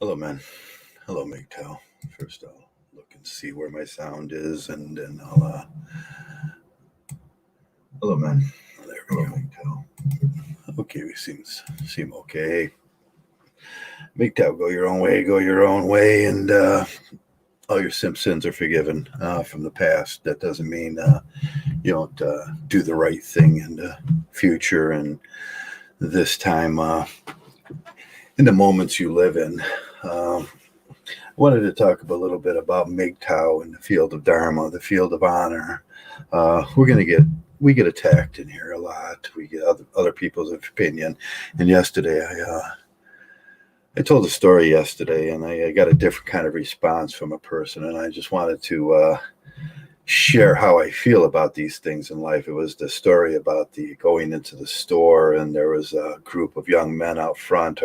Hello, man. Hello, MGTOW. First, I'll look and see where my sound is, and then I'll. Hello, man. There we go, MGTOW. Okay, we seem okay. MGTOW, go your own way, and all your sins are forgiven from the past. That doesn't mean you don't do the right thing in the future, and this time in the moments you live in. I wanted to talk a little bit about MGTOW and the field of dharma, the field of honor. We get attacked in here a lot. We get other people's opinion. And yesterday, I told a story yesterday, and I got a different kind of response from a person, and I just wanted to share how I feel about these things in life. It was the story about the going into the store, and there was a group of young men out front.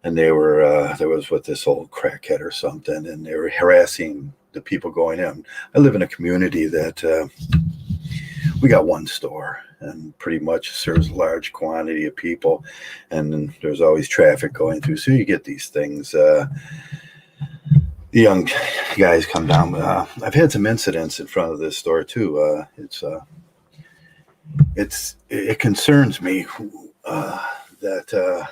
And they were there was with this old crackhead or something, and they were harassing the people going in. I live in a community that we got one store, and pretty much serves a large quantity of people, and there's always traffic going through. So you get these things. The young guys come down. I've had some incidents in front of this store too. It concerns me that.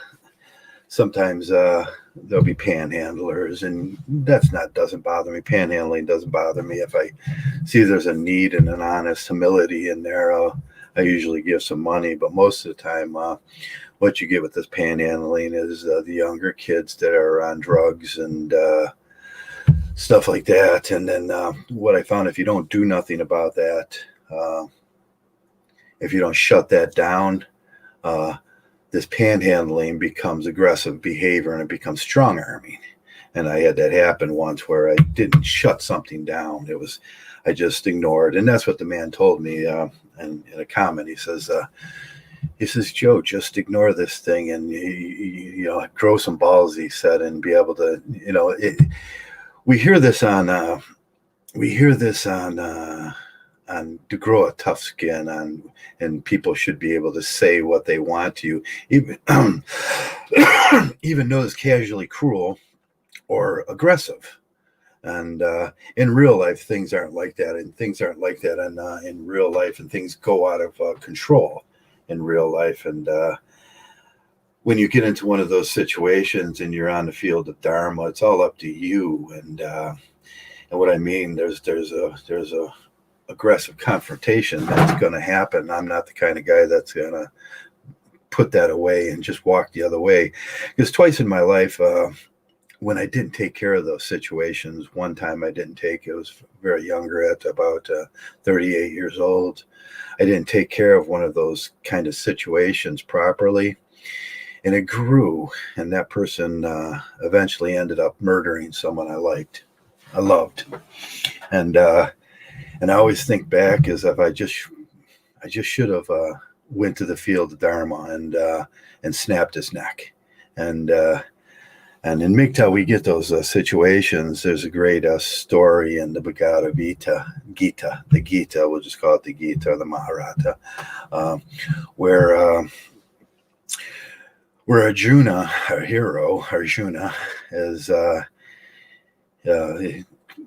Sometimes there'll be panhandlers, and doesn't bother me. Panhandling doesn't bother me. If I see there's a need and an honest humility in there, I usually give some money. But most of the time, what you get with this panhandling is the younger kids that are on drugs and stuff like that. And then what I found, if you don't do nothing about that, if you don't shut that down, this panhandling becomes aggressive behavior and it becomes strong arming. And I had that happen once where I didn't shut something down. I just ignored. And that's what the man told me in a comment. He says, Joe, just ignore this thing and, grow some balls, he said, and be able to, we hear this on to grow a tough skin and people should be able to say what they want to you, even though it's casually cruel or aggressive. And in real life, things aren't like that, and things aren't like that in real life, and things go out of control in real life. And when you get into one of those situations and you're on the field of dharma, it's all up to you. And what I mean, there's a aggressive confrontation that's going to happen. I'm not the kind of guy that's going to put that away and just walk the other way. Because twice in my life, when I didn't take care of those situations, one time I didn't take, it was very younger at about 38 years old. I didn't take care of one of those kind of situations properly. And it grew, and that person eventually ended up murdering someone I loved. And I always think back as if I just should have went to the field of dharma and snapped his neck. And in MGTOW we get those situations. There's a great story in the Bhagavad Gita, we'll just call it the Gita, or the Maharata, where Arjuna, our hero, is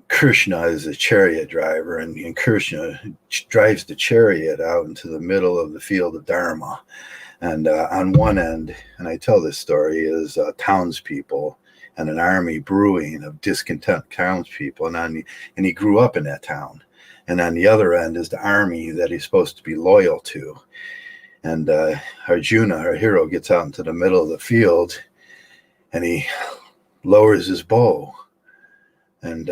Krishna is a chariot driver, and Krishna drives the chariot out into the middle of the field of dharma. And on one end, and I tell this story, is townspeople and an army brewing of discontent townspeople, and he grew up in that town. And on the other end is the army that he's supposed to be loyal to. And Arjuna, our hero, gets out into the middle of the field, and he lowers his bow, and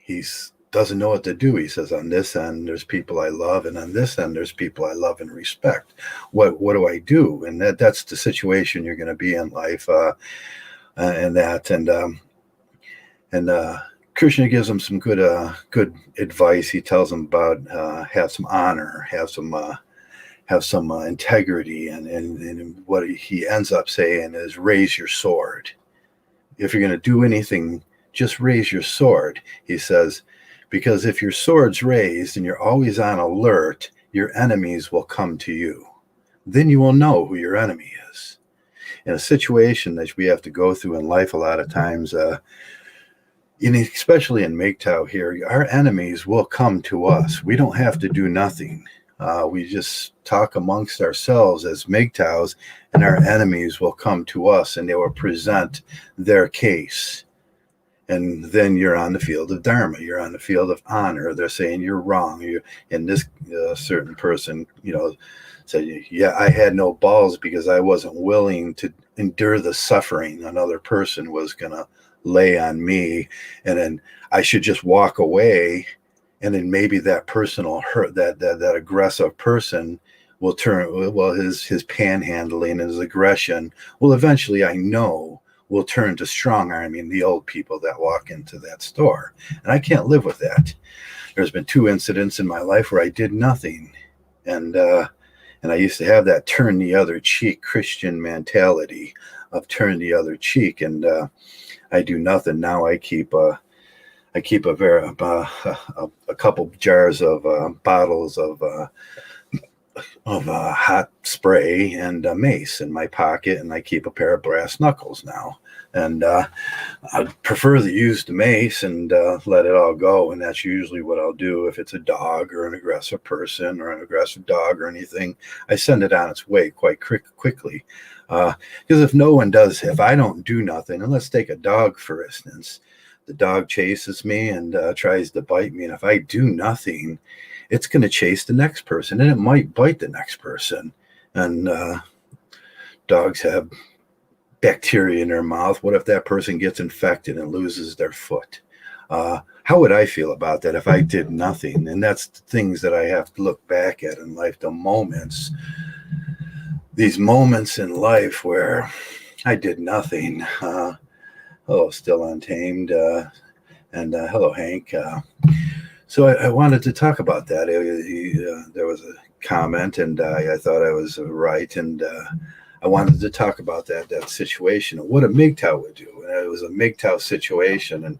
he doesn't know what to do. He says, on this end, there's people I love, and on this end, there's people I love and respect. What do I do? And that's the situation you're going to be in life. And Krishna gives him some good advice. He tells him about have some honor, have some integrity, and what he ends up saying is raise your sword. If you're going to do anything, just raise your sword, he says, because if your sword's raised and you're always on alert, your enemies will come to you. Then you will know who your enemy is. in a situation that we have to go through in life a lot of times, especially in MGTOW here, our enemies will come to us. We don't have to do nothing. We just talk amongst ourselves as MGTOWs, and our enemies will come to us and they will present their case. And then you're on the field of dharma. You're on the field of honor. They're saying you're wrong. And this certain person, said, yeah, I had no balls because I wasn't willing to endure the suffering another person was going to lay on me. And then I should just walk away. And then maybe that person will hurt, that aggressive person will turn, well, his panhandling, his aggression will eventually, I know, will turn to strong arming the old people that walk into that store. And I can't live with that. There's been 2 incidents in my life where I did nothing. And I used to have that turn the other cheek Christian mentality of turn the other cheek. And I do nothing. Now I keep a couple jars of bottles of hot spray and mace in my pocket, and I keep a pair of brass knuckles now. And I prefer to use the mace and let it all go. And that's usually what I'll do if it's a dog or an aggressive person or an aggressive dog or anything. I send it on its way quite quickly. Because if I don't do nothing, and let's take a dog, for instance, the dog chases me and tries to bite me. And if I do nothing, it's going to chase the next person, and it might bite the next person. And dogs have bacteria in their mouth. What if that person gets infected and loses their foot? How would I feel about that if I did nothing? And that's the things that I have to look back at in life, these moments in life where I did nothing. Hello, Still Untamed. And hello, Hank. So I wanted to talk about that. There was a comment, and I thought I was right, and I wanted to talk about that situation and what a MGTOW would do. And it was a MGTOW situation, and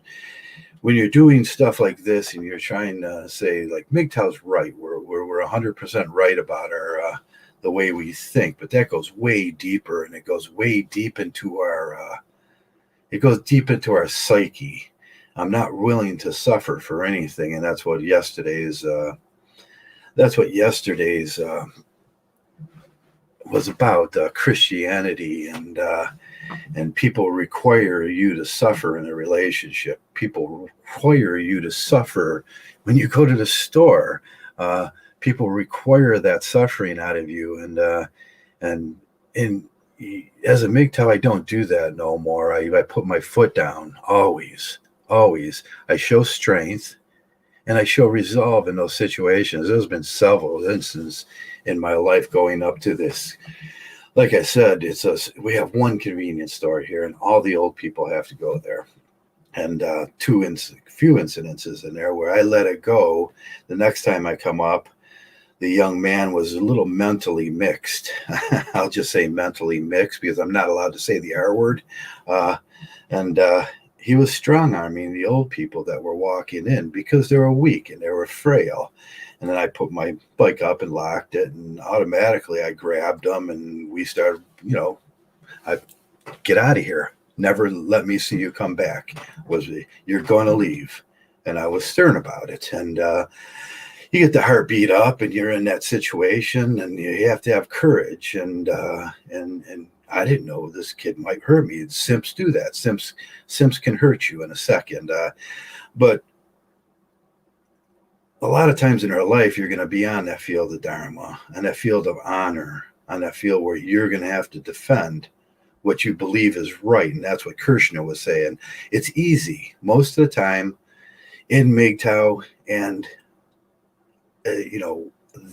when you're doing stuff like this, and you're trying to say like MGTOW's right, we're 100% right about our the way we think, but that goes way deeper, and it goes way deep into our psyche. I'm not willing to suffer for anything, and that's what yesterday's was about, Christianity, and people require you to suffer in a relationship. People require you to suffer when you go to the store. People require that suffering out of you, and as a MGTOW, I don't do that no more. I put my foot down always. I show strength and I show resolve in those situations. There's been several instances in my life going up to this. Like I said, we have one convenience store here, and all the old people have to go there. And few incidences in there where I let it go. The next time I come up, the young man was a little mentally mixed. I'll just say mentally mixed because I'm not allowed to say the R word. And he was strong-arming the old people that were walking in because they were weak and they were frail. And then I put my bike up and locked it, and automatically I grabbed them, and we started, I get out of here. Never let me see you come back. You're going to leave. And I was stern about it. And you get the heartbeat up, and you're in that situation, and you have to have courage. And I didn't know this kid might hurt me. Simps do that. Simps can hurt you in a second. But a lot of times in our life, you're going to be on that field of dharma, on that field of honor, on that field where you're going to have to defend what you believe is right. And that's what Krishna was saying. It's easy most of the time in MGTOW and,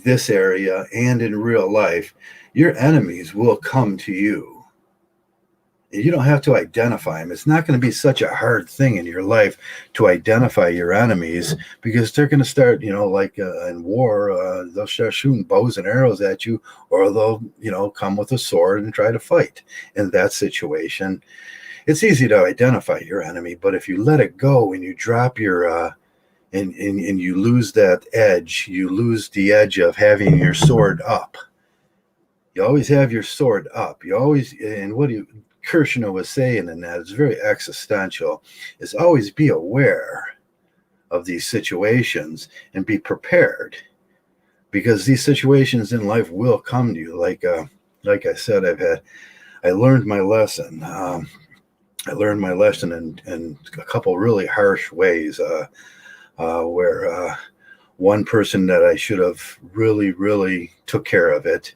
this area and in real life, your enemies will come to you. And you don't have to identify them. It's not going to be such a hard thing in your life to identify your enemies, because they're going to start, like in war, they'll start shooting bows and arrows at you, or they'll, come with a sword and try to fight. In that situation, it's easy to identify your enemy, but if you let it go and you drop your and you lose that edge, you lose the edge of having your sword up. You always have your sword up. You always, and what Krishna was saying in that is very existential, is always be aware of these situations and be prepared, because these situations in life will come to you. Like I said, I learned my lesson. I learned my lesson in a couple really harsh ways, where one person that I should have really, really took care of it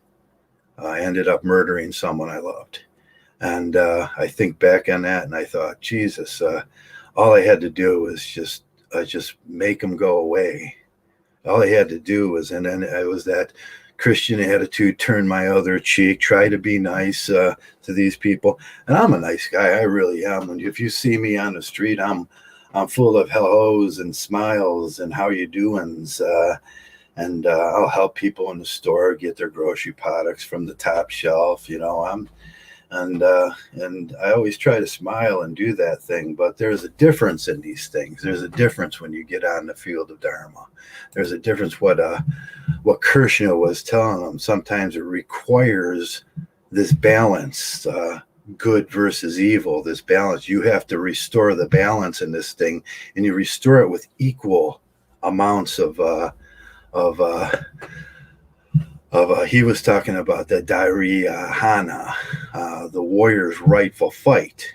ended up murdering someone I loved. And I think back on that and I thought, Jesus, all I had to do was just make him go away. All I had to do was, and then I was that Christian attitude, turn my other cheek, try to be nice to these people. And I'm a nice guy. I really am. And if you see me on the street, I'm full of hellos and smiles and how you doings. And I'll help people in the store get their grocery products from the top shelf. And I always try to smile and do that thing. But there's a difference in these things. There's a difference when you get on the field of dharma. There's a difference what Krishna was telling them. Sometimes it requires this balance, good versus evil, this balance. You have to restore the balance in this thing, and you restore it with equal amounts of he was talking about the dharma, the warrior's rightful fight.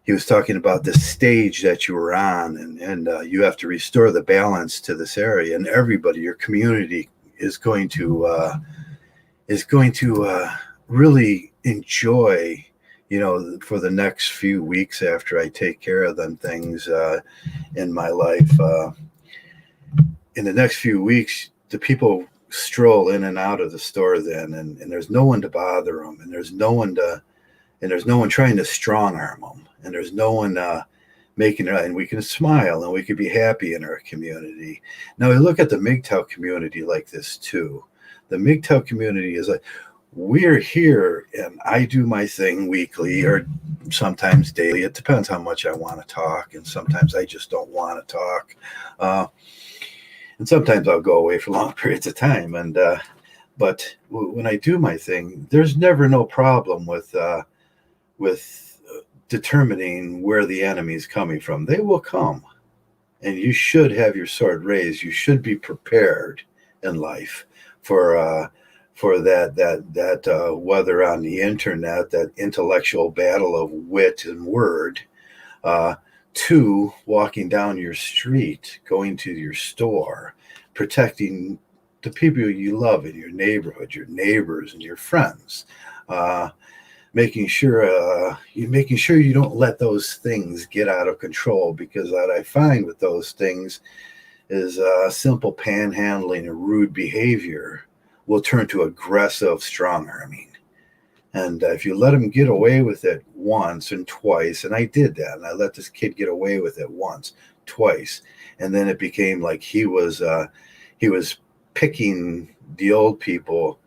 He was talking about the stage that you were on, and you have to restore the balance to this area, and everybody, your community, is going to really enjoy, for the next few weeks after I take care of them things in my life. In the next few weeks, the people stroll in and out of the store then, and there's no one to bother them, and there's no one trying to strong arm them, and there's no one making it, and we can smile and we can be happy in our community. Now we look at the MGTOW community like this too. The MGTOW community is like, we're here and I do my thing weekly or sometimes daily. It depends how much I want to talk, and sometimes I just don't want to talk. And sometimes I'll go away for long periods of time. But when I do my thing, there's never no problem with determining where the enemy is coming from. They will come, and you should have your sword raised. You should be prepared in life for that whether on the internet, that intellectual battle of wit and word, to walking down your street, going to your store, protecting the people you love in your neighborhood, your neighbors and your friends, making sure you don't let those things get out of control, because what I find with those things is simple panhandling and rude behavior will turn to aggressive strong arming. And if you let him get away with it once and twice, and I did that, and I let this kid get away with it once, twice, and then it became like he was picking the old people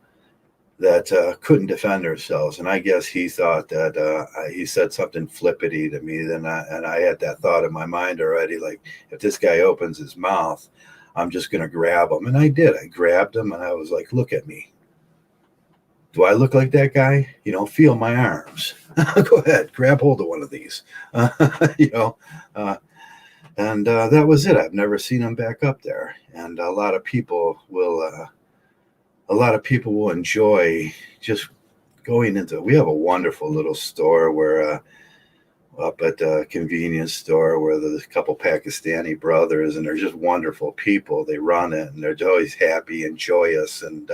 that couldn't defend themselves. And I guess he thought that he said something flippity to me. And I had that thought in my mind already, like, if this guy opens his mouth, I'm just going to grab him. And I did. I grabbed him and I was like, look at me. Do I look like that guy? Feel my arms. Go ahead, grab hold of one of these. And that was it. I've never seen him back up there. And a lot of people will enjoy just going into. We have a wonderful little store where up at the convenience store where there's a couple Pakistani brothers, and they're just wonderful people. They run it, and they're always happy and joyous, and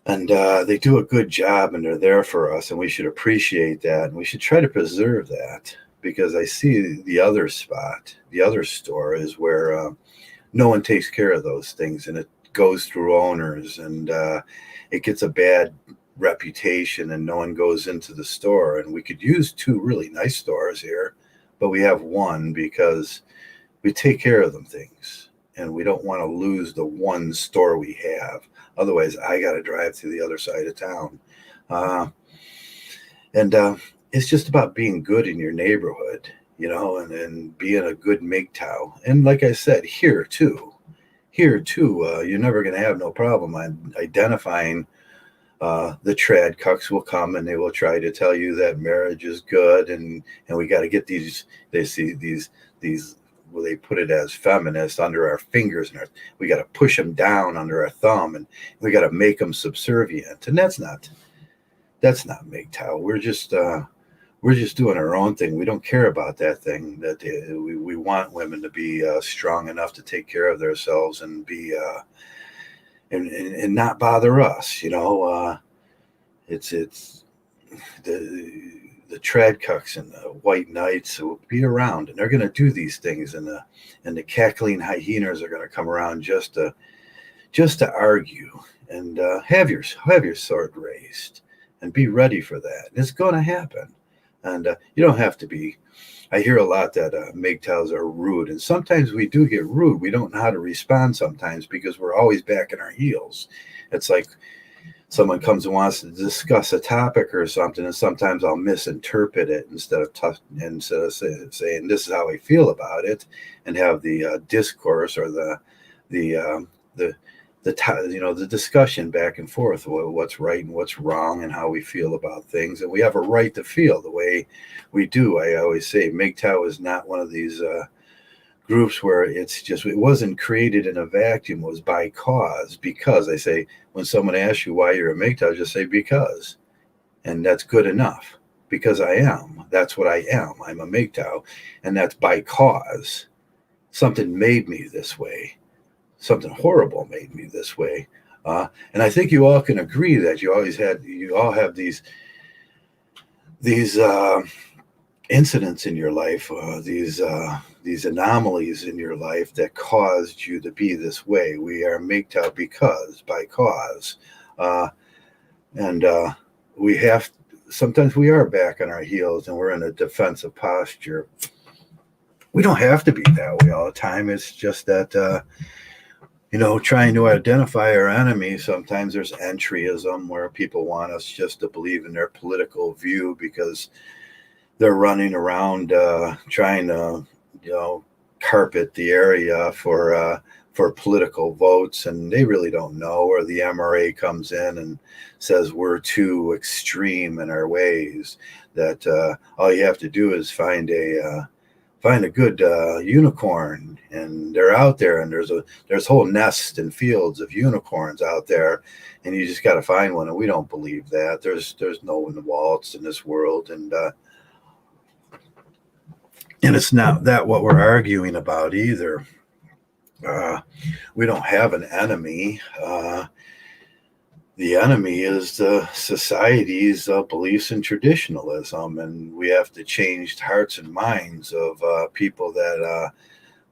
they do a good job, and they're there for us, and we should appreciate that, and we should try to preserve that, because I see the other spot, the other store is where no one takes care of those things, and it goes through owners, and it gets a bad reputation, and no one goes into the store. And we could use two really nice stores here, but we have one because we take care of them things, and we don't want to lose the one store we have. Otherwise, I got to drive to the other side of town. And it's just about being good in your neighborhood, and being a good MGTOW. And like I said, here here too, you're never going to have no problem on identifying. The trad cucks will come and they will try to tell you that marriage is good, and we got to get these. They see these. Well, they put it as feminists under our fingers, and we got to push them down under our thumb, and we got to make them subservient. And that's not MGTOW. We're just doing our own thing. We don't care about that thing. That we want women to be strong enough to take care of themselves and be and not bother us. It's the trad cucks and the white knights will be around, and they're going to do these things, and the cackling hyenas are going to come around just to argue and have your sword raised and be ready for that. It's going to happen. And you don't have to be. I hear a lot that MGTOWs are rude, and sometimes we do get rude. We don't know how to respond sometimes because we're always back in our heels. It's like someone comes and wants to discuss a topic or something, and sometimes I'll misinterpret it instead of saying this is how I feel about it, and have the discourse or the discussion back and forth, what's right and what's wrong and how we feel about things. And we have a right to feel the way we do. I always say MGTOW is not one of these groups where it wasn't created in a vacuum. It was by cause, because I say, when someone asks you why you're a MGTOW, just say because, and that's good enough. Because I am. That's what I am. I'm a MGTOW, and that's by cause. Something made me this way. Something horrible made me this way. And I think you all can agree that you all have these incidents in your life, these anomalies in your life that caused you to be this way. We are MGTOW by cause. And sometimes we are back on our heels and we're in a defensive posture. We don't have to be that way all the time. It's just that, trying to identify our enemy. Sometimes there's entryism, where people want us just to believe in their political view because they're running around trying to, carpet the area for political votes, and they really don't know. Or the MRA comes in and says we're too extreme in our ways, that all you have to do is find a good unicorn, and they're out there, and there's whole nests and fields of unicorns out there, and you just got to find one. And we don't believe that. There's no waltz in this world, and it's not that what we're arguing about either. We don't have an enemy. The enemy is the society's beliefs in traditionalism, and we have to change hearts and minds of people that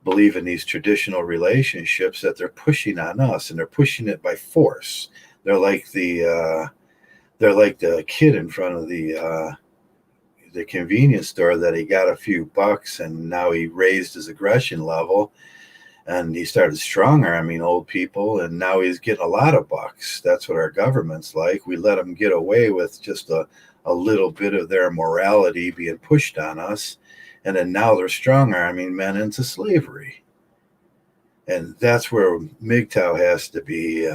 believe in these traditional relationships that they're pushing on us, and they're pushing it by force. They're like the kid in front of the convenience store that he got a few bucks, and now he raised his aggression level. And he started strong-arming old people, and now he's getting a lot of bucks. That's what our government's like. We let them get away with just a little bit of their morality being pushed on us, and then now they're strong-arming men into slavery. And that's where MGTOW has to be.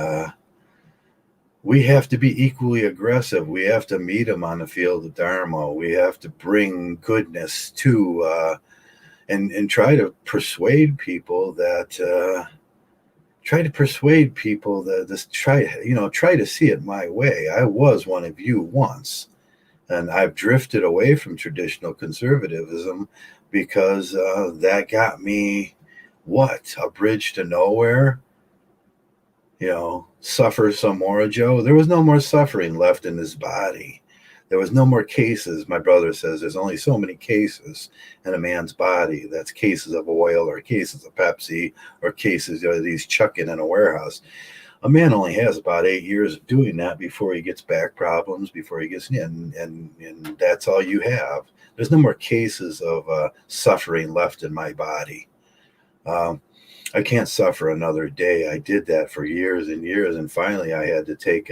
We have to be equally aggressive. We have to meet them on the field of dharma. We have to bring goodness to and try to persuade people that try to see it my way. I was one of you once, and I've drifted away from traditional conservatism because that got me a bridge to nowhere. Suffer some more, Joe. There was no more suffering left in his body. There was no more cases. My brother says there's only so many cases in a man's body. That's cases of oil or cases of Pepsi or cases that he's chucking in a warehouse. A man only has about 8 years of doing that before he gets back problems, before he gets in, and that's all you have. There's no more cases of suffering left in my body. I can't suffer another day. I did that for years and years, and finally I had to take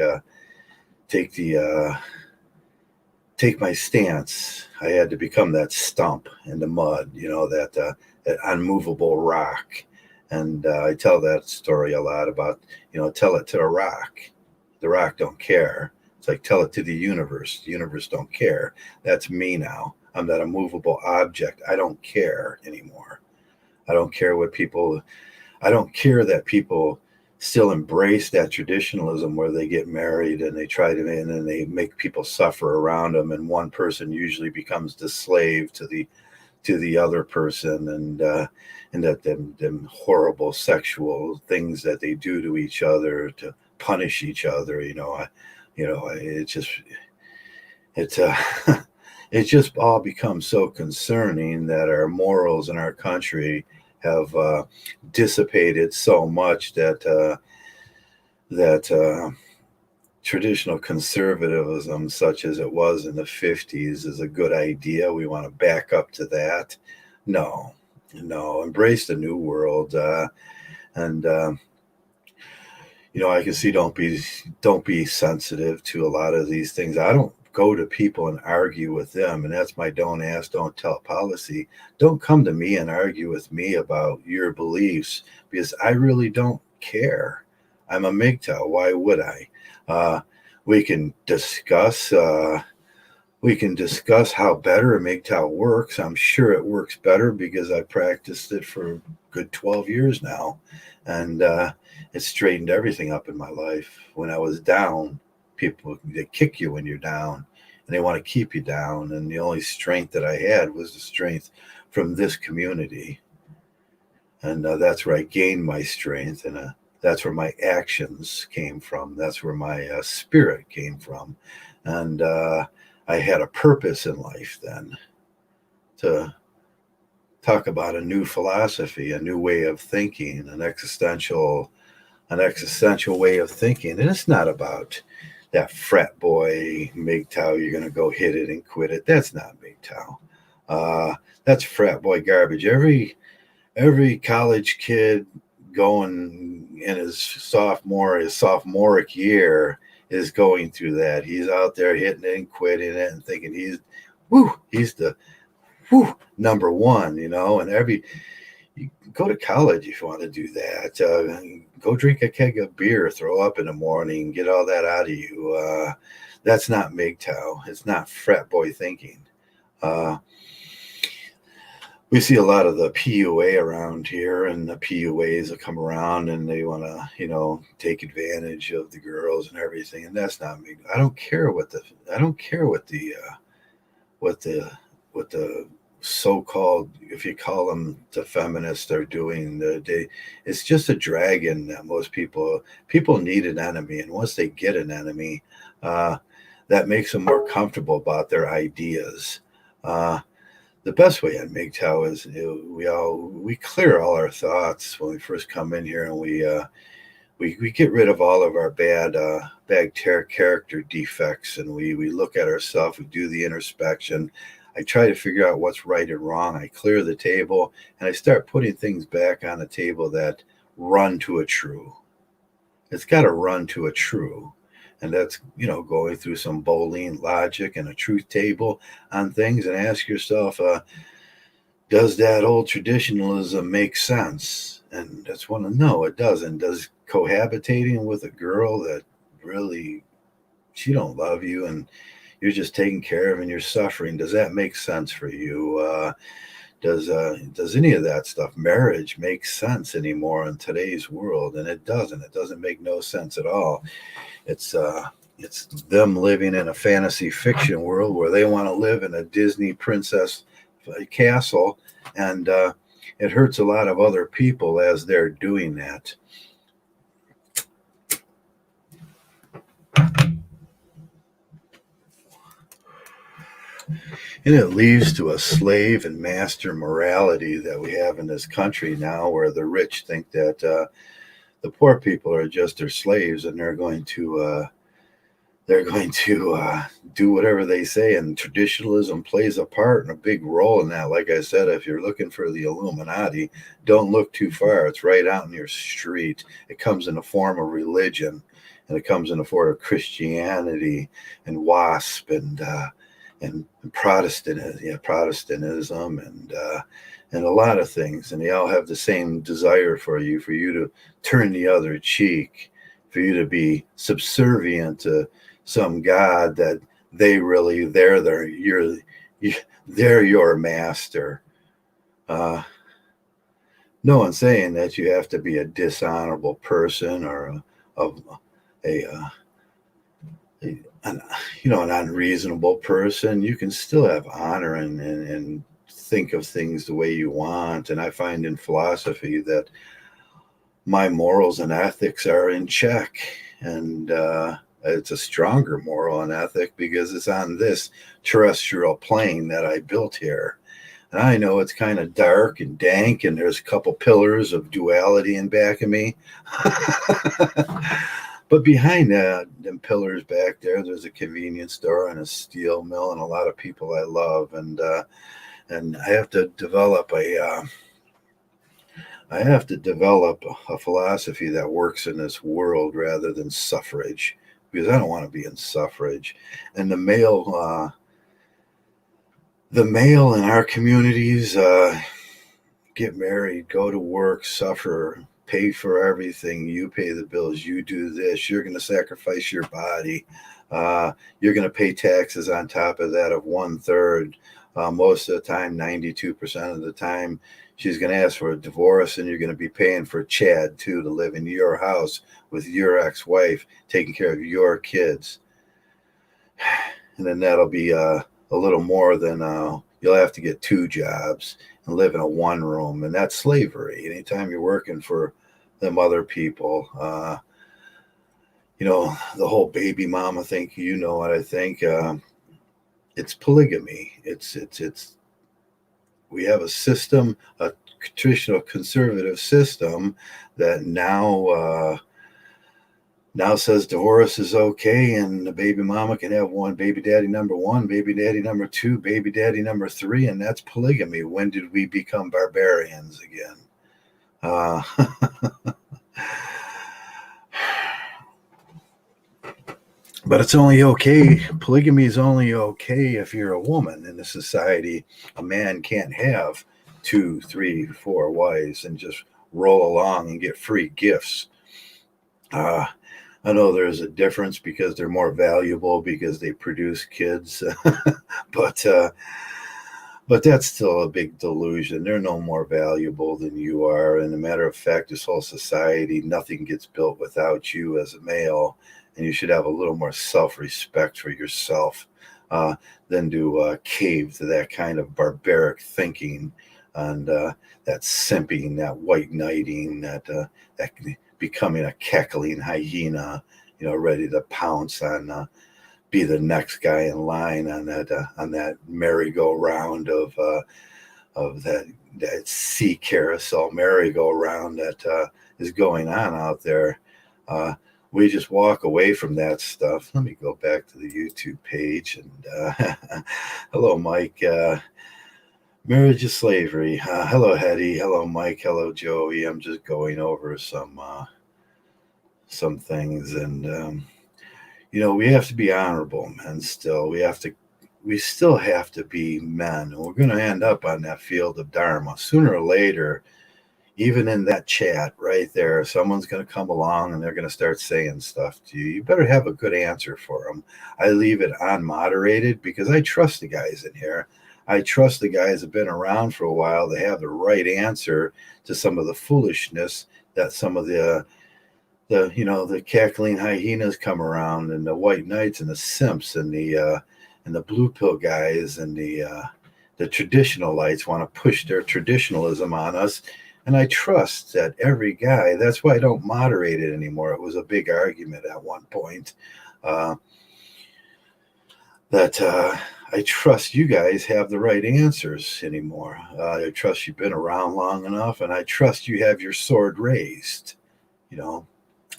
my stance. I had to become that stump in the mud, that unmovable rock, And I tell that story a lot about, tell it to the rock. The rock don't care. It's like, tell it to the universe. The universe don't care. That's me now. I'm that immovable object. I don't care anymore. I don't care what people, I don't care that people still embrace that traditionalism where they get married and they try to, and then they make people suffer around them. And one person usually becomes the slave to the other person, and that them horrible sexual things that they do to each other to punish each other. It just it's it just all becomes so concerning that our morals in our country have dissipated so much that traditional conservatism, such as it was in the 50s, is a good idea. We want to back up to that. No, no, embrace the new world. And I can see don't be sensitive to a lot of these things. I don't go to people and argue with them, and that's my don't ask, don't tell policy. Don't come to me and argue with me about your beliefs because I really don't care. I'm a MGTOW. Why would I? Uh, we can discuss. We can discuss how better a MGTOW works. I'm sure it works better because I practiced it for a good 12 years now, and it straightened everything up in my life. When I was down, people, they kick you when you're down, and they want to keep you down. And the only strength that I had was the strength from this community, and that's where I gained my strength, and that's where my actions came from. That's where my spirit came from, and I had a purpose in life then to talk about a new philosophy, a new way of thinking, an existential way of thinking. And it's not about that frat boy MGTOW, you're going to go hit it and quit it. That's not MGTOW. That's frat boy garbage. Every college kid going in his sophomoric year is going through that. He's out there hitting it and quitting it and thinking he's the number one, and you go to college if you want to do that. Go drink a keg of beer, throw up in the morning, get all that out of you. That's not MGTOW. It's not frat boy thinking. We see a lot of the PUA around here, and the PUAs that come around and they want to, take advantage of the girls and everything. And that's not me. I don't care what the what the so-called, if you call them the feminists, are doing. It's just a dragon that most people need an enemy, and once they get an enemy, that makes them more comfortable about their ideas. The best way on MGTOW is we clear all our thoughts when we first come in here, and we get rid of all of our bad character defects, and we look at ourselves. We do the introspection. I try to figure out what's right and wrong. I clear the table, and I start putting things back on the table that run to a true. It's got to run to a true. And that's, going through some Boolean logic and a truth table on things, and ask yourself, does that old traditionalism make sense? And that's one to know it doesn't. Does cohabitating with a girl that really, she don't love you and you're just taking care of and you're suffering, does that make sense for you? Does any of that stuff, marriage, make sense anymore in today's world? And it doesn't. It doesn't make no sense at all. It's them living in a fantasy fiction world where they want to live in a Disney princess castle, and it hurts a lot of other people as they're doing that. And it leads to a slave and master morality that we have in this country now, where the rich think that the poor people are just their slaves, and they're going to do whatever they say. And traditionalism plays a part and a big role in that. Like I said, if you're looking for the Illuminati, don't look too far. It's right out in your street. It comes in the form of religion, and it comes in the form of Christianity and WASP and Protestantism, and a lot of things, and they all have the same desire for you to turn the other cheek, for you to be subservient to some god that they're your master. Uh, no one's saying that you have to be a dishonorable person or a, an, an unreasonable person. You can still have honor and think of things the way you want. And I find in philosophy that my morals and ethics are in check. And it's a stronger moral and ethic because it's on this terrestrial plane that I built here. And I know it's kind of dark and dank, and there's a couple pillars of duality in back of me. But behind them pillars back there, there's a convenience store and a steel mill and a lot of people I love. And I have to develop a philosophy that works in this world rather than suffrage, because I don't want to be in suffrage. And the male in our communities get married, go to work, suffer, pay for everything. You pay the bills. You do this. You're going to sacrifice your body. You're going to pay taxes on top of that of 1/3. Most of the time, 92% of the time, she's going to ask for a divorce, and you're going to be paying for Chad too to live in your house with your ex-wife, taking care of your kids. And then that'll be a little more than you'll have to get 2 jobs and live in a 1 room, and that's slavery. Anytime you're working for them other people, the whole baby mama thing. You know what I think? It's polygamy. It's we have a system, a traditional conservative system that now says divorce is okay, and the baby mama can have one baby daddy number 1, baby daddy number 2, baby daddy number 3, and that's polygamy. When did we become barbarians again? But it's only okay. Polygamy is only okay if you're a woman in a society. A man can't have 2, 3, 4 wives and just roll along and get free gifts. I know there's a difference because they're more valuable because they produce kids, but that's still a big delusion. They're no more valuable than you are. And a matter of fact, this whole society, nothing gets built without you as a male. And you should have a little more self-respect for yourself than to cave to that kind of barbaric thinking and that simping, that white knighting, that becoming a cackling hyena, ready to pounce on, be the next guy in line on that merry-go-round of that sea carousel merry-go-round that is going on out there. We just walk away from that stuff. Let me go back to the YouTube page. And hello, Mike. Marriage is slavery. Hello, Hetty. Hello, Mike. Hello, Joey. I'm just going over some things. And, we have to be honorable men still. We still have to be men. And we're going to end up on that field of dharma. Sooner or later, even in that chat right there, someone's going to come along and they're going to start saying stuff to you. You better have a good answer for them. I leave it unmoderated because I trust the guys in here. I trust the guys that have been around for a while. They have the right answer to some of the foolishness that some of the cackling hyenas come around, and the white knights and the simps and the blue pill guys and the traditionalites want to push their traditionalism on us. And I trust that every guy, that's why I don't moderate it anymore. It was a big argument at one point. I trust you guys have the right answers anymore. I trust you've been around long enough, and I trust you have your sword raised.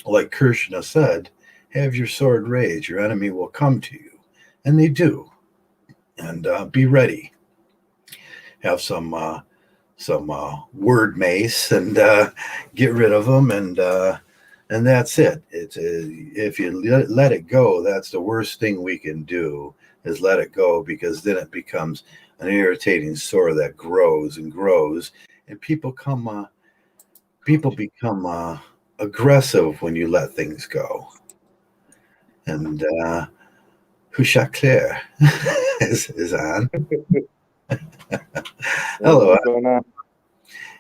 Like Krishna said, have your sword raised. Your enemy will come to you. And they do. And be ready. Have some word mace and get rid of them and And that's it. It's if you let it go, that's the worst thing we can do is let it go, because then it becomes an irritating sore that grows and grows, and people become aggressive when you let things go. And who shot Claire is on. Hello. What's going on?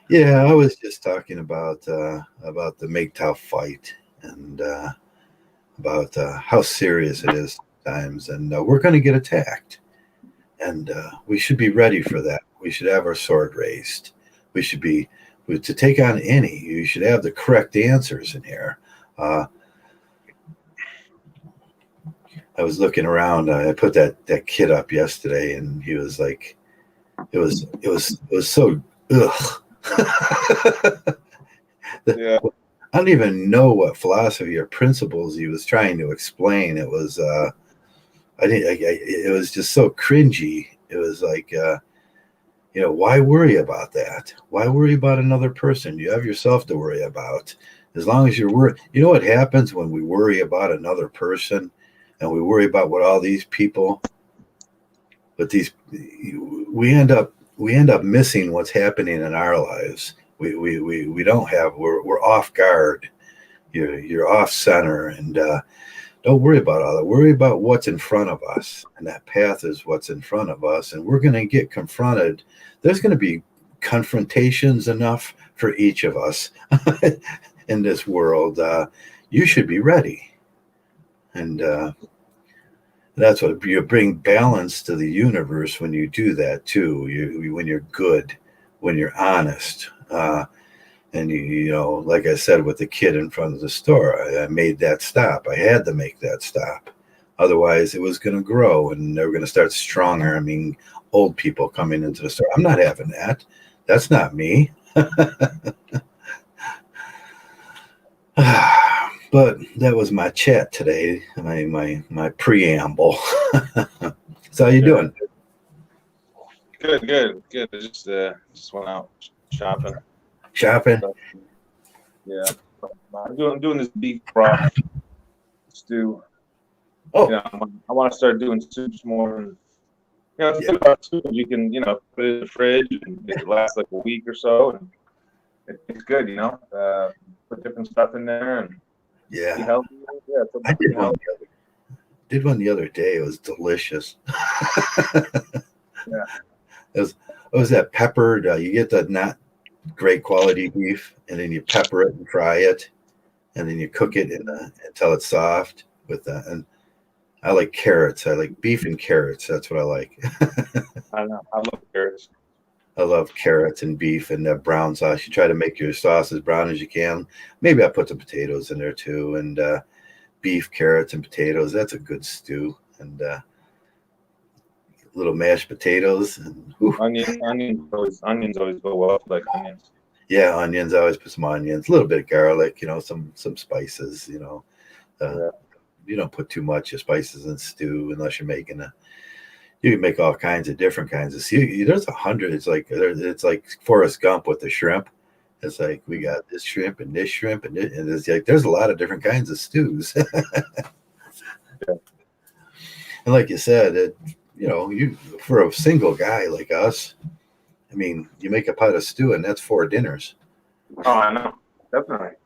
Yeah, I was just talking about the MGTOW fight, and about how serious it is sometimes, and we're going to get attacked, and we should be ready for that. We should have our sword raised. We should be to take on any. You should have the correct answers in here. I was looking around. I put that kid up yesterday, and he was like, it was so ugh. Yeah. I don't even know what philosophy or principles he was trying to explain. It was it was just so cringy. It was like why worry about that? Why worry about another person? You have yourself to worry about. As long as you're worried, you know what happens when we worry about another person, and we worry about what all these people, but we end up missing what's happening in our lives. We don't have, we're off guard. You're off center, and don't worry about all that. Worry about what's in front of us, and that path is what's in front of us, and we're going to get confronted. There's going to be confrontations enough for each of us in this world. You should be ready, and that's what you bring balance to the universe when you do that too. When you're good, when you're honest, and you know, like I said with the kid in front of the store, I made that stop. I had to make that stop, otherwise it was going to grow, and they were going to start stronger. I mean, old people coming into the store. I'm not having that. That's not me. But that was my chat today, my preamble. So how you doing? Good. I just went out shopping. Shopping? Yeah. I'm doing this beef broth stew. Oh. I want to start doing soups more. And, the thing about soup is you can, put it in the fridge and it lasts like a week or so, and it's good, put different stuff in there and yeah. be healthy. Yeah, I did one the other day. It was delicious. Yeah. It was that peppered. You get the not great quality beef, and then you pepper it and fry it, and then you cook it until it's soft. And I like carrots. I like beef and carrots. That's what I like. I know. I love carrots. I love carrots and beef and that brown sauce. You try to make your sauce as brown as you can. Maybe I put some potatoes in there too, and beef, carrots, and potatoes. That's a good stew. And little mashed potatoes and onions always go well, like onions. Yeah, onions. I always put some onions, a little bit of garlic, some spices. You don't put too much of spices in stew unless you're making you can make all kinds of different kinds of stew. There's 100. It's like Forrest Gump with the shrimp. It's like we got this shrimp and this shrimp and it's like there's a lot of different kinds of stews. Yeah. And like you said, you for a single guy like us, I mean, you make a pot of stew and that's 4 dinners. Oh, I know, definitely.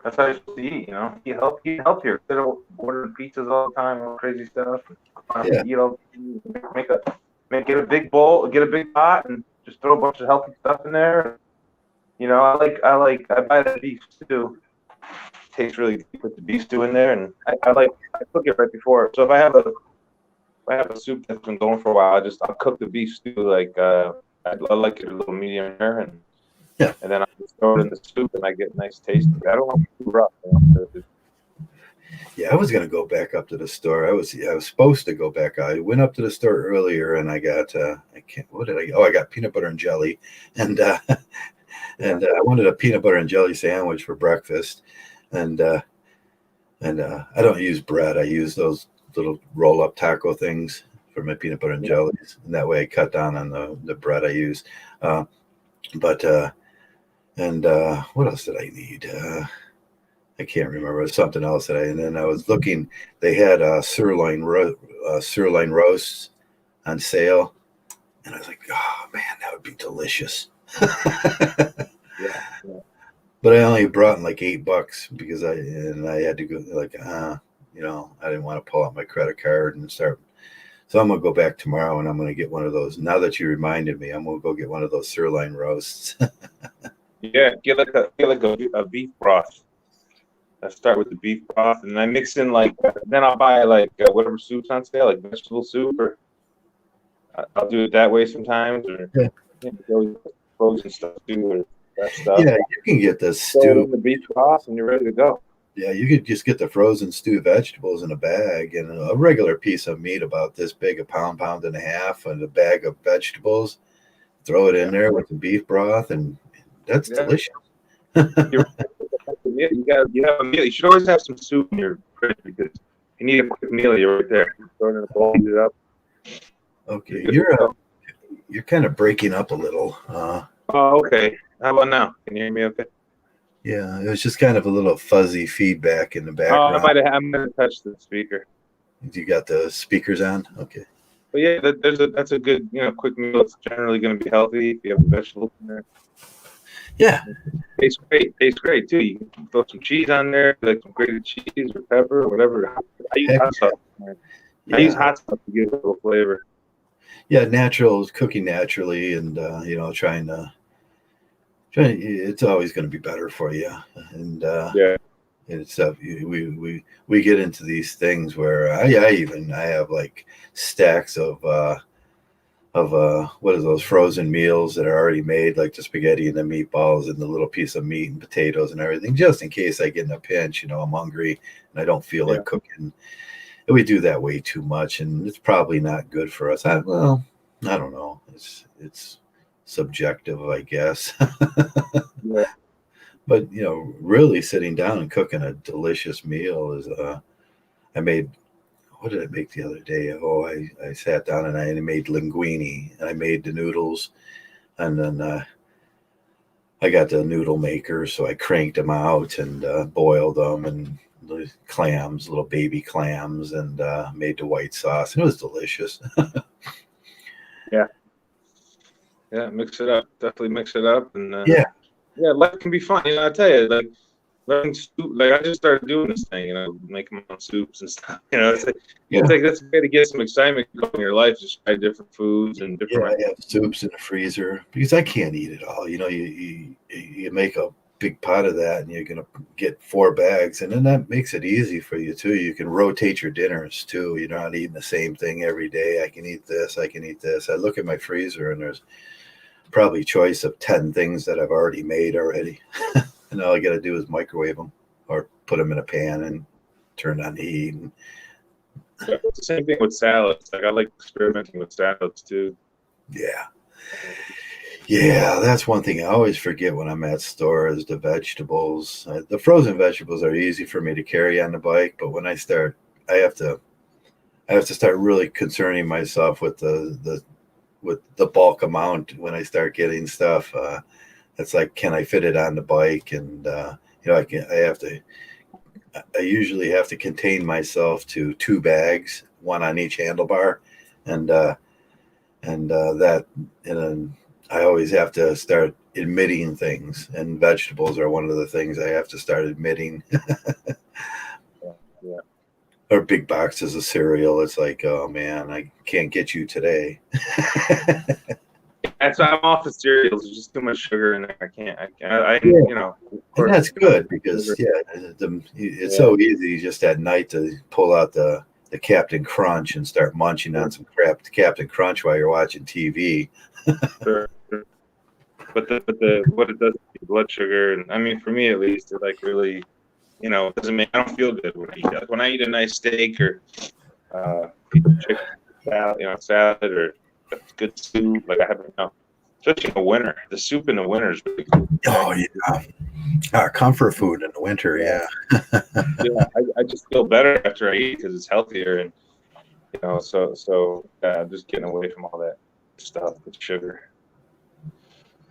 That's how you're supposed to eat, Eat healthier. Instead of ordering pizzas all the time, all crazy stuff. Yeah. Get a big bowl, get a big pot, and just throw a bunch of healthy stuff in there. I buy the beef stew. It tastes really good with the beef stew in there, and I cook it right before. So if I have a soup that's been going for a while, I'll cook the beef stew like I like it a little medium rare, and then I just throw it in the soup and I get a nice taste. I don't want it too rough. Yeah, I was gonna go back up to the store. I was supposed to go back. I went up to the store earlier and I got I got peanut butter and jelly, and and I wanted a peanut butter and jelly sandwich for breakfast, and I don't use bread. I use those little roll up taco things for my peanut butter and jellies, and that way I cut down on the bread I use. What else did I need? I can't remember. It was something else and then I was looking. They had sirloin roasts on sale, and I was like, oh man, that would be delicious. Yeah, yeah, But I only brought in like $8 because I had to go like I didn't want to pull out my credit card and start. So I'm gonna go back tomorrow and I'm gonna get one of those. Now that you reminded me, I'm gonna go get one of those sirloin roasts. yeah. Get like a beef broth. I start with the beef broth, and I mix in like then I'll buy like whatever soup's on sale, like vegetable soup, or I'll do it that way sometimes, or Yeah. go frozen stuff too, or fresh stuff. Yeah, you can get the Throw it stew. in the beef broth, and you're ready to go. Yeah, you could just get the frozen stewed vegetables in a bag and a regular piece of meat about this big, a pound and a half, and a bag of vegetables. Throw it in Yeah, there with the beef broth, and that's yeah. delicious. You're, you have a meal. You should always have some soup in your fridge because if you need a quick meal, you're right there. You throw it in a bowl, heat it up. Okay, You're good to go. you're kind of breaking up a little. Oh, okay. How about now? Can you hear me okay? Yeah, it was just kind of a little fuzzy feedback in the Oh, background. I might have touched the speaker. You got the speakers on? Okay. But yeah, that's a good quick meal. It's generally going to be healthy if you have the vegetables in there. Yeah. Tastes great. Tastes great too. You can throw some cheese on there, like some grated cheese or pepper or whatever. I use Heck hot sauce. I use hot sauce to give it a little flavor. Yeah, natural cooking naturally, and it's always going to be better for you. And Yeah. and stuff. We get into these things where I have like stacks of what are those frozen meals that are already made, like the spaghetti and the meatballs and the little piece of meat and potatoes and everything, just in case I get in a pinch. I'm hungry and I don't feel Yeah. like cooking. And we do that way too much, and it's probably not good for us. I don't know. It's subjective, I guess. Yeah. But really sitting down and cooking a delicious meal is I made what did I make the other day? Oh, I sat down and I made linguine and I made the noodles, and then I got the noodle maker, so I cranked them out and boiled them, and the clams, little baby clams, and made the white sauce, and it was delicious. Yeah. Yeah. Mix it up. Definitely mix it up, and Yeah, life can be fun. I tell you, like learning soup. Like I just started doing this thing. Making my own soups and stuff. yeah, It's like that's a way to get some excitement going in your life. Just try different foods and yeah. different. I have soups in the freezer because I can't eat it all. You make a big pot of that, and you're gonna get 4 bags, and then that makes it easy for you too. You can rotate your dinners too. You're not eating the same thing every day. I can eat this. I can eat this. I look at my freezer, and there's probably choice of 10 things that I've already made already. And all I got to do is microwave them or put them in a pan and turn on the heat. And, It's the same thing with salads. Like I like experimenting with salads too. yeah. Yeah, that's one thing I always forget when I'm at store is the vegetables. The frozen vegetables are easy for me to carry on the bike, but when I have to start really concerning myself with the bulk amount when I start getting stuff. It's like, can I fit it on the bike? And I usually have to contain myself to 2 bags, one on each handlebar, and that, and then I always have to start admitting things, and vegetables are one of the things I have to start admitting. Yeah. Or big boxes of cereal. It's like, oh man, I can't get you today. And so I'm off the cereals. There's just too much sugar in there. I can't. Yeah. Of And course, that's good because sugar. it's so easy just at night to pull out the Captain Crunch and start munching on some crap Captain Crunch while you're watching TV. Sure, sure. But the what it does to your blood sugar, and I mean for me at least, it like really, it doesn't make. I don't feel good when I eat. Like when I eat a nice steak or chicken salad or a good soup. Like I have, especially in the winter. The soup in the winter is really good. Oh yeah, comfort food in the winter. Yeah. Yeah, I just feel better after I eat because it's healthier, and so just getting away from all that stuff with sugar.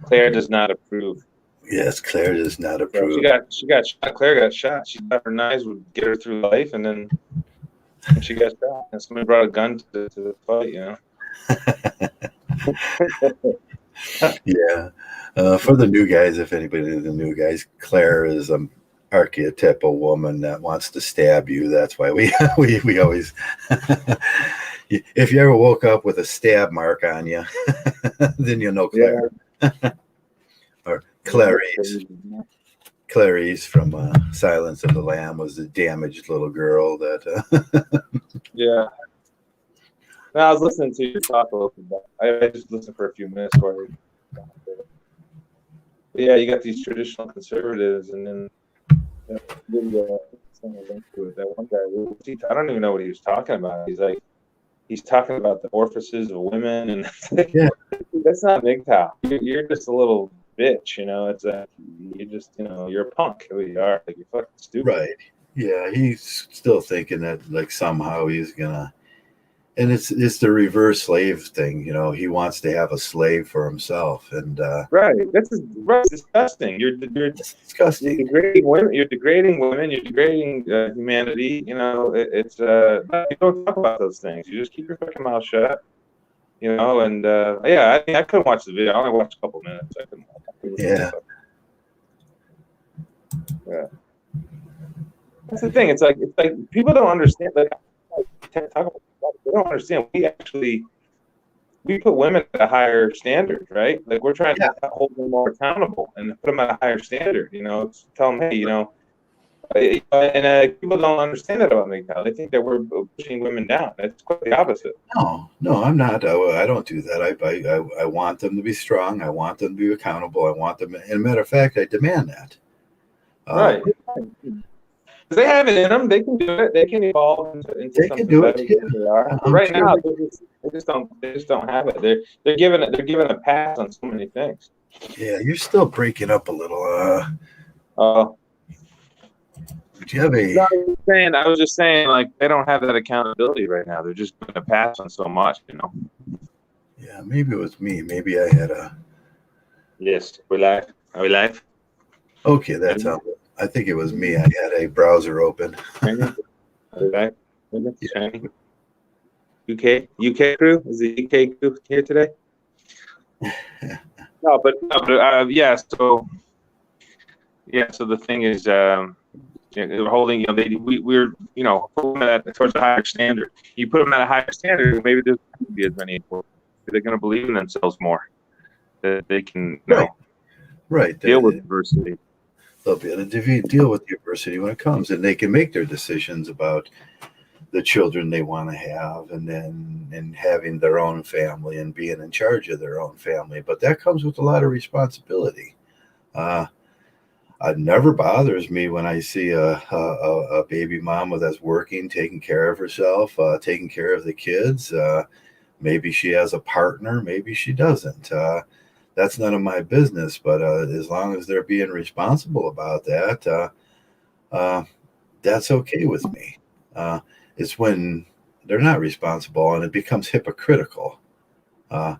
Claire does not approve. Yes, Claire does not So approve. she got shot. Claire got shot. She thought her knives would get her through life, and then she got shot. And somebody brought a gun to the fight, Yeah. For the new guys, if anybody is the new guys, Claire is an archetypal woman that wants to stab you. That's why we always, if you ever woke up with a stab mark on you, then you'll know Claire. Or Clarice. Clarice from Silence of the Lamb was the damaged little girl that. Yeah. No, I was listening to you talk a little bit. I just listened for a few minutes for you. Yeah, you got these traditional conservatives, and then that one guy. I don't even know what he was talking about. He's talking about the orifices of women, and Yeah. That's not MGTOW. You're just a little bitch, It's you just, you're a punk. Who you are? Like, you're fucking stupid. Right. Yeah, he's still thinking that like somehow he's gonna, and it's the reverse slave thing. He wants to have a slave for himself, and right. That's disgusting. You're disgusting. You're degrading women. You're degrading women. You're degrading humanity. You don't talk about those things. You just keep your fucking mouth shut. And yeah, I couldn't watch the video. I only watched a couple minutes. I couldn't. Yeah. Yeah. That's the thing. It's like people don't understand. Like, they don't understand. We put women at a higher standard, right? Like, we're trying to hold them more accountable and put them at a higher standard. Tell them, hey, and people don't understand that about MGTOW. They think that we're pushing women down. That's quite the opposite. No, I'm not. I don't do that. I want them to be strong. I want them to be accountable. I want them. And a matter of fact, I demand that. Right. They have it in them. They can do it. They can evolve into they something can do better it. Yeah. than they are. But right now, they just don't have it. They're given a pass on so many things. Yeah, you're still breaking up a little. Do you have a? No, I was just saying, like, they don't have that accountability right now. They're just going to pass on so much, Yeah, maybe it was me. Maybe I had a. Yes, we're live. Are we live? Okay, that's how. I think it was me. I had a browser open. Are we live? UK crew? Is the UK crew here today? No, but yeah. So the thing is, we're holding. We're putting them towards a higher standard. You put them at a higher standard, maybe there's not going to be as many. They're going to believe in themselves more. That they can, right. Deal with adversity. They'll be able to deal with the adversity when it comes, and they can make their decisions about the children they want to have, and having their own family and being in charge of their own family. But that comes with a lot of responsibility. It never bothers me when I see a baby mama that's working, taking care of herself, taking care of the kids. Maybe she has a partner, maybe she doesn't. That's none of my business. But as long as they're being responsible about that, that's okay with me. It's when they're not responsible and it becomes hypocritical. And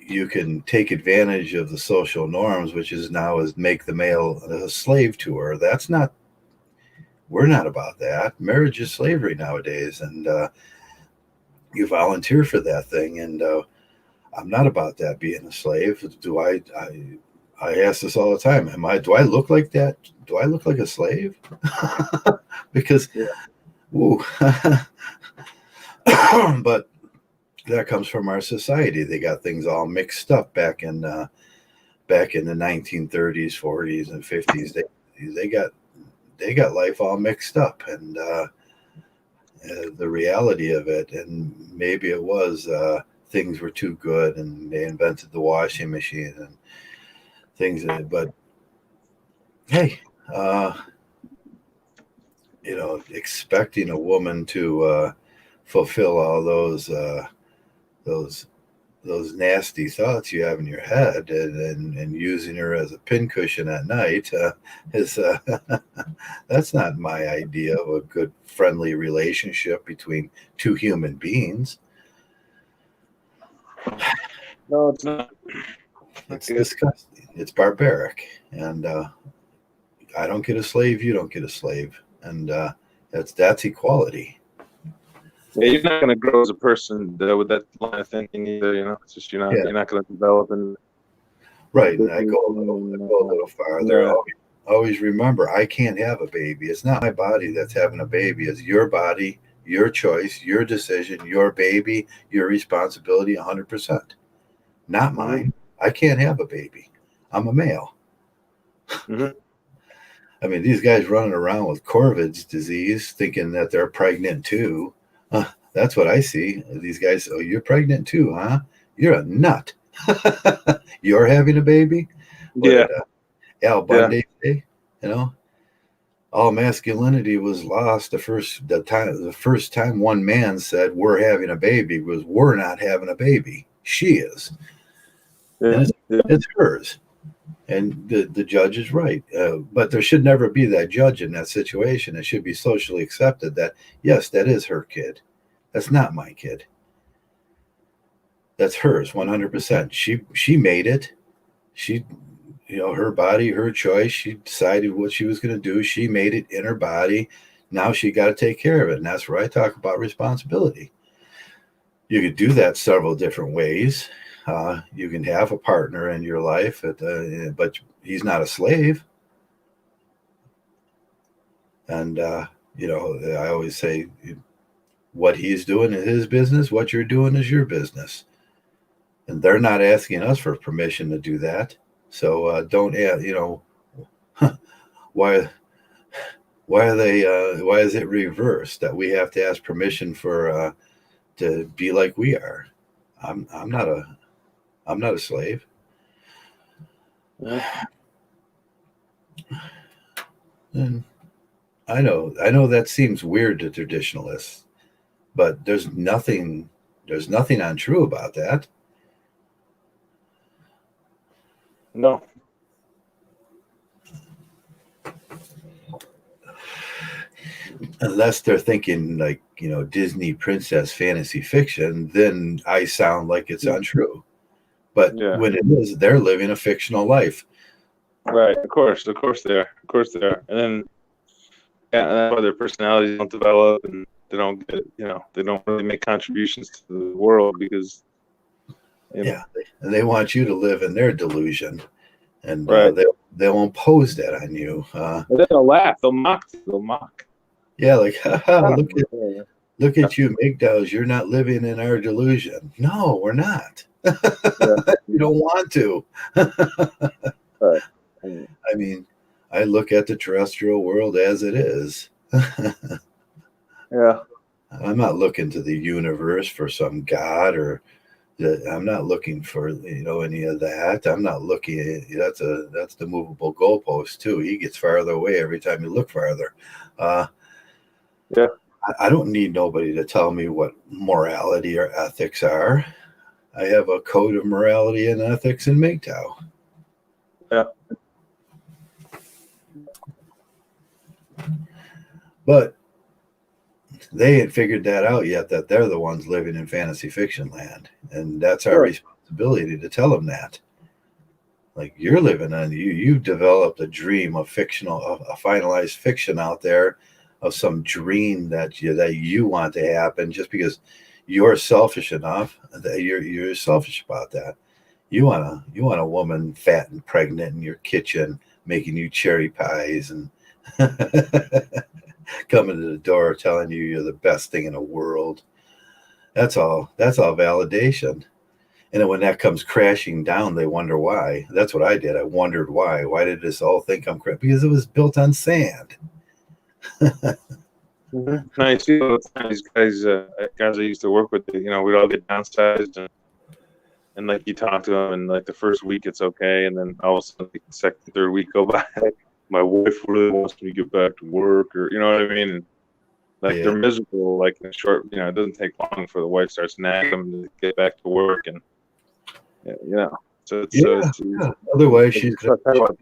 you can take advantage of the social norms, which is make the male a slave to her. We're not about that. Marriage is slavery nowadays, and you volunteer for that thing. And I'm not about that, being a slave. I ask this all the time. Do I look like that? Do I look like a slave? Because, but that comes from our society. They got things all mixed up back in the 1930s, 40s, and 50s. They got life all mixed up, and the reality of it. And maybe it was things were too good, and they invented the washing machine and things. But hey, expecting a woman to fulfill all those nasty thoughts you have in your head, and using her as a pincushion at night is that's not my idea of a good, friendly relationship between two human beings. No, it's not. It's disgusting. It's barbaric. And I don't get a slave, you don't get a slave. And that's equality. Yeah, you're not going to grow as a person with that line of thinking either. It's just you're not going to develop and right. And I go a little farther. Yeah. Always remember, I can't have a baby. It's not my body that's having a baby. It's your body, your choice, your decision, your baby, your responsibility, 100%. Not mine. I can't have a baby. I'm a male. I mean, these guys running around with Corvid's disease, thinking that they're pregnant too. That's what I see. These guys, oh, you're pregnant too, huh? You're a nut. You're having a baby? What did Al Bundy say? All masculinity was lost. The first time one man said we're having a baby was we're not having a baby. She is. And it's hers. And the judge is right. But there should never be that judge in that situation. It should be socially accepted that, yes, that is her kid. That's not my kid. That's hers, 100%. She made it. She, her body, her choice. She decided what she was going to do. She made it in her body. Now she got to take care of it. And that's where I talk about responsibility. You could do that several different ways. You can have a partner in your life, but he's not a slave. And, I always say what he's doing is his business. What you're doing is your business. And they're not asking us for permission to do that. So don't, why are they, why is it reversed that we have to ask permission for, to be like we are? I'm not a slave. And I know that seems weird to traditionalists, but there's nothing untrue about that. No. Unless they're thinking like, Disney princess fantasy fiction, then I sound like it's untrue. But when it is, they're living a fictional life. Right. Of course they are. And then, that's why their personalities don't develop and they don't get, they don't really make contributions to the world because. And they want you to live in their delusion. And they'll impose that on you. And then they'll laugh. They'll mock. Yeah, like, look at you, MGTOWs. You're not living in our delusion. No, we're not. You don't want to. Right. I mean, I look at the terrestrial world as it is. Yeah. I'm not looking to the universe for some God I'm not looking for any of that. I'm not looking at that's the movable goalpost too. He gets farther away every time you look farther. I don't need nobody to tell me what morality or ethics are. I have a code of morality and ethics in MGTOW. Yeah. But they ain't figured that out yet, that they're the ones living in fantasy fiction land. And that's our responsibility to tell them that. Like, you're living on, you've developed a dream of a finalized fiction out there of some dream that you want to happen just because you're selfish enough that you're selfish about that. You want a woman fat and pregnant in your kitchen making you cherry pies and coming to the door telling you you're the best thing in the world. That's all validation. And then when that comes crashing down, they wonder why. That's what I did. I wondered why. Why did this all think I'm crazy? Because it was built on sand. Nice. These guys I used to work with, we'd all get downsized and like you talk to them and like the first week it's okay. And then all of a sudden the second, third week go by. My wife really wants me to get back to work, or you know what I mean? And they're miserable, like in short, it doesn't take long for the wife starts nagging them to get back to work, and so otherwise she's gonna a lot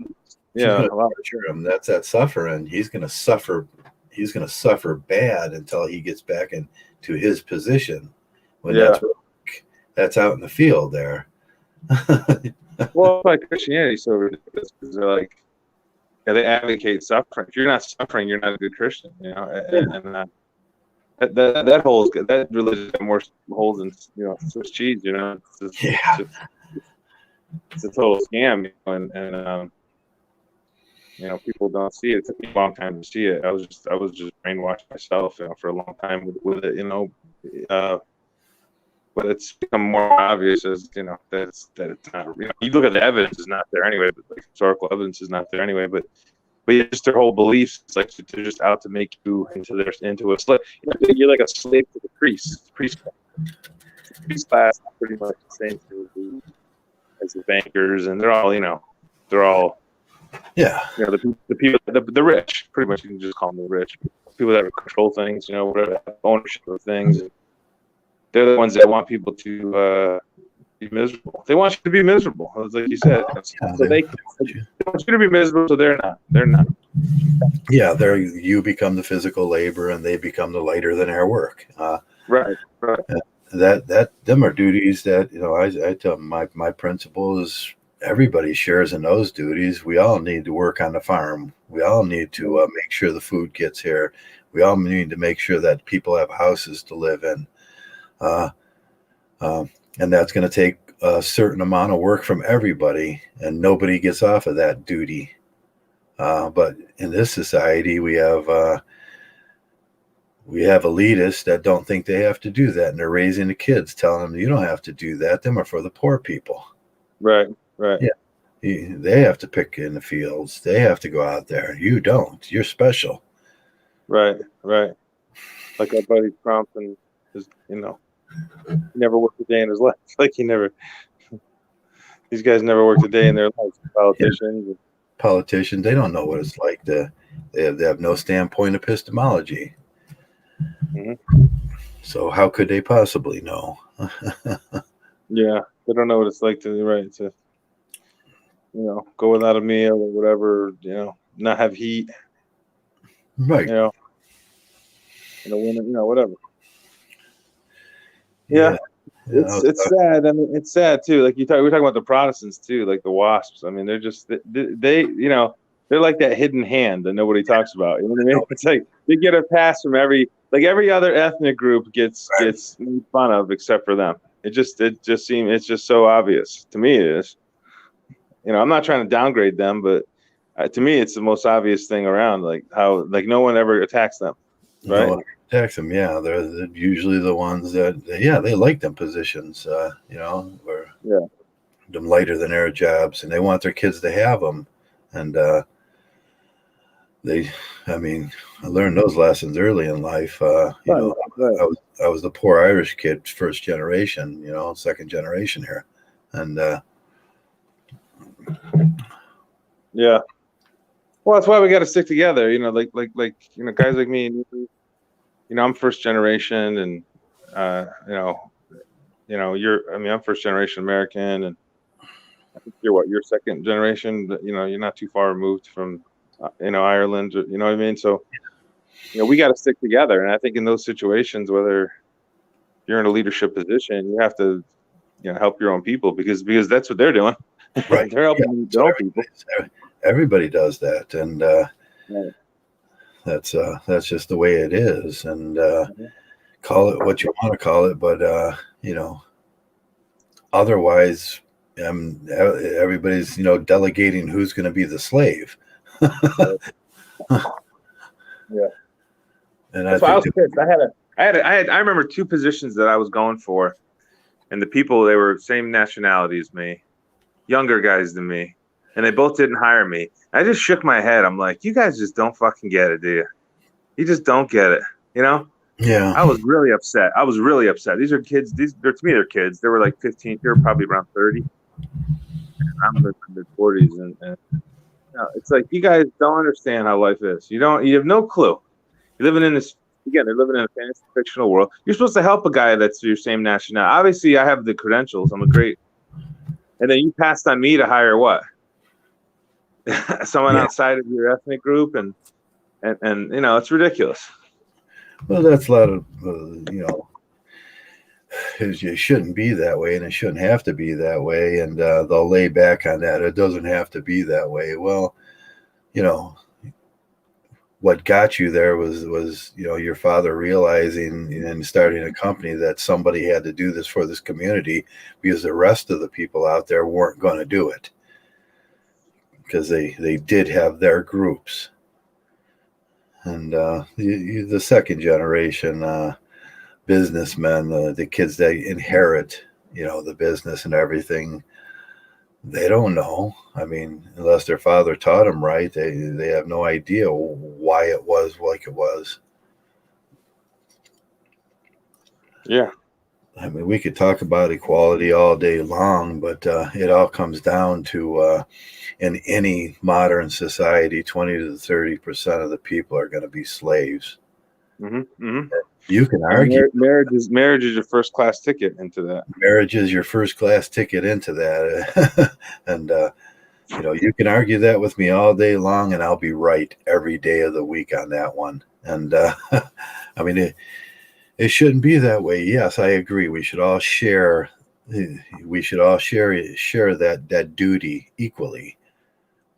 torture him. That's that suffering. He's gonna suffer bad until he gets back into his position when that's out in the field there. Well, like Christianity is so ridiculous because they're like, yeah, they advocate suffering. If you're not suffering, you're not a good Christian, you know. And that holds that religion got more holes than Swiss cheese, you know. Yeah. It's a total scam, you know, and people don't see it. It took me a long time to see it. I was just brainwashed myself, you know, for a long time with it, you know. But it's become more obvious as that it's not. You know, you look at the evidence is not there anyway, but like historical evidence is not there anyway. But yeah, just their whole beliefs. It's like they're just out to make you into a slave. You're like a slave to the priest. Priest class is pretty much the same thing as the bankers, and they're all Yeah. the people, the rich. Pretty much, you can just call them the rich people that control things. You know, whatever, have ownership of things. They're the ones that want people to be miserable. They want you to be miserable, like you said. So they want you to be miserable, so they're not. They're not. Yeah, you become the physical labor, and they become the lighter than air work. Right. Them are duties that I tell them my principle is everybody shares in those duties. We all need to work on the farm. We all need to make sure the food gets here. We all need to make sure that people have houses to live in. And that's going to take a certain amount of work from everybody, and nobody gets off of that duty. But in this society, we have elitists that don't think they have to do that, and they're raising the kids, telling them you don't have to do that. Them are for the poor people. Right. Yeah, they have to pick in the fields. They have to go out there. You don't. You're special. Right. Like our buddy Trump, and he never worked a day in his life. Like these guys never worked a day in their life. Politicians, they don't know what it's like they have no standpoint epistemology. Mm-hmm. So how could they possibly know? Yeah, they don't know what it's like to go without a meal or whatever, not have heat. Right. Whatever. Yeah. It's sad. I mean, it's sad too. Like we're talking about the Protestants too, like the WASPs. I mean, they're just they're like that hidden hand that nobody talks about. You know what I mean? It's like they get a pass from every other ethnic group gets made fun of except for them. It just seems it's just so obvious to me. It is. I'm not trying to downgrade them, but to me, it's the most obvious thing around. Like how no one ever attacks them, right? No one attacks them. Yeah, they're usually the ones that they like them positions. Or them lighter than air jobs, and they want their kids to have them. And I learned those lessons early in life. I was the poor Irish kid, first generation, second generation here. And yeah. Well, that's why we got to stick together, like guys like me, I'm first generation, and I'm first generation American, and I think you're second generation, but you're not too far removed from Ireland, you know what I mean? So we got to stick together, and I think in those situations, whether you're in a leadership position, you have to help your own people because that's what they're doing. Right. They're helping their own people. Everybody does that, and right. That's just the way it is, and call it what you want to call it, but otherwise, everybody's delegating who's going to be the slave. Yeah, and that's why I was pissed. I remember two positions that I was going for, and the people, they were same nationality as me, younger guys than me, and they both didn't hire me. I just shook my head. I'm like, you guys just don't fucking get it, do you? You just don't get it, Yeah. I was really upset. These are kids. To me, they're kids. They were like 15. They were probably around 30. I'm in their 40s, and it's like you guys don't understand how life is. You have no clue. You're living in this. Again, they're living in a fantasy fictional world. You're supposed to help a guy that's your same nationality. Obviously, I have the credentials. I'm a great. And then you passed on me to hire what? Someone outside of your ethnic group, and it's ridiculous. Well, that's a lot of it shouldn't be that way, and it shouldn't have to be that way, and they'll lay back on that. It doesn't have to be that way. Well, you know, what got you there was your father realizing and starting a company that somebody had to do this for this community because the rest of the people out there weren't going to do it, because they did have their groups. And the second generation businessmen, the kids that inherit the business and everything, they don't know. I mean, unless their father taught them right, they have no idea why it was like it was. Yeah. I mean, we could talk about equality all day long, but it all comes down to in any modern society, 20 to 30% of the people are going to be slaves. Mm-hmm. Mm-hmm. You can argue marriage is your first class ticket into that. Marriage is your first class ticket into that. And you can argue that with me all day long, and I'll be right every day of the week on that one. And I mean, it shouldn't be that way. Yes, I agree. We should all share. We should all share that duty equally.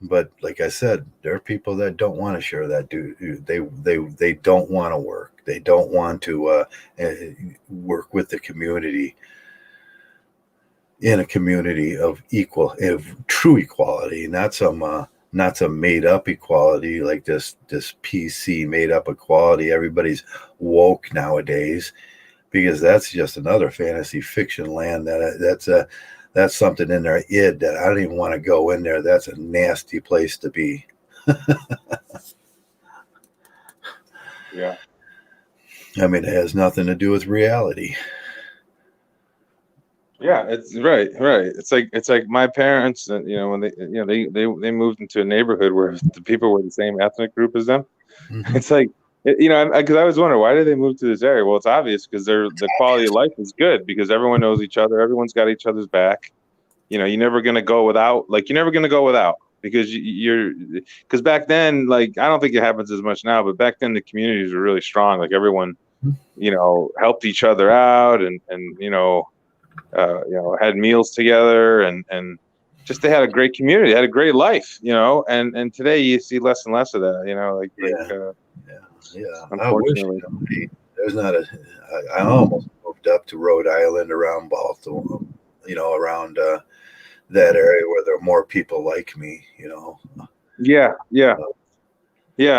But like I said, there are people that don't want to share that duty. They don't want to work. They don't want to work with the community in a community of true equality, not some made up equality like this PC made up equality. Everybody's woke nowadays, because that's just another fantasy fiction land. That's something in their id that I don't even want to go in there. That's a nasty place to be. Yeah. I mean, it has nothing to do with reality. Yeah, it's right. It's like my parents, when they moved into a neighborhood where the people were the same ethnic group as them. Mm-hmm. It's like, because I was wondering, why did they move to this area? Well, it's obvious, because the quality of life is good, because everyone knows each other, everyone's got each other's back. You're never gonna go without. Because because back then, like, I don't think it happens as much now, but back then the communities were really strong. Like, everyone, helped each other out, and had meals together, and just they had a great community, had a great life, and today you see less and less of that, unfortunately. I wish there's not I almost moved up to Rhode Island, around Baltimore, around that area where there are more people like me, Yeah,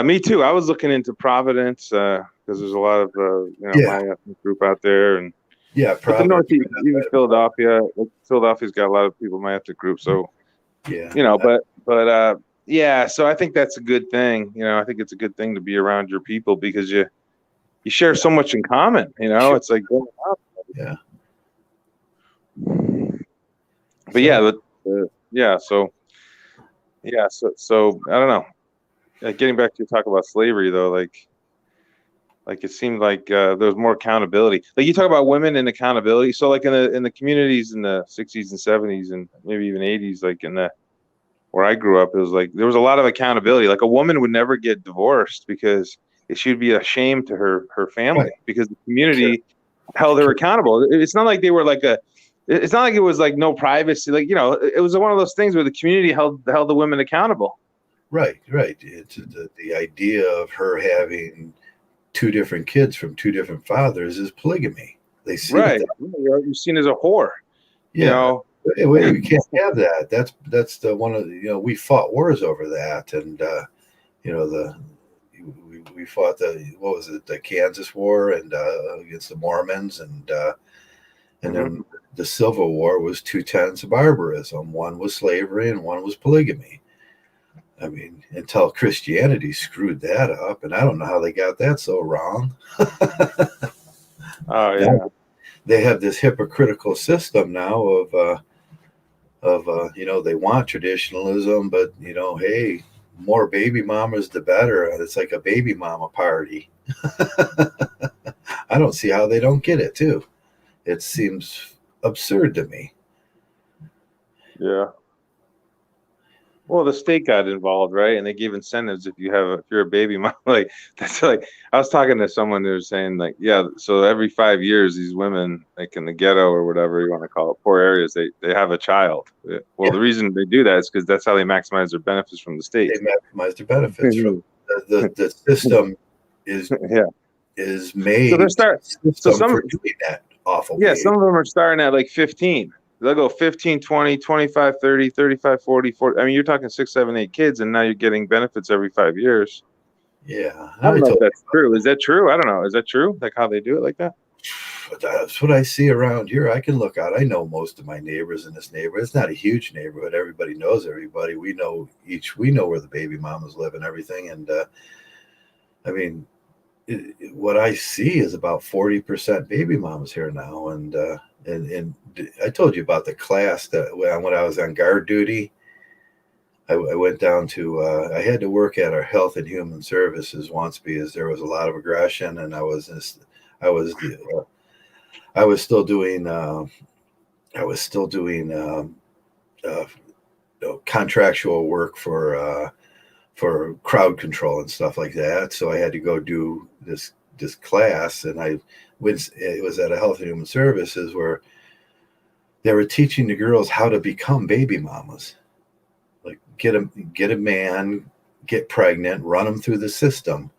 me too. I was looking into Providence, because there's a lot of my ethnic group out there, and but the Northeast, even Philadelphia. Philadelphia's got a lot of people in my ethnic group, so but so I think that's a good thing. I think it's a good thing to be around your people, because you share so much in common. Sure. It's like yeah. But so I don't know. Getting back to talk about slavery, though, like it seemed like there was more accountability. Like, you talk about women and accountability. So, like, in the communities in the 60s and 70s and maybe even 80s, like where I grew up, it was like there was a lot of accountability. Like, a woman would never get divorced because she'd be a shame to her family, right, because the community held her accountable. It's not like they were like it's not like it was like no privacy. Like, it was one of those things where the community held the women accountable. Right. It's the idea of her having two different kids from two different fathers is polygamy. They see right. You're seen as a whore. Yeah. Wait, we can't have that. That's the one of the, we fought wars over that, and we fought the Kansas War, and against the Mormons, and then the Civil War was two tenets of barbarism. One was slavery and one was polygamy. I mean, until Christianity screwed that up, and I don't know how they got that so wrong. Oh yeah. They have this hypocritical system now of they want traditionalism, but hey, more baby mamas the better. It's like a baby mama party. I don't see how they don't get it too. It seems absurd to me. Yeah. Well, the state got involved, right? And they gave incentives if you're a baby mom. Like that's like I was talking to someone who was saying like, yeah, so every 5 years these women, like in the ghetto or whatever you want to call it, poor areas, they have a child. Well, Yeah. the reason they do that is because that's how they maximize their benefits from the They state. maximize their benefits from the system is Yeah. is So they're made so system some for doing that awful yeah, behavior. some of them are starting at like 15. They'll go 15, 20, 25, 30, 35, 40, 40. I mean, you're talking 6, 7, 8 kids, and now you're getting benefits every 5 years. Yeah, I don't I know if told that's true. Is that true? I don't know. Is that true? Like how they do it like that? that's what I see around here. I can look out. I know most of my neighbors in this neighborhood. It's not a huge neighborhood. Everybody knows everybody. We know where the baby mamas live and everything. And I mean, what I see is about 40% baby mamas here now. And I told you about the class that when I was on guard duty, I went down to I had to work at our health and human services once because there was a lot of aggression, and I was I was still doing uh, contractual work for crowd control and stuff like that. So I had to go do this class, and it was at a health and human services where they were teaching the girls how to become baby mamas, like get a man, get pregnant, run them through the system.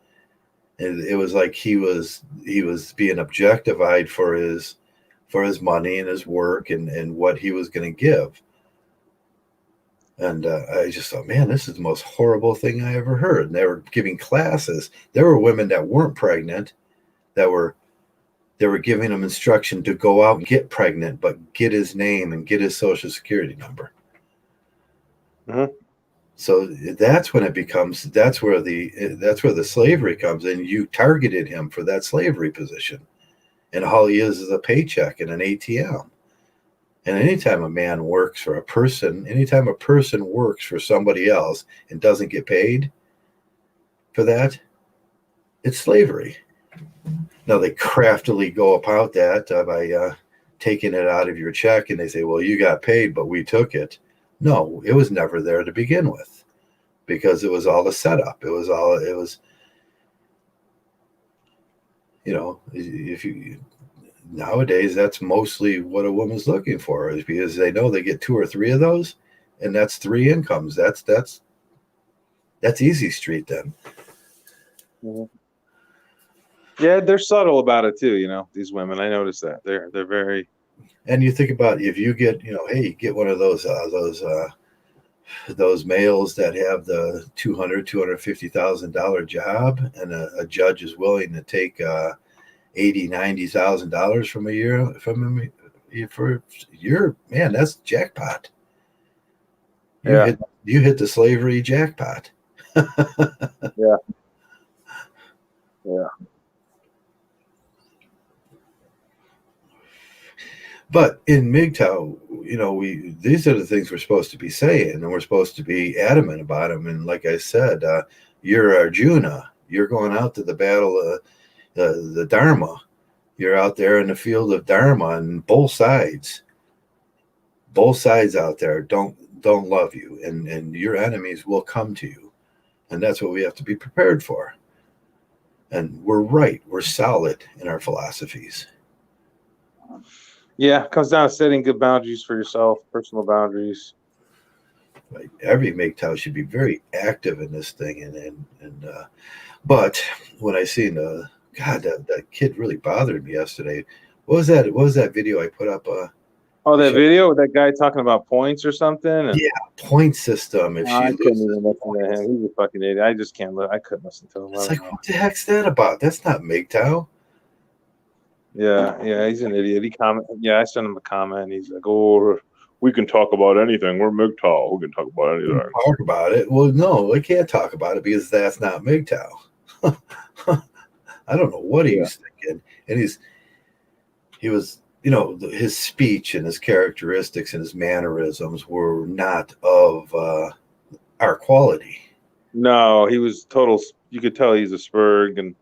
And it was like he was being objectified for his money and his work and what he was going to give. And I just thought, man, this is the most horrible thing I ever heard. And they were giving classes. There were women that weren't pregnant that they were giving them instruction to go out and get pregnant, but get his name and get his social security number. Mm-hmm. So that's when that's where the slavery comes in. You targeted him for that slavery position, and all he is a paycheck and an ATM. And anytime a man works for a person, anytime a person works for somebody else and doesn't get paid for that, it's slavery. Now they craftily go about that by taking it out of your check, and they say, well, you got paid, but we took it. No, it was never there to begin with because it was all a setup. It was, if you, nowadays, that's mostly what a woman's looking for is because they know they get 2 or 3 of those, and that's 3 incomes. That's easy street then. Mm-hmm. Yeah, they're subtle about it too. These women. I noticed that they're very. And you think about if you get, hey, you get one of those males that have the $250,000 job, and a judge is willing to take $80,000-$90,000 from a year from him for your man, that's jackpot. You hit the slavery jackpot. Yeah. Yeah. But in MGTOW, these are the things we're supposed to be saying, and we're supposed to be adamant about them. And like I said, you're Arjuna. You're going out to the battle, the dharma. You're out there in the field of dharma, and both sides out there don't love you, and your enemies will come to you, and that's what we have to be prepared for. And we're right. We're solid in our philosophies. Yeah, it comes down to setting good boundaries for yourself, personal boundaries. Right. Every MGTOW should be very active in this thing, but when I seen that kid really bothered me yesterday. What was that video I put up? That video with that guy talking about points or something. Yeah, point system. If I she couldn't loses even listen to him. He's a fucking idiot. I just can't. I couldn't listen to him. it's like, what the heck's that about? That's not MGTOW. Yeah, he's an idiot. He commented. Yeah, I sent him a comment. And he's like, "Oh, we can talk about anything. We're MGTOW. We can talk about anything." Talk about it. Well, no, we can't talk about it because that's not MGTOW. I don't know what he was thinking, and he was, his speech and his characteristics and his mannerisms were not of our quality. No, he was total. You could tell he's a spurg, and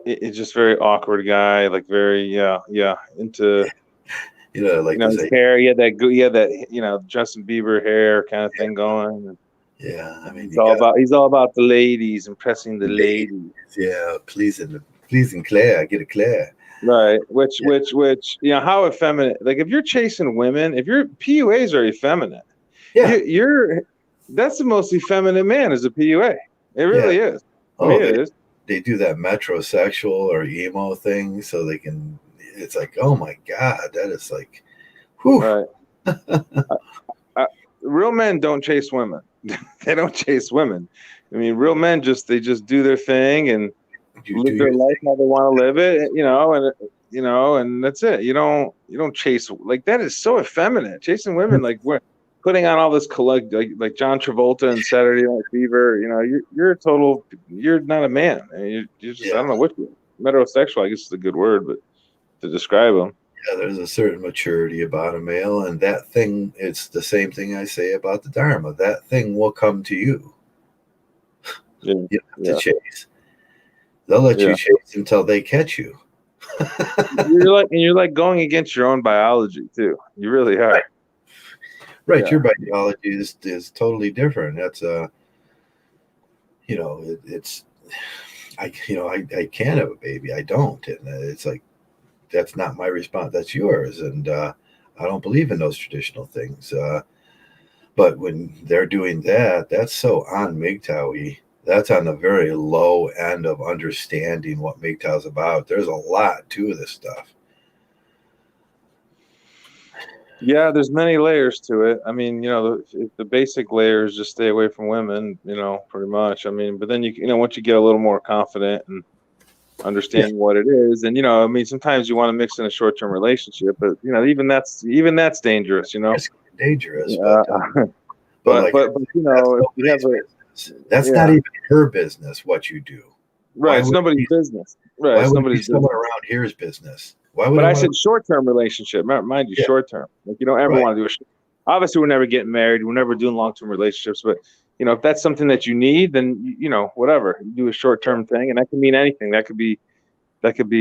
it's just very awkward guy, like very into. You know, like his hair. He had that Justin Bieber hair kind of thing going. Yeah, I mean, He's all about the ladies, impressing the ladies. Yeah, pleasing Claire, get a Claire. Right. Which, how effeminate. Like if you're chasing women, if your PUAs are effeminate, Yeah, that's the most effeminate man is a PUA. It really is. It is. They do that metrosexual or emo thing so they can. It's like, oh my god, that is like, whew. Right. Real men don't chase women. They don't chase women. I mean, real men they just do their thing and live their life how they want to live it, and that's it. You don't chase, like, that is so effeminate. Chasing women, like we're putting on all this like John Travolta and Saturday Night Fever. You're not a man. I mean, you're just I don't know what metrosexual, I guess is a good word, but to describe them. Yeah, there's a certain maturity about a male, and that thing, it's the same thing I say about the dharma. That thing will come to you. You have to chase. They'll let you chase until they catch you. you're like going against your own biology too. You really are. Right. Your biology is totally different. That's it's I can't have a baby. I don't, and it's like, that's not my response. That's yours, and I don't believe in those traditional things. But when they're doing that, that's so on MGTOW-y. That's on the very low end of understanding what MGTOW is about. There's a lot to this stuff. Yeah, there's many layers to it. I mean, the basic layer is just stay away from women, pretty much. I mean, but then once you get a little more confident and understanding what it is, and I mean, sometimes you want to mix in a short-term relationship, but even that's dangerous. It's dangerous, but if you have that's not even her business what you do. Right, it's nobody's business. Right, why would it be someone around here's business? Why would? But I said short-term relationship. Mind you, short-term. Like you don't ever want to do obviously we're never getting married. We're never doing long-term relationships. But if that's something that you need, then whatever. You do a short-term thing, and that can mean anything. That could be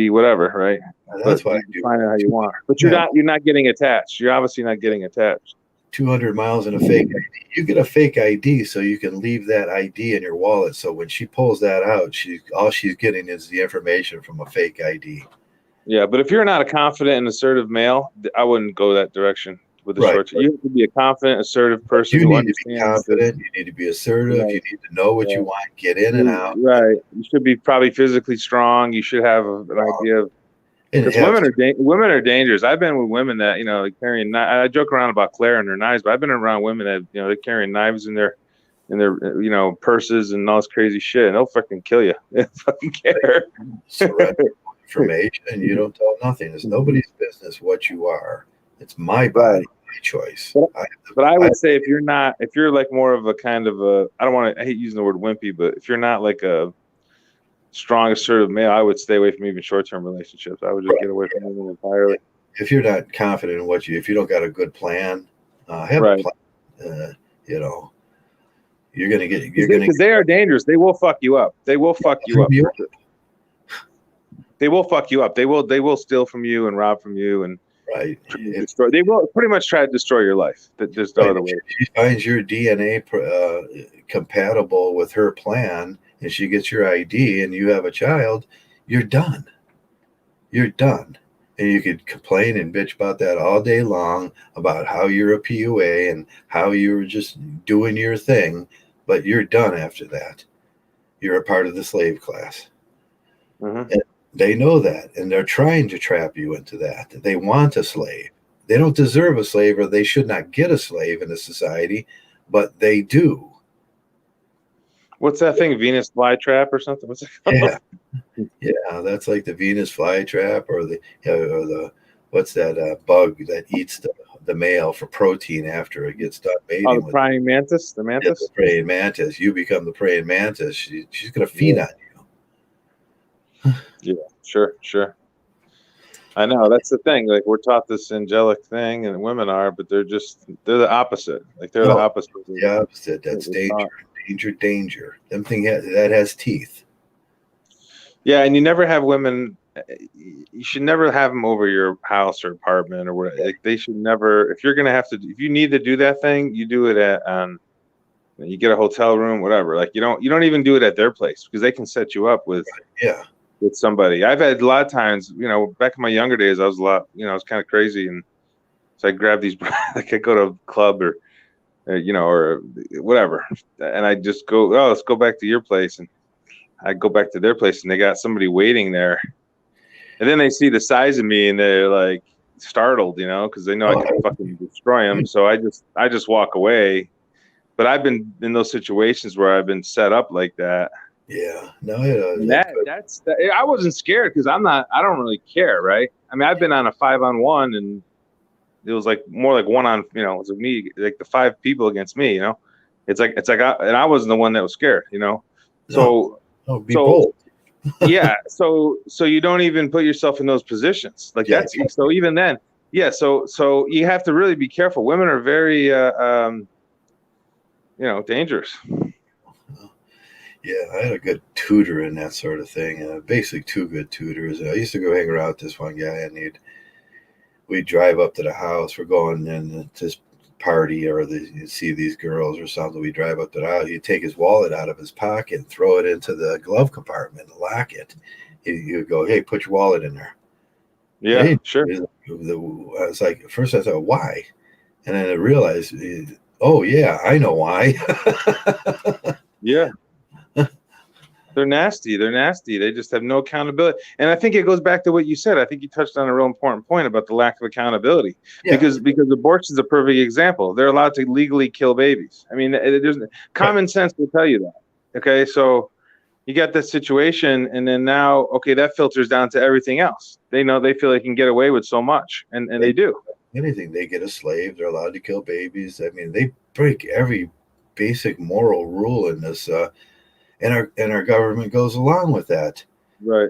whatever, right? That's why you find it how you want. But you're not getting attached. You're obviously not getting attached. 200 miles in a fake ID. You get a fake ID so you can leave that ID in your wallet. So when she pulls that out, all she's getting is the information from a fake ID. Yeah, but if you're not a confident and assertive male, I wouldn't go that direction with the short term. You have to be a confident, assertive person. You need to be confident. You need to be assertive. Right. You need to know what you want. Get in and out. Right. You should be probably physically strong. You should have an idea of. Because women are dangerous. I've been with women that like carrying. I joke around about Claire and her knives, but I've been around women that they're carrying knives in their purses and all this crazy shit, and they'll fucking kill you. They don't fucking care. Information, you don't tell nothing. It's nobody's business what you are. It's my body, my choice. But I would say if you're like more of a kind of I hate using the word wimpy, but if you're not like a strong, assertive male, I would stay away from even short-term relationships. I would just get away from them entirely. If you're not confident in if you don't got a good plan, have a plan. You're gonna get. Because they are dangerous. They will fuck you up. They will fuck you up. They will fuck you up. They will steal from you and rob from you and destroy. They will pretty much try to destroy your life. There's no other way. If she finds your DNA compatible with her plan, and she gets your ID, and you have a child, you're done. You're done. And you could complain and bitch about that all day long about how you're a PUA and how you're just doing your thing, but you're done after that. You're a part of the slave class. Mm-hmm. And they know that, and they're trying to trap you into that. They want a slave. They don't deserve a slave, or they should not get a slave in a society, but they do. What's that thing? Venus flytrap or something? What's it called? Yeah, that's like the Venus flytrap, or the what's that bug that eats the male for protein after it gets done mating? Oh, the praying mantis. The mantis. Yeah, the praying mantis. You become the praying mantis. She's going to feed on you. Yeah, sure. I know, that's the thing. Like, we're taught this angelic thing, and women are, but they're the opposite. Like, they're the opposite. The opposite. That's danger. Them thing that has teeth. Yeah, and you never have women you should never have them over your house or apartment or whatever. Like, they should never. If you're gonna have to, if you need to do that thing, you do it at you get a hotel room, whatever. Like, you don't even do it at their place, because they can set you up with Yeah. somebody. I've had a lot of times, back in my younger days, I was I was kind of crazy, and so I grab these, like I go to a club or or whatever, and I just go, oh, let's go back to your place, and I go back to their place, and they got somebody waiting there, and then they see the size of me, and they're like startled, because they know I can fucking destroy them. So I just walk away. But I've been in those situations where I've been set up like that. Yeah. No, That's I wasn't scared, because I don't really care, right? I mean, I've been on a 5-on-1, and it was like more like one on, it was me, like the 5 people against me, it's like and I wasn't the one that was scared, so be bold. Yeah, so you don't even put yourself in those positions, like that's so even then, yeah, so you have to really be careful. Women are very dangerous. Yeah, I had a good tutor in that sort of thing. Basically 2 good tutors. I used to go hang around with this one guy, and we'd drive up to the house. We're going in to this party, or you see these girls or something. We drive up to the house. He'd take his wallet out of his pocket and throw it into the glove compartment and lock it. He would go, "Hey, put your wallet in there." Yeah, hey, sure. I was like, at first I thought, why? And then I realized, oh yeah, I know why. Yeah. They're nasty. They just have no accountability. And I think it goes back to what you said. I think you touched on a real important point about the lack of accountability. Yeah. Because abortion is a perfect example. They're allowed to legally kill babies. I mean, there's common sense will tell you that. Okay, so you got this situation, and then now, okay, that filters down to everything else. They feel they can get away with so much, and they do. Anything. They get a slave, they're allowed to kill babies. I mean, they break every basic moral rule in this. And our government goes along with that. Right.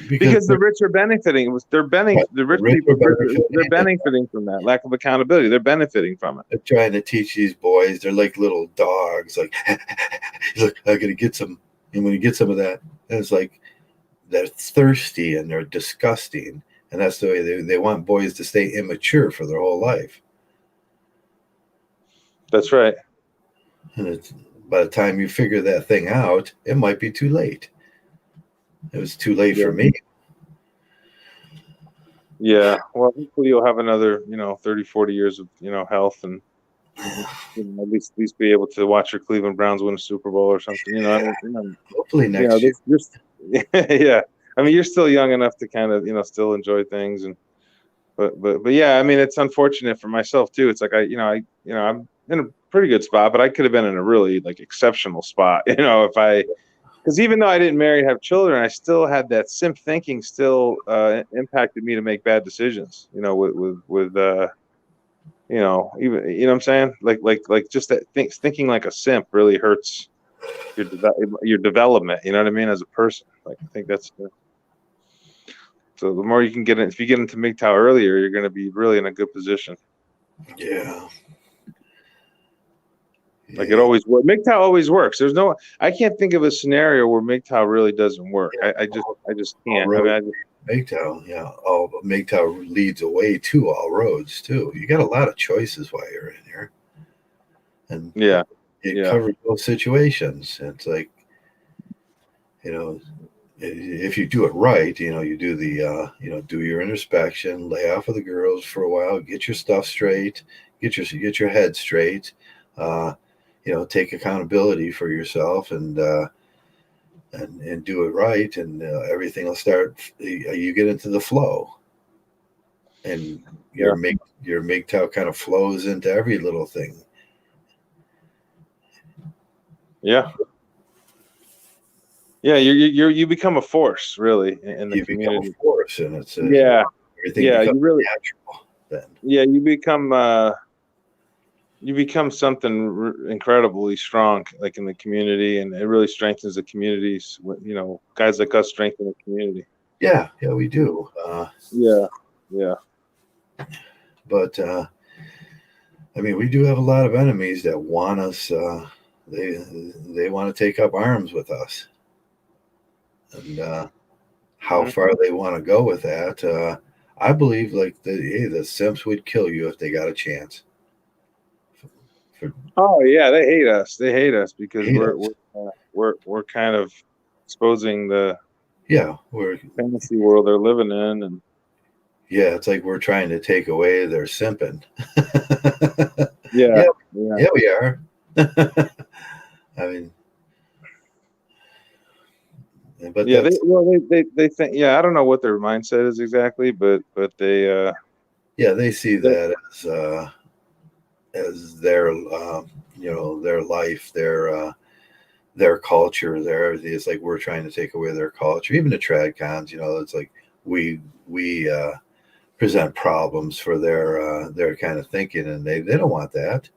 Because the rich are benefiting. The rich people, they're benefiting from that lack of accountability. They're benefiting from it. They're trying to teach these boys. They're like little dogs. Like, look, I'm gonna get some. And when you get some of that, and it's like they're thirsty and they're disgusting, and that's the way they want boys to stay immature for their whole life. That's right. And by the time you figure that thing out, it might be too late. It was too late for me. Yeah. Well, hopefully you'll have another, 30, 40 years of, health, and at least be able to watch your Cleveland Browns win a Super Bowl or something. Hopefully next year. Yeah. I mean, you're still young enough to kind of, still enjoy things, but yeah, I mean, it's unfortunate for myself too. It's like I'm in a pretty good spot, but I could have been in a really exceptional spot, because even though I didn't marry, have children, I still had that simp thinking still impacted me to make bad decisions, with even, what I'm saying? Like just that thinking like a simp really hurts your development, you know what I mean? As a person, I think that's, so the more you can get in, if you get into MGTOW earlier, you're going to be really in a good position. Yeah. It always works. MGTOW always works. I can't think of a scenario where MGTOW really doesn't work. I just can't. MGTOW, yeah. MGTOW leads away to all roads too. You got a lot of choices while you're in here, and it covers those situations. It's like, if you do it right, you do the, do your introspection, lay off with the girls for a while, get your stuff straight, get your head straight. Take accountability for yourself and do it right, and everything will start. You get into the flow, and your MGTOW kind of flows into every little thing. Yeah. Yeah, you become a force, really, in the community. Become a force, and it's everything. Yeah, you really natural then. Yeah, you become something incredibly strong, in the community, and it really strengthens the communities. Guys like us strengthen the community. Yeah, we do. Yeah. But I mean, we do have a lot of enemies that want us. They want to take up arms with us, and how far they want to go with that. I believe like the simps would kill you if they got a chance. Oh yeah, they hate us. They hate us because Hate we're kind of exposing the we're fantasy world they're living in, and it's like we're trying to take away their simping. yeah, We are. I mean, but yeah. They think, yeah. I don't know what their mindset is exactly, but they they see that as their their life, their culture, their everything. It's like we're trying to take away their culture. Even the trad cons, it's like we present problems for their kind of thinking, and they don't want that.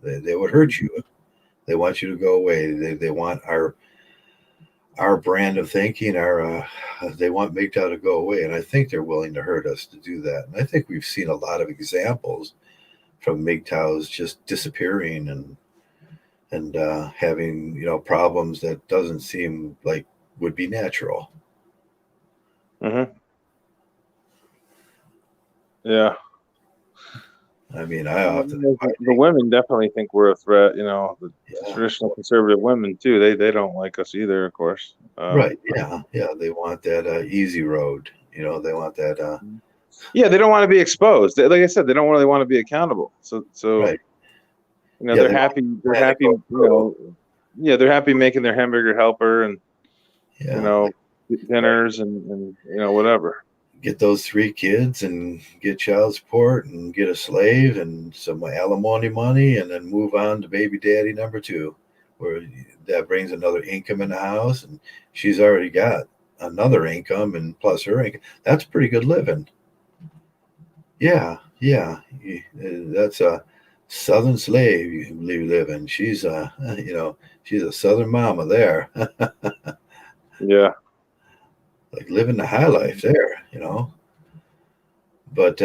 They would hurt you. They want you to go away. They want our brand of thinking. They want MGTOW to go away, and I think they're willing to hurt us to do that. And I think we've seen a lot of examples from MGTOWs just disappearing and having problems that doesn't seem like would be natural. Mm-hmm. Yeah. I mean, I often the women definitely think we're a threat. The traditional conservative women too. They don't like us either, of course. Right? Yeah. They want that easy road. They want that. Yeah, they don't want to be exposed. Like I said, they don't really want to be accountable. So Right. they're happy. They're happy. They're happy making their hamburger helper and dinners and whatever. Get those 3 kids and get child support and get a slave and some alimony money and then move on to baby daddy number 2, where that brings another income in the house, and she's already got another income and plus her income. That's pretty good living. Yeah. That's a Southern slave you live in. She's she's a Southern mama there. Yeah. Like living the high life there, but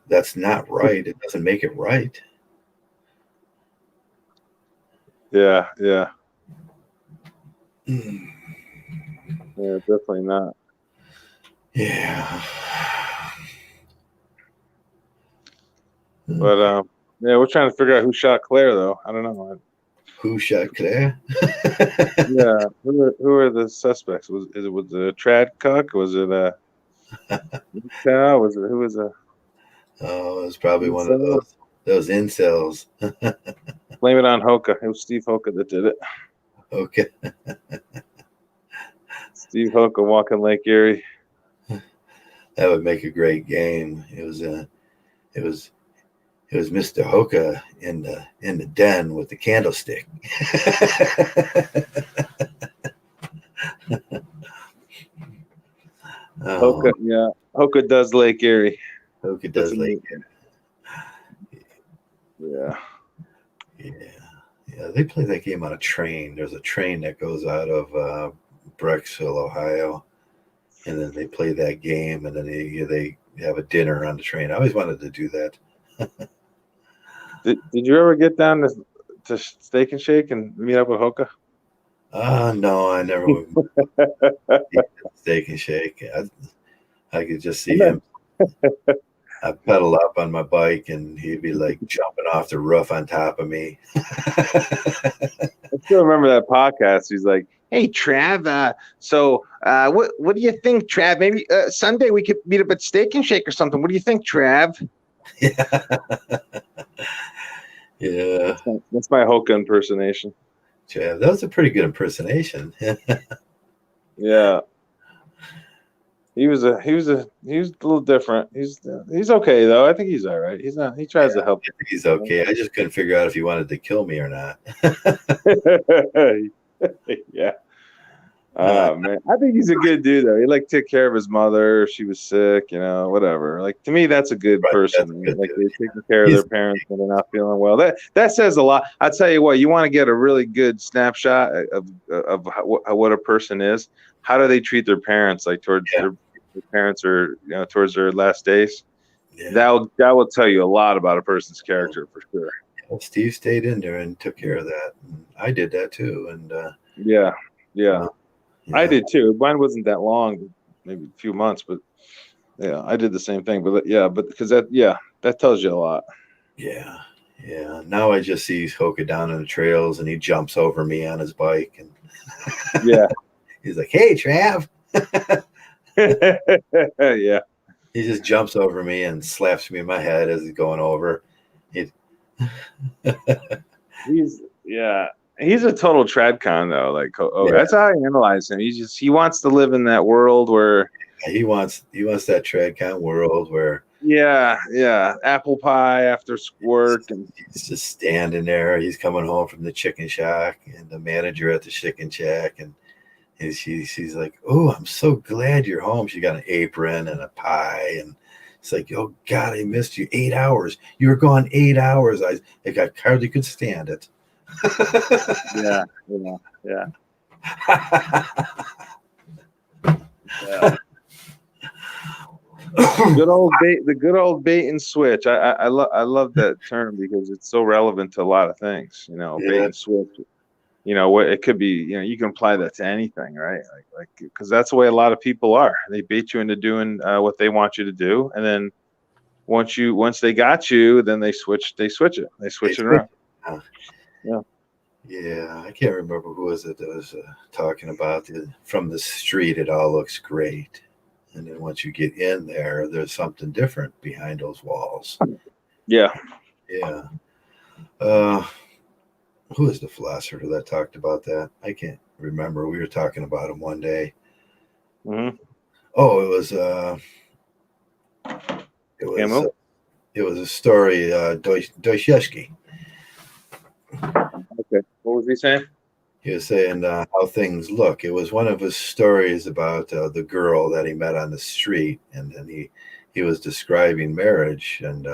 that's not right. It doesn't make it right. Yeah. Yeah, definitely not. Yeah. But we're trying to figure out who shot Claire, though. I don't know. Who shot Claire? Yeah, who are the suspects? Was it a trad cuck? Was it a MGTOW? Was it who was a? Oh, it was probably one of those incels. Blame it on Hoka. It was Steve Hoka that did it. Okay. Steve Hoka walking Lake Erie. That would make a great game. It was Mr. Hoka in the den with the candlestick. Hoka, yeah. Hoka does Lake Erie. Hoka does Lake Erie. Yeah. They play that game on a train. There's a train that goes out of Brecksville, Ohio, and then they play that game, and then they have a dinner on the train. I always wanted to do that. Did you ever get down to Steak and Shake and meet up with Hoka? No, I never would. Steak and Shake. I could just see him. I'd pedal up on my bike and he'd be like jumping off the roof on top of me. I still remember that podcast. He's like, "Hey, Trav, so what do you think, Trav? Maybe Sunday we could meet up at Steak and Shake or something. What do you think, Trav?" Yeah. That's my Hoka impersonation. Trav, that was a pretty good impersonation. Yeah. He was a little different. He's okay though. I think he's all right. He tries to help. I think he's okay. I just couldn't figure out if he wanted to kill me or not. Yeah. Oh man, I think he's a good dude though. He took care of his mother. She was sick, whatever. To me, that's a good person. They're taking care of their parents when they're not feeling well. That says a lot. I'll tell you what. You want to get a really good snapshot of what a person is. How do they treat their parents? Towards their parents or towards their last days. Yeah. That will tell you a lot about a person's character for sure. Well, Steve stayed in there and took care of that. And I did that too. And yeah. I did too. Mine wasn't that long. maybe a few months, but yeah, I did the same thing. But because that tells you a lot. Yeah. Yeah. Now I just see Hoka down on the trails and he jumps over me on his bike and Yeah. he's like, "Hey, Trav." Yeah. He just jumps over me and slaps me in my head as he's going over. He, He's a total tradcon though. Like, Yeah. that's how I analyze him. He wants to live in that world where he wants that TradCon world where apple pie after work, and he's just standing there. He's coming home from the chicken shack, and the manager at the chicken shack, and she's like, "Oh, I'm so glad you're home." She got an apron and a pie, and it's like, "Oh God, I missed you 8 hours. You were gone 8 hours. I hardly could stand it." yeah. The good old bait and switch. I love that term because it's so relevant to a lot of things. Bait and switch. What it could be. You can apply that to anything, right? Like because that's the way a lot of people are. They bait you into doing what they want you to do, and then once they got you, then they switch it around. Yeah, I can't remember who was it that was talking about from the street. It all looks great, and then once you get in there, there's something different behind those walls. Yeah. Who is the philosopher that talked about that? I can't remember. We were talking about him one day. Mm-hmm. Oh, it was a story. Dostoevsky. Okay. What was he saying? He was saying how things look. It was one of his stories about the girl that he met on the street, and then he was describing marriage. And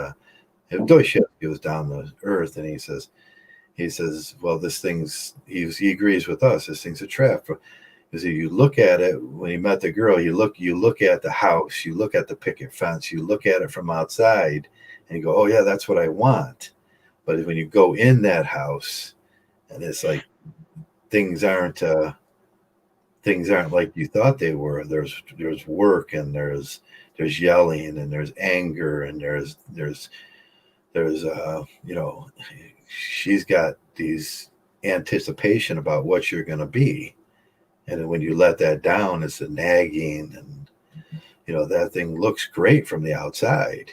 Dostoevsky was down to earth, and he says, well, this thing's he agrees with us. This thing's a trap. Because if you look at it when he met the girl, you look at the house, you look at the picket fence, you look at it from outside, and you go, oh yeah, that's what I want. But when you go in that house, and it's like things aren't like you thought they were. There's work, and there's yelling, and there's anger, and there's she's got these anticipation about what you're going to be, and then when you let that down, it's a nagging, and that thing looks great from the outside,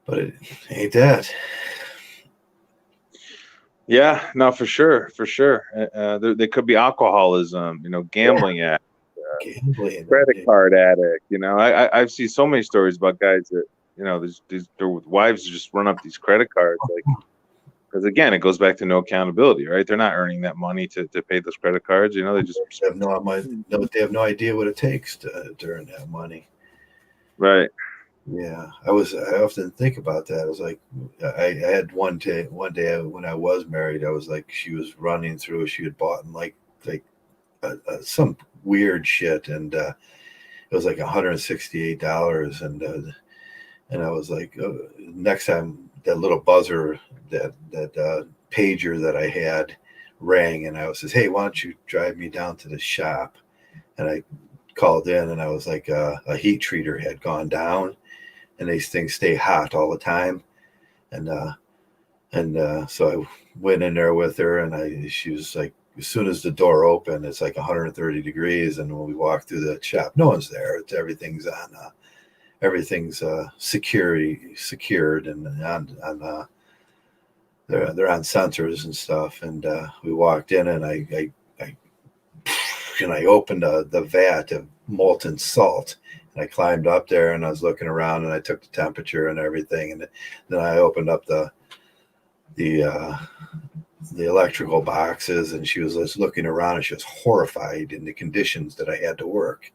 but it ain't that. Yeah, no, for sure. There could be alcoholism, gambling addict, credit card addict. I've seen so many stories about guys that their wives just run up these credit cards, like, because again, it goes back to no accountability, right? They're not earning that money to pay those credit cards. They just have they have no idea what it takes to earn that money. Right. Yeah, I often think about that. I was like, I had one day when I was married, I was like, she was running through. She had bought like some weird shit, and it was like $168, and I was like, next time that little buzzer, that pager that I had rang, and I was says, hey, why don't you drive me down to the shop? And I called in, and I was like, a heat treater had gone down. And these things stay hot all the time, and so I went in there with her, and she was like, as soon as the door opened, it's like 130 degrees, and when we walk through the shop, no one's there. Everything's secured, and on they're on sensors and stuff. And we walked in, and I opened the vat of molten salt. I climbed up there, and I was looking around, and I took the temperature and everything, and then I opened up the electrical boxes, and she was just looking around, and she was horrified in the conditions that I had to work.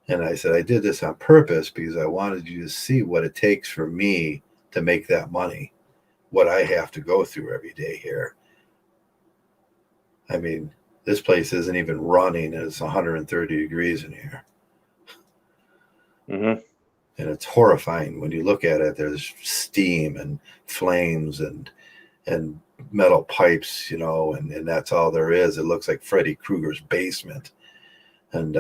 And I said, I did this on purpose because I wanted you to see what it takes for me to make that money, what I have to go through every day here. I mean, this place isn't even running, and it's 130 degrees in here. Mm-hmm. And it's horrifying when you look at it. There's steam and flames and metal pipes, and that's all there is. It looks like Freddy Krueger's basement. And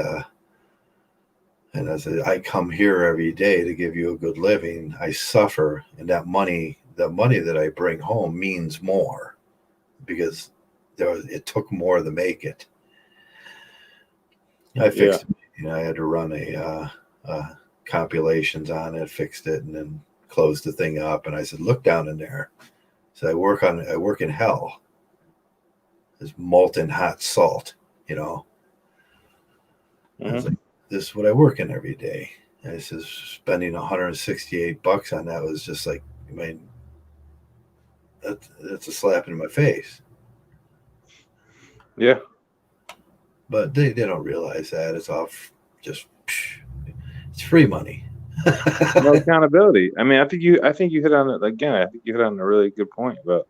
as I come here every day to give you a good living, I suffer, and that money, the money that I bring home means more because it took more to make it. I fixed it. You know, I had to run a compilations on it, fixed it, and then closed the thing up. And I said, "Look down in there." So I work in hell. It's molten hot salt, you know. I was like, this is what I work in every day. And I says, spending $168 on that was just like, I mean, that's a slap in my face. Yeah. But they don't realize that. It's all just, it's free money. No accountability. I mean, I think you hit on it again. I think you hit on a really good point about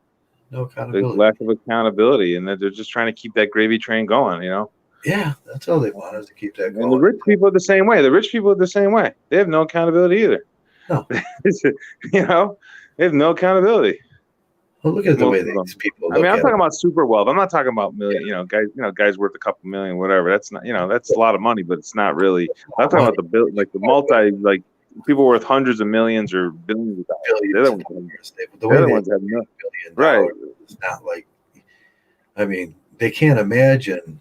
no the accountability. lack of accountability, and that they're just trying to keep that gravy train going, you know? Yeah, that's all they want is to keep that going. And the rich people are the same way. The rich people are the same way. They have no accountability either. No. You know, they have no accountability. Well, look at the way these people look. I mean, I'm talking about super wealth. I'm not talking about million, guys worth a couple million, whatever. That's not, that's a lot of money, but it's not really. I'm talking about the multi, people worth hundreds of millions or billions of dollars. They're the ones that have no. Right. It's not like, I mean, they can't imagine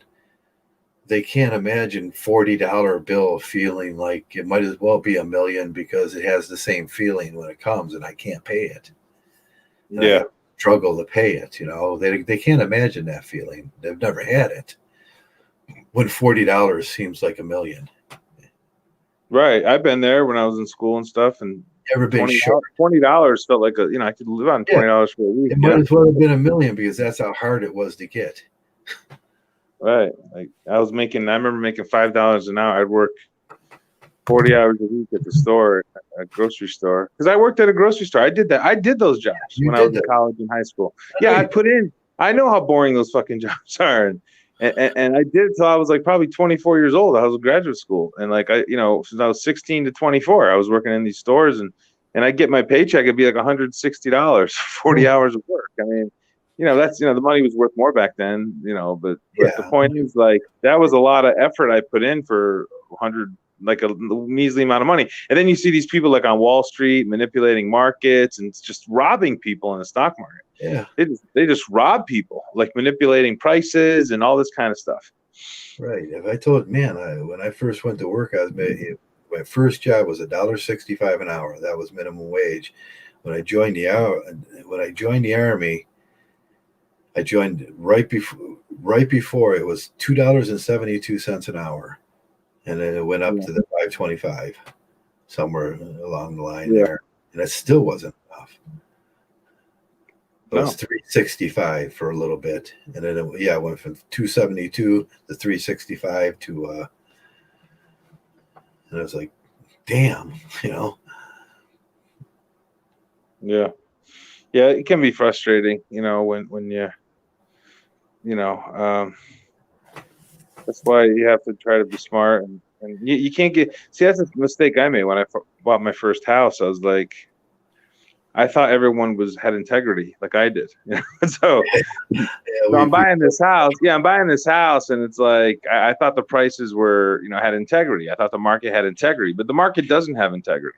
$40 bill feeling like it might as well be $1 million because it has the same feeling when it comes and I can't pay it. And I struggle to pay it, they can't imagine that feeling. They've never had it when $40 seems like $1 million. Right. I've been there when I was in school and stuff, and never been short. $20 felt like I could live on $20 for a week. It might as well have been $1 million because that's how hard it was to get. Right. Like I remember making $5 an hour. I'd work 40 hours a week at the store, a grocery store. Because I worked at a grocery store. I did that. I did those jobs when I was in college and high school. Yeah, I know how boring those fucking jobs are. And I did it till I was like probably 24 years old. I was in graduate school. And since I was 16 to 24, I was working in these stores and I'd get my paycheck. It'd be like $160, 40 hours of work. I mean, that's, the money was worth more back then, but the point is that was a lot of effort I put in for a measly amount of money. And then you see these people on Wall Street manipulating markets and just robbing people in the stock market. Yeah. They just rob people, manipulating prices and all this kind of stuff. Right. If I told, when I first went to work, my first job was $1.65 an hour. That was minimum wage. When I joined the Army, I joined right before it was $2.72 an hour, and then it went up to the $5.25 somewhere along the line there, and it still wasn't enough. It was $3.65 for a little bit, and then it went from $2.72 to $3.65 to, and I was like, damn, Yeah, it can be frustrating, when you that's why you have to try to be smart and you can't that's a mistake I made when I bought my first house. I was like, I thought everyone had integrity like I did, so I'm buying this house. Yeah, I'm buying this house, and it's like I thought the prices were, had integrity. I thought the market had integrity, but the market doesn't have integrity.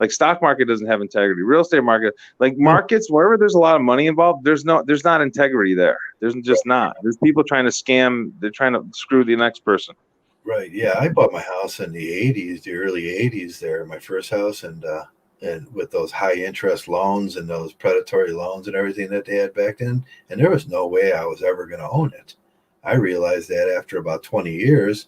Stock market doesn't have integrity. Real estate market, markets, wherever there's a lot of money involved, there's not integrity there. There's just not. There's people trying to scam. They're trying to screw the next person. Right. Yeah. I bought my house in the early 80s there, my first house. And with those high interest loans and those predatory loans and everything that they had back then. And there was no way I was ever going to own it. I realized that after about 20 years.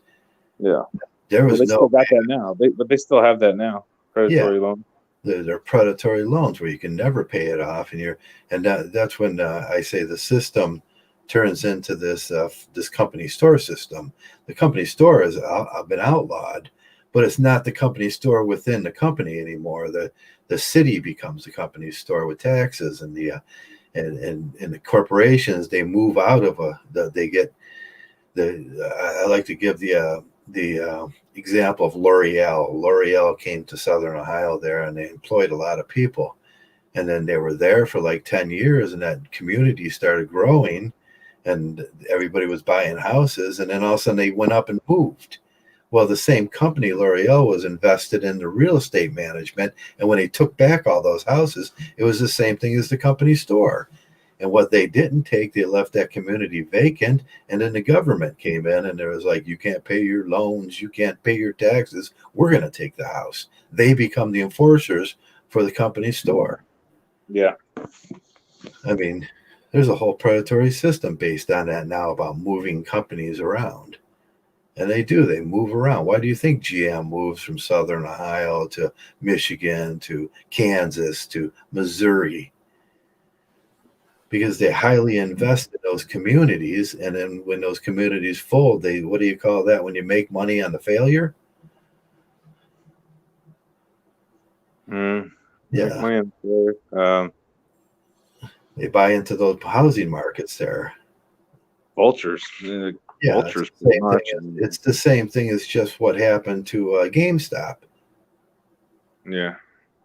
Yeah. There was they still got that now. But they still have that now. Predatory loan. They're predatory loans where you can never pay it off, and that's when I say the system turns into this company store system. The company store has been outlawed, but it's not the company store within the company anymore. The city becomes the company store with taxes, and the corporations, they move out of I like to give the example of L'Oreal. L'Oreal came to Southern Ohio there, and they employed a lot of people. And then they were there for 10 years, and that community started growing, and everybody was buying houses. And then all of a sudden they went up and moved. Well, the same company, L'Oreal, was invested in the real estate management. And when they took back all those houses, it was the same thing as the company store. And what they didn't take, they left that community vacant. And then the government came in and there was like, you can't pay your loans, you can't pay your taxes. We're going to take the house. They become the enforcers for the company store. Yeah. I mean, there's a whole predatory system based on that now about moving companies around. And they do, they move around. Why do you think GM moves from Southern Ohio to Michigan to Kansas to Missouri? Because they highly invest in those communities. And then when those communities fold, what do you call that when you make money on the failure? Yeah. They buy into those housing markets there. Vultures. Yeah, Vultures. it's the same thing as just what happened to GameStop. Yeah.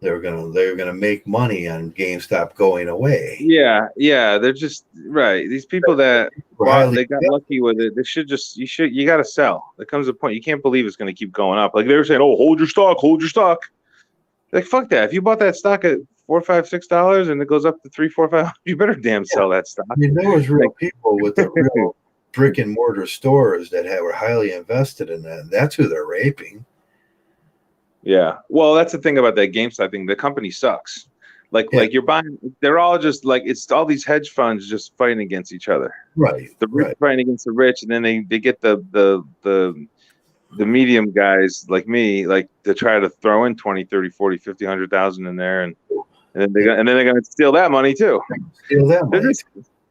They were gonna make money on GameStop going away. Yeah, they're just right. These people that they got lucky with it. They should you got to sell. There comes a point you can't believe it's going to keep going up. Like they were saying, oh, hold your stock. Like fuck that. If you bought that stock at $4, $5, $6 and it goes up to $3, $4, $5, you better damn sell that stock. I mean, there was real people with the real brick and mortar stores that were highly invested in that. And that's who they're raping. Yeah. Well, that's the thing about that GameStop thing. The company sucks. Like you're buying. They're all just like it's all these hedge funds just fighting against each other. Right. The rich fighting against the rich, and then they get the medium guys like me like to try to throw in 20, 30, 40, 50, 100,000 in there, and then they're gonna steal that money too. Steal that money.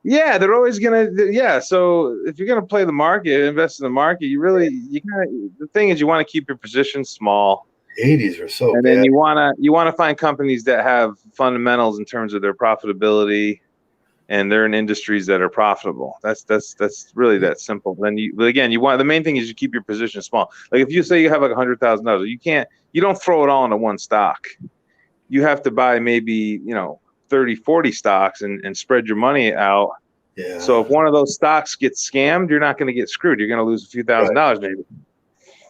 They're always gonna. Yeah. So if you're gonna play the market, invest in the market, the thing is you want to keep your position small. 80s were so and bad. Then you wanna find companies that have fundamentals in terms of their profitability, and they're in industries that are profitable. That's really that simple. Then the main thing is you keep your position small. Like if you say you have like $100,000, you don't throw it all into one stock. You have to buy maybe 30, 40 stocks and spread your money out. Yeah. So if one of those stocks gets scammed, you're not going to get screwed. You're going to lose a few $1,000s maybe.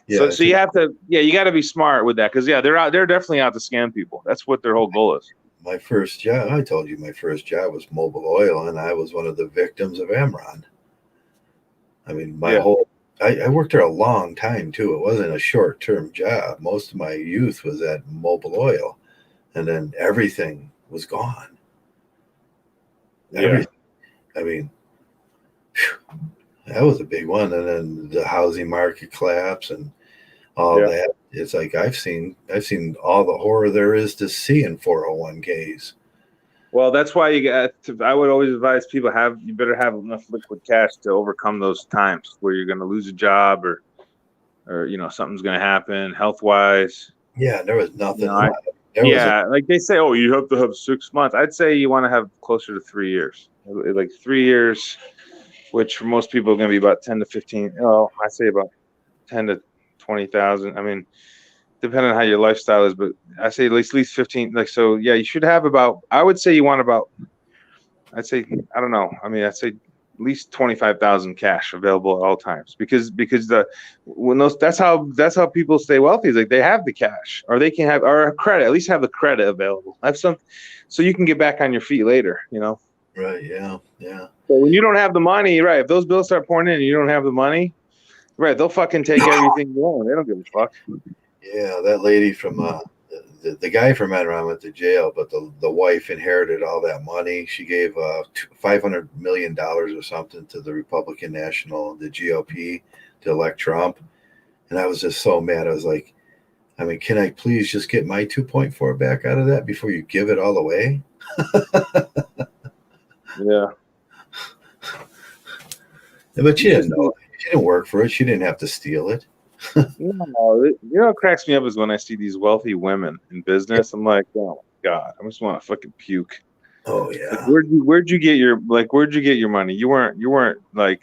Yeah, so you have to, you got to be smart with that because they're definitely out to scam people. That's what their whole goal is. My first job, I told you, my first job was Mobil Oil, and I was one of the victims of Enron. I mean, I worked there a long time too. It wasn't a short-term job. Most of my youth was at Mobil Oil, and then everything was gone. Everything. I mean, that was a big one. And then the housing market collapse and all that. It's like I've seen all the horror there is to see in 401ks. Well, that's why I would always advise people you better have enough liquid cash to overcome those times where you're going to lose a job or something's going to happen health-wise. Yeah, there was nothing. Like they say, oh, you have to have 6 months. I'd say you want to have closer to 3 years. Like 3 years, which for most people are going to be about 10 to 15. Oh, I say about 10 to 20,000. I mean, depending on how your lifestyle is, but I say at least 15. Like, so yeah, you should have I would say you want I'd say, I don't know. I mean, I'd say at least 25,000 cash available at all times because that's how people stay wealthy. Is like they have the cash or they can have, or credit, at least have the credit available. Have some, so you can get back on your feet later, Right. Yeah. Yeah. So when you don't have the money, right. If those bills start pouring in and you don't have the money, right. They'll fucking take everything you want. They don't give a fuck. Yeah, that lady from the guy from Enron went to jail, but the wife inherited all that money. She gave $500 million or something to the Republican the GOP, to elect Trump. And I was just so mad. I was like, I mean, can I please just get my 2.4 back out of that before you give it all away? Yeah. But she didn't know. She didn't work for it. She didn't have to steal it. No, what cracks me up is when I see these wealthy women in business. I'm like, oh my god, I just want to fucking puke. Oh yeah. Like, where'd you get your money? You weren't like,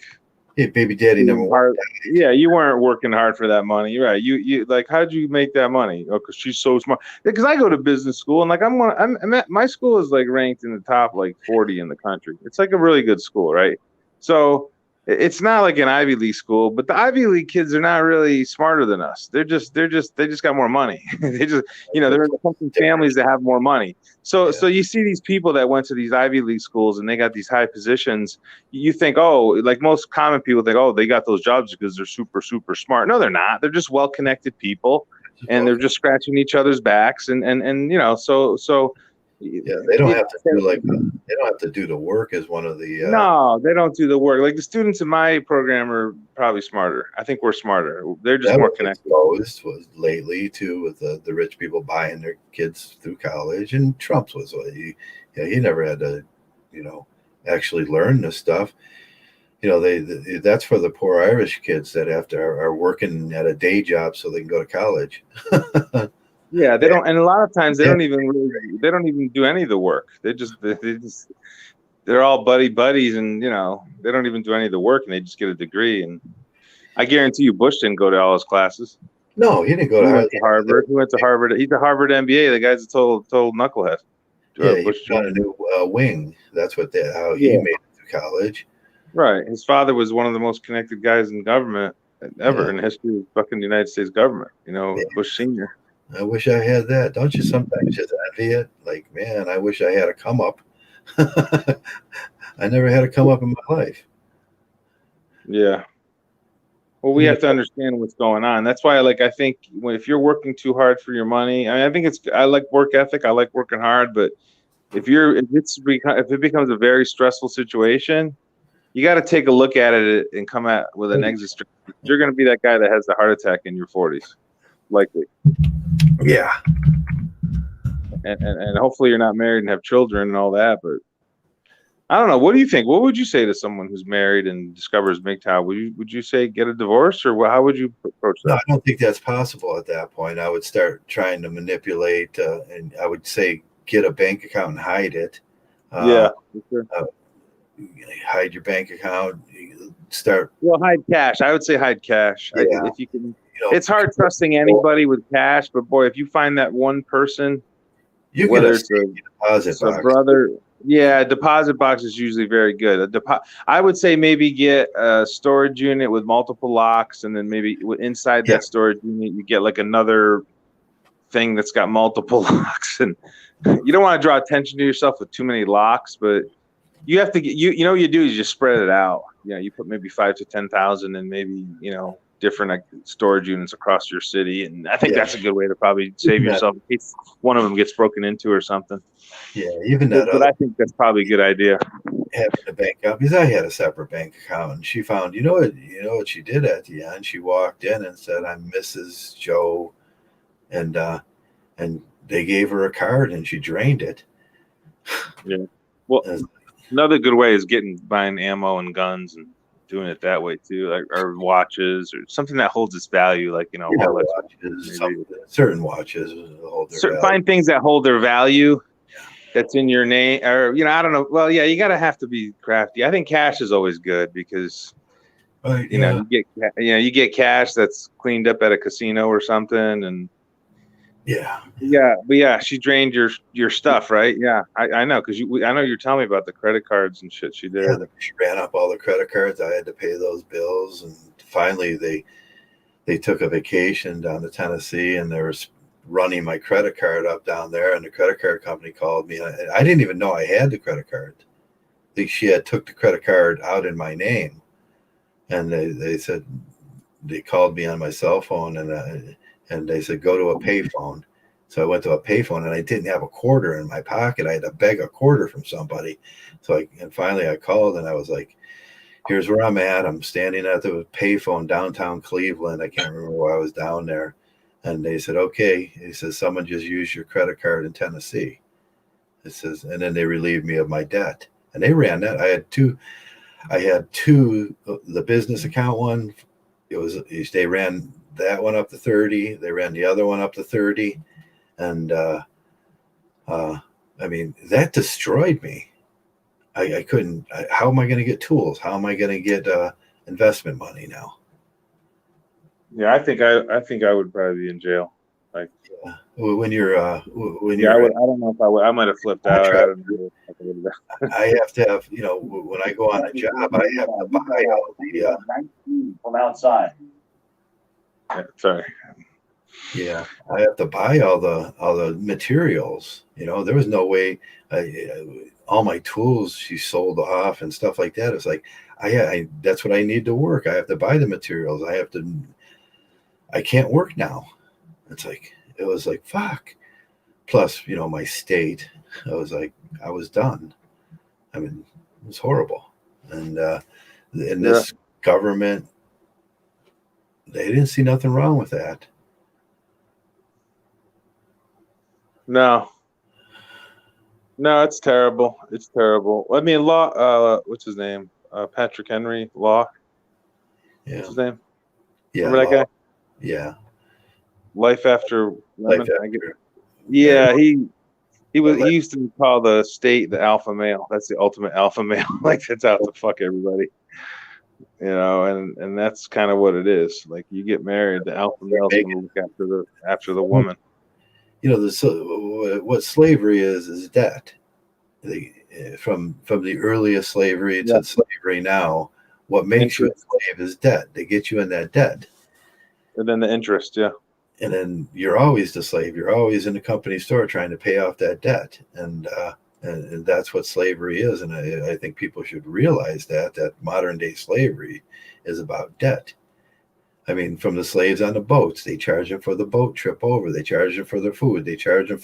hey, baby daddy number one. Yeah, you weren't working hard for that money, right? You like, how'd you make that money? Oh, because she's so smart. Because I go to business school and like my school is like ranked in the top like 40 in the country. It's like a really good school, right? So It's not like an Ivy League school, but the Ivy League kids are not really smarter than us. They just got more money. They just, they're in some families that have more money. So you see these people that went to these Ivy League schools and they got these high positions. You think, oh, like most common people think, oh, they got those jobs because they're super, super smart. No, they're not. They're just well-connected people, and they're just scratching each other's backs. And so. Yeah, they don't have to do they don't have to do the work as one of the. No, they don't do the work. Like the students in my program are probably smarter. I think we're smarter. They're just more connected. Was lately too with the rich people buying their kids through college, and Trump's was he never had to, actually learn this stuff. That's for the poor Irish kids that are working at a day job so they can go to college. Yeah, they don't, and a lot of times they don't even do any of the work. They're all buddies, and they don't even do any of the work, and they just get a degree. And I guarantee you, Bush didn't go to all his classes. No, he didn't go to Harvard. He went to Harvard. He's a Harvard MBA. The guy's a total knucklehead. Yeah, Bush got a new wing. That's how he made it through college. Right. His father was one of the most connected guys in government ever in the history of fucking the United States government. Bush Senior. I wish I had that. Don't you sometimes just envy it? Like, man, I wish I had a come up. I never had a come up in my life. Yeah. Well, we have to understand what's going on. That's why, I think if you're working too hard for your money, I think I like work ethic. I like working hard, but if it becomes a very stressful situation, you got to take a look at it and come out with an exit strategy. You're going to be that guy that has the heart attack in your 40s, likely. Yeah. And hopefully you're not married and have children and all that, but I don't know. What do you think? What would you say to someone who's married and discovers MGTOW? Would you say get a divorce, or how would you approach that? No, I don't think that's possible at that point. I would start trying to manipulate, and I would say get a bank account and hide it. Yeah, sure. Hide your bank account. Hide cash. I would say hide cash. Yeah. If you can. It's hard trusting anybody with cash, but boy, if you find that one person, whether it's a brother, deposit box is usually very good. I would say maybe get a storage unit with multiple locks, and then maybe inside that storage unit you get like another thing that's got multiple locks. And you don't want to draw attention to yourself with too many locks, but you have to get what you do is you spread it out. You put maybe 5,000 to 10,000 and maybe different storage units across your city, and I think that's a good way to probably save yourself in case one of them gets broken into or something. Yeah, even that. But I think that's probably a good idea. Having a bank account, because I had a separate bank account, and she found, what she did at the end. She walked in and said, "I'm Mrs. Joe," and they gave her a card, and she drained it. Yeah. Well, another good way is buying ammo and guns and doing it that way too, or watches or something that holds its value, watches, certain watches hold their value. Find things that hold their value that's in your name, or I don't know. Well, you have to be crafty. I think cash is always good because you get cash that's cleaned up at a casino or something, and she drained your stuff, right? Yeah, I know, because I know you're telling me about the credit cards and shit she did. Yeah, she ran up all the credit cards. I had to pay those bills, and finally they took a vacation down to Tennessee, and they were running my credit card up down there, and the credit card company called me. I didn't even know I had the credit card. She had took the credit card out in my name, and they said they called me on my cell phone, and they said, go to a payphone. So I went to a payphone, and I didn't have a quarter in my pocket. I had to beg a quarter from somebody. And finally I called, and I was like, here's where I'm at. I'm standing at the payphone downtown Cleveland. I can't remember why I was down there. And they said, okay. He says, someone just used your credit card in Tennessee. It says, and then they relieved me of my debt. And they ran that. I had two, the business account one. They ran that one up to 30. They ran the other one up to 30. And that destroyed me. I couldn't. How am I going to get tools? How am I going to get investment money now? Yeah, I think I would probably be in jail. when Yeah, I you're would. I don't know if I would. I might have flipped out. I don't know. I have to have, when I go on a job, I have to buy all the, from outside. Yeah, sorry. yeah, I have to buy all the materials. There was no way. All my tools she sold off and stuff like that. It's like that's what I need to work. I have to buy the materials. I can't work now. It was like fuck. Plus, my state. I was done. I mean, it was horrible. And in this government, they didn't see nothing wrong with that. No, it's terrible. It's terrible. I mean, Law. What's his name? Patrick Henry Law. Yeah. What's his name? Yeah. Remember that guy? Yeah. Life After Lemon. Life After. Yeah, he used to call the state the alpha male. That's the ultimate alpha male. Like that's out to fuck everybody. And that's kind of what it is. Like you get married, the alpha male's gonna look after the woman. What slavery is debt. From the earliest slavery to slavery now, what makes you a slave is debt. They get you in that debt. And then the interest, yeah. And then you're always the slave. You're always in the company store trying to pay off that debt. And that's what slavery is. And I think people should realize that modern day slavery is about debt. I mean, from the slaves on the boats, they charge them for the boat trip over. They charge them for their food. They charge them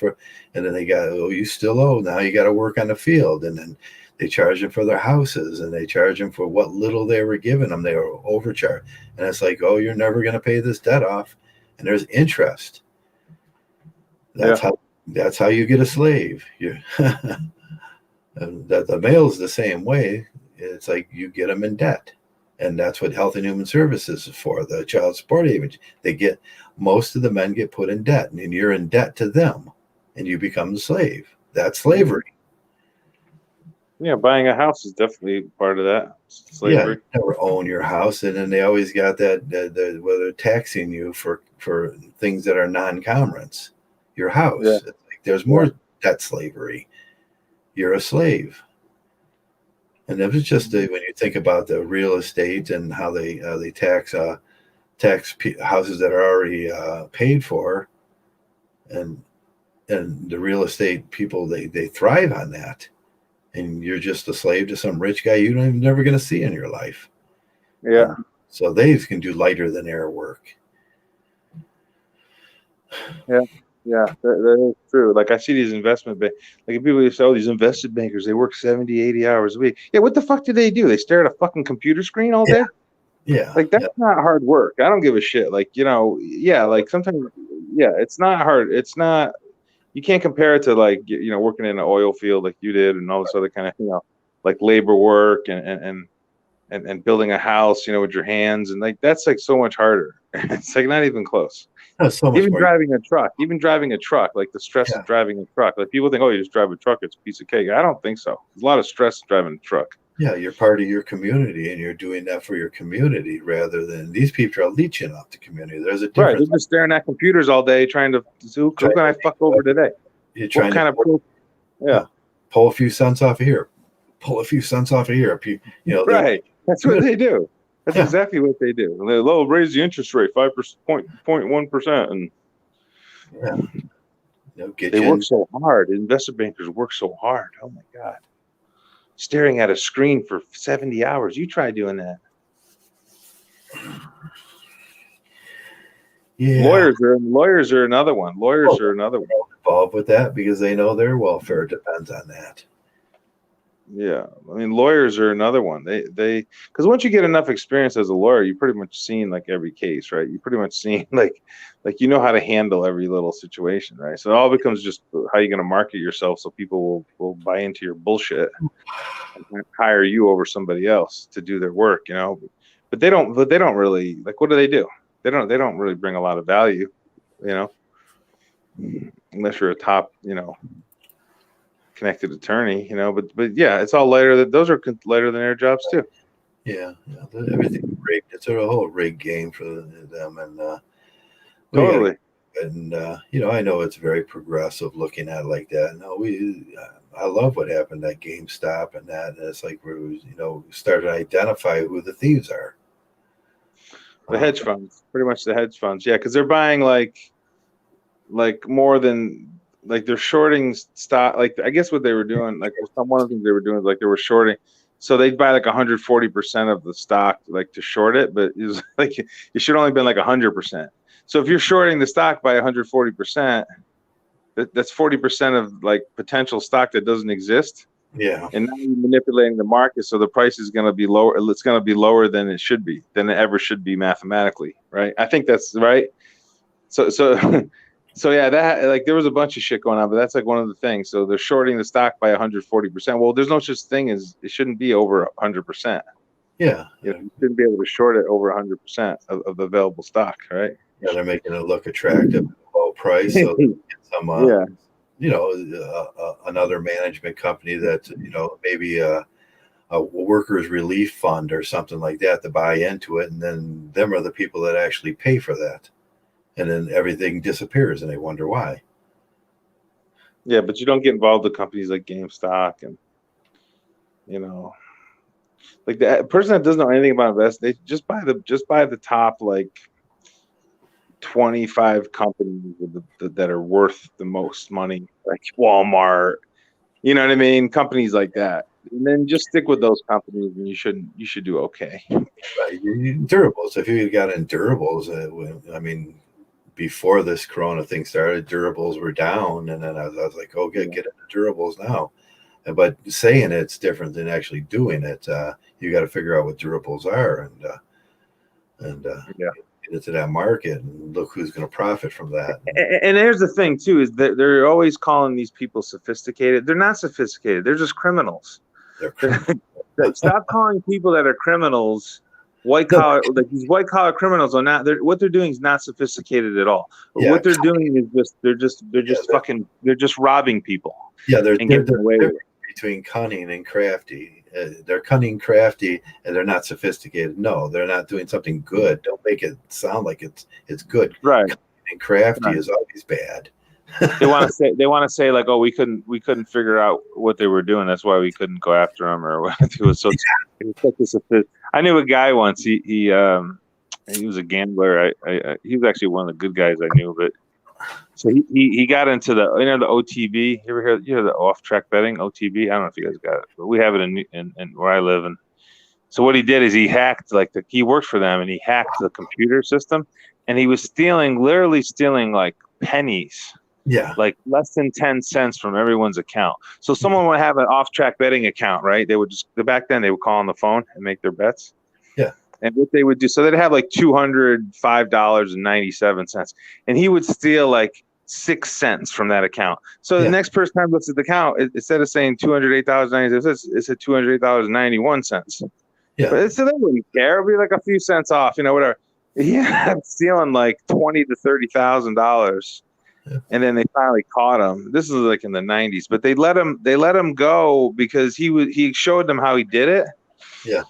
and then they got, you still owe. Now you got to work on the field. And then they charge them for their houses, and they charge them for what little they were giving them. They were overcharged. And it's like, oh, you're never going to pay this debt off. And there's interest. That's how you get a slave. The male's the same way. It's like you get them in debt. And that's what Health and Human Services is for, the child support agency. Most of the men get put in debt, and you're in debt to them, and you become a slave. That's slavery. Yeah, buying a house is definitely part of that. Slavery. Yeah, you never own your house, and then they always got that where they're taxing you for things that are non-commerce. Your house. Yeah. It's like there's more debt slavery. You're a slave. And it was just when you think about the real estate and how they tax houses that are already paid for, and the real estate people they thrive on that, and you're just a slave to some rich guy you're never going to see in your life. Yeah. So they can do lighter than air work. Yeah, that is true. Like I see these investment like people say, oh, these investment bankers, they work 70, 80 hours a week. Yeah, what the fuck do? They stare at a fucking computer screen all day? Yeah. Like that's not hard work. I don't give a shit. Like, like sometimes, it's not hard. It's not, you can't compare it to like, working in an oil field like you did and all this other kind of, like labor work and building a house, with your hands. And like, that's like so much harder. It's like not even close. So much even more. driving a truck, like the stress of driving a truck. Like people think, oh, you just drive a truck, it's a piece of cake. I don't think so. There's a lot of stress driving a truck. Yeah, you're part of your community, and you're doing that for your community rather than these people are leeching off the community. There's a difference. Right, they're just staring at computers all day, trying to who can I fuck over today? You're trying pull a few cents off of here, pull a few cents off of here. Right, that's what they do. That's exactly what they do. And they'll raise the interest rate 5.1%, and they work so hard. Investment bankers work so hard. Oh my god, staring at a screen for 70 hours. You try doing that. Yeah. Lawyers are another one. Lawyers are another one. Involved with that because they know their welfare depends on that. Yeah, I mean, lawyers are another one. They because once you get enough experience as a lawyer, you pretty much seen like every case, right? You pretty much seen like how to handle every little situation, right? So it all becomes just how you're going to market yourself so people will buy into your bullshit and hire you over somebody else to do their work, But they don't really like. What do? They don't really bring a lot of value, unless you're a top, connected attorney, but yeah, it's all lighter. Those are lighter than air jobs too. Yeah, everything rigged. It's a whole rigged game for them, and Totally. And I know it's very progressive looking at it like that. No, I love what happened at GameStop and that. And it's like we started to identify who the thieves are. The hedge funds, pretty much the hedge funds. Yeah, because they're buying like more than like they're shorting stock. Like I guess what they were doing, like one of the things they were doing is like they were shorting. So they'd buy like 140% of the stock, like to short it, but it was like it should only been like 100%. So if you're shorting the stock by 140%, that's 40% of like potential stock that doesn't exist. Yeah. And now you're manipulating the market, so the price is going to be lower. It's going to be lower than it should be, than it ever should be mathematically, right? I think that's right. So yeah, that like there was a bunch of shit going on, but that's like one of the things. So they're shorting the stock by 140%. Well, there's no such thing as it shouldn't be over 100%. Yeah. You shouldn't be able to short it over 100% of the available stock, right? Yeah, they're making it look attractive, low price. So they get some, another management company that maybe a workers' relief fund or something like that to buy into it, and then them are the people that actually pay for that, and then everything disappears, and they wonder why. Yeah, but you don't get involved with companies like GameStop and like the person that doesn't know anything about investing, they just buy the top like 25 companies that are worth the most money, like Walmart, you know what I mean? Companies like that. And then just stick with those companies and you should do okay. Right. Durables. If you got in durables, before this Corona thing started, durables were down. And then I was like, oh, get into durables now. But saying it's different than actually doing it. You got to figure out what durables are and get into that market and look who's going to profit from that. And there's the thing too, is that they're always calling these people sophisticated. They're not sophisticated. They're just criminals. They're criminals. Stop calling people that are criminals white collar. Like these white collar criminals are not. What they're doing is not sophisticated at all. Yeah. What they're doing is they're just robbing people. Yeah, they're between cunning and crafty. They're cunning, crafty, and they're not sophisticated. No, they're not doing something good. Don't make it sound like it's good. Right. Cunning and crafty is always bad. They want to say like, oh, we couldn't figure out what they were doing. That's why we couldn't go after them or what. It was I knew a guy once. He was a gambler. He was actually one of the good guys I knew, but. So he got into the the OTB. You ever hear the off track betting OTB? I don't know if you guys got it, but we have it in where I live. And so what he did is he hacked he worked for them and he hacked the computer system, and he was literally stealing like pennies. Yeah, like less than 10 cents from everyone's account. So someone would have an off track betting account, right? They would back then they would call on the phone and make their bets. Yeah. And what they would do, so they'd have like $205.97, and he would steal like 6 cents from that account. So the next person time looks at the account, instead of saying $208.97, it said $208.91. Yeah. But so they wouldn't care. It'd be like a few cents off, whatever. He ended up stealing like $20,000 to $30,000. Yeah. And then they finally caught him. This is like in the 90s, but they let him go because he showed them how he did it. Yeah.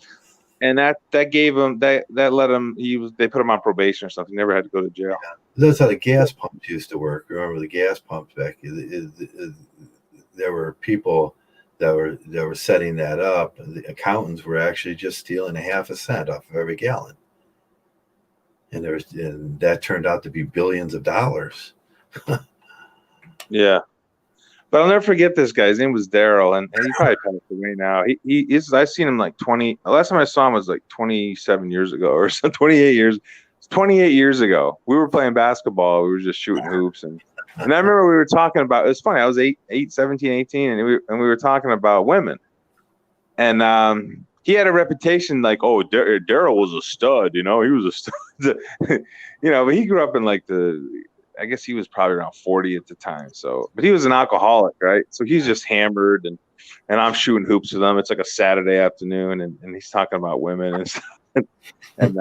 And that gave him that let him they put him on probation or something. He never had to go to jail. Yeah. That's how the gas pumps used to work. Remember the gas pumps back? There were people that were setting that up. The accountants were actually just stealing 0.5 cent off of every gallon, and that turned out to be billions of dollars. Yeah. But I'll never forget this guy. His name was Daryl, and he probably passed away now. He is. I've seen him like 20. The last time I saw him was like 27 years ago or so, 28 years. 28 years ago. We were playing basketball. We were just shooting hoops, and I remember we were talking about. It was funny. I was 17, 18, and we were talking about women, and he had a reputation like, oh, Daryl was a stud. He was a stud. But he grew up in like I guess he was probably around 40 at the time. So, but he was an alcoholic, right? So he's just hammered, and I'm shooting hoops with him. It's like a Saturday afternoon, and he's talking about women and stuff. And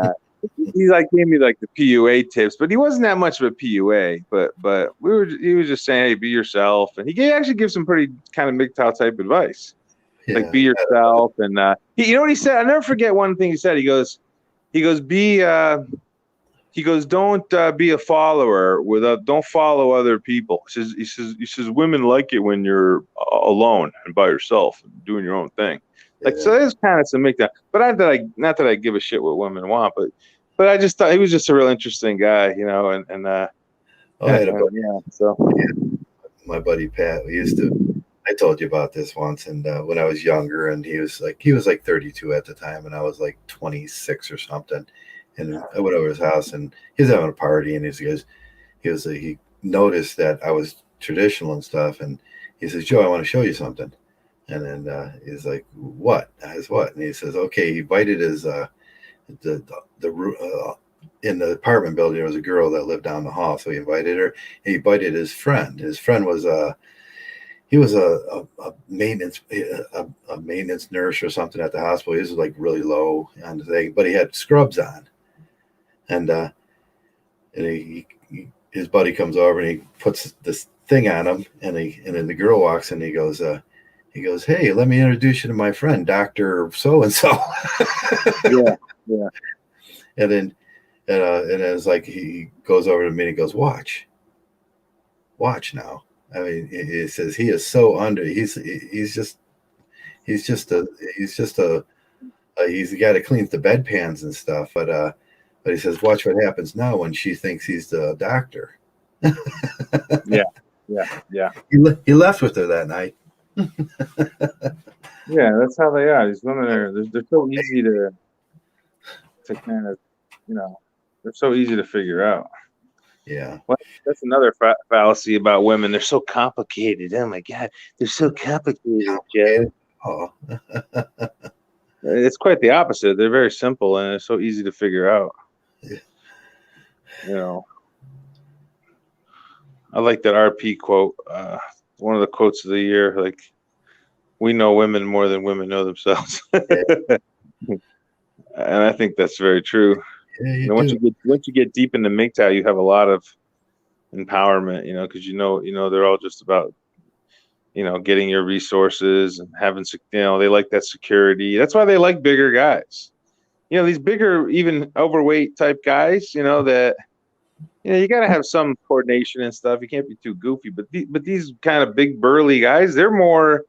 he gave me like the PUA tips, but he wasn't that much of a PUA. But he was just saying, hey, be yourself, and he actually gives some pretty kind of MGTOW type advice, like be yourself. And you know what he said? I never forget one thing he said. He goes, be he goes, don't be a follower don't follow other people. He says, women like it when you're alone and by yourself and doing your own thing. Like, so there's kind of some make that, but not that I give a shit what women want, but I just thought he was just a real interesting guy, so my buddy Pat, I told you about this once, and when I was younger, and he was like 32 at the time, and I was like 26 or something, and I went over to his house, and he was having a party, and he noticed that I was traditional and stuff, and he says, Joe, I want to show you something. And then he's like, what? What? And he says, okay, he invited his in the apartment building, there was a girl that lived down the hall, so he invited her. He invited his friend. His friend was he was a maintenance nurse or something at the hospital. He was like really low on the thing, but he had scrubs on, and his buddy comes over and he puts this thing on him, and then the girl walks in and he goes, hey, let me introduce you to my friend, Dr. So-and-so. Yeah. And then it's like he goes over to me and he goes, watch now. I mean, he says he is so under. He's the guy that cleans the bedpans and stuff. But he says, watch what happens now when she thinks he's the doctor. Yeah. He left with her that night. Yeah, that's how they are. These women they're so easy to kind of, they're so easy to figure out. Yeah. Well, that's another fallacy about women. They're so complicated. Oh my God, they're so complicated, Joe. Oh. It's quite the opposite. They're very simple and it's so easy to figure out. Yeah. I like that RP quote. One of the quotes of the year, like, we know women more than women know themselves. And I think that's very true. Yeah, once you get deep into MGTOW, you have a lot of empowerment, because they're all just about, getting your resources and having, they like that security. That's why they like bigger guys. These bigger, even overweight type guys, that, you got to have some coordination and stuff. You can't be too goofy, but these kind of big burly guys, they're more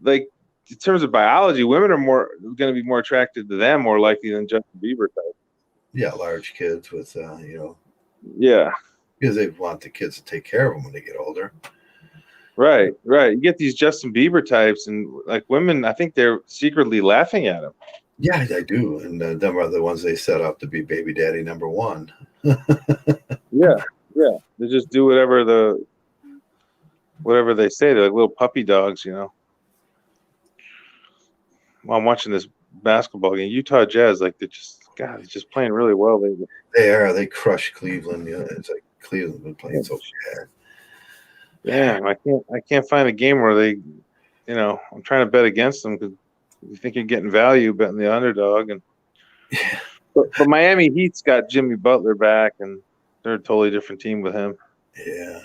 like, in terms of biology, women are going to be more attracted to them, more likely than Justin Bieber type. Yeah, large kids with Yeah, because they want the kids to take care of them when they get older. Right. You get these Justin Bieber types, and like women, I think they're secretly laughing at him. Yeah, I do, and them are the ones they set up to be baby daddy number one. Yeah. They just do whatever they say. They're like little puppy dogs, While I'm watching this basketball game, Utah Jazz, like they're just playing really well lately. They crushed Cleveland. It's like Cleveland been playing so bad. Yeah, I can't find a game where they, I'm trying to bet against them because you think you're getting value betting the underdog, and but Miami Heat's got Jimmy Butler back, and they're a totally different team with him. Yeah,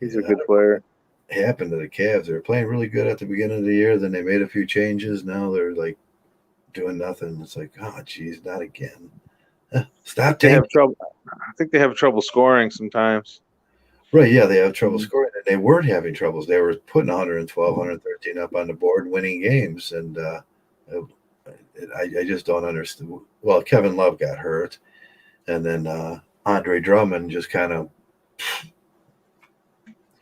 he's a good player. It happened to the Cavs. They were playing really good at the beginning of the year. Then they made a few changes. Now they're like doing nothing. It's like, oh, geez, not again. Stop. They have trouble. I think they have trouble scoring sometimes. Right, yeah, they have trouble scoring. And they weren't having troubles. They were putting 112, 113 up on the board, winning games. And I just don't understand. Well, Kevin Love got hurt. And then Andre Drummond just kind of,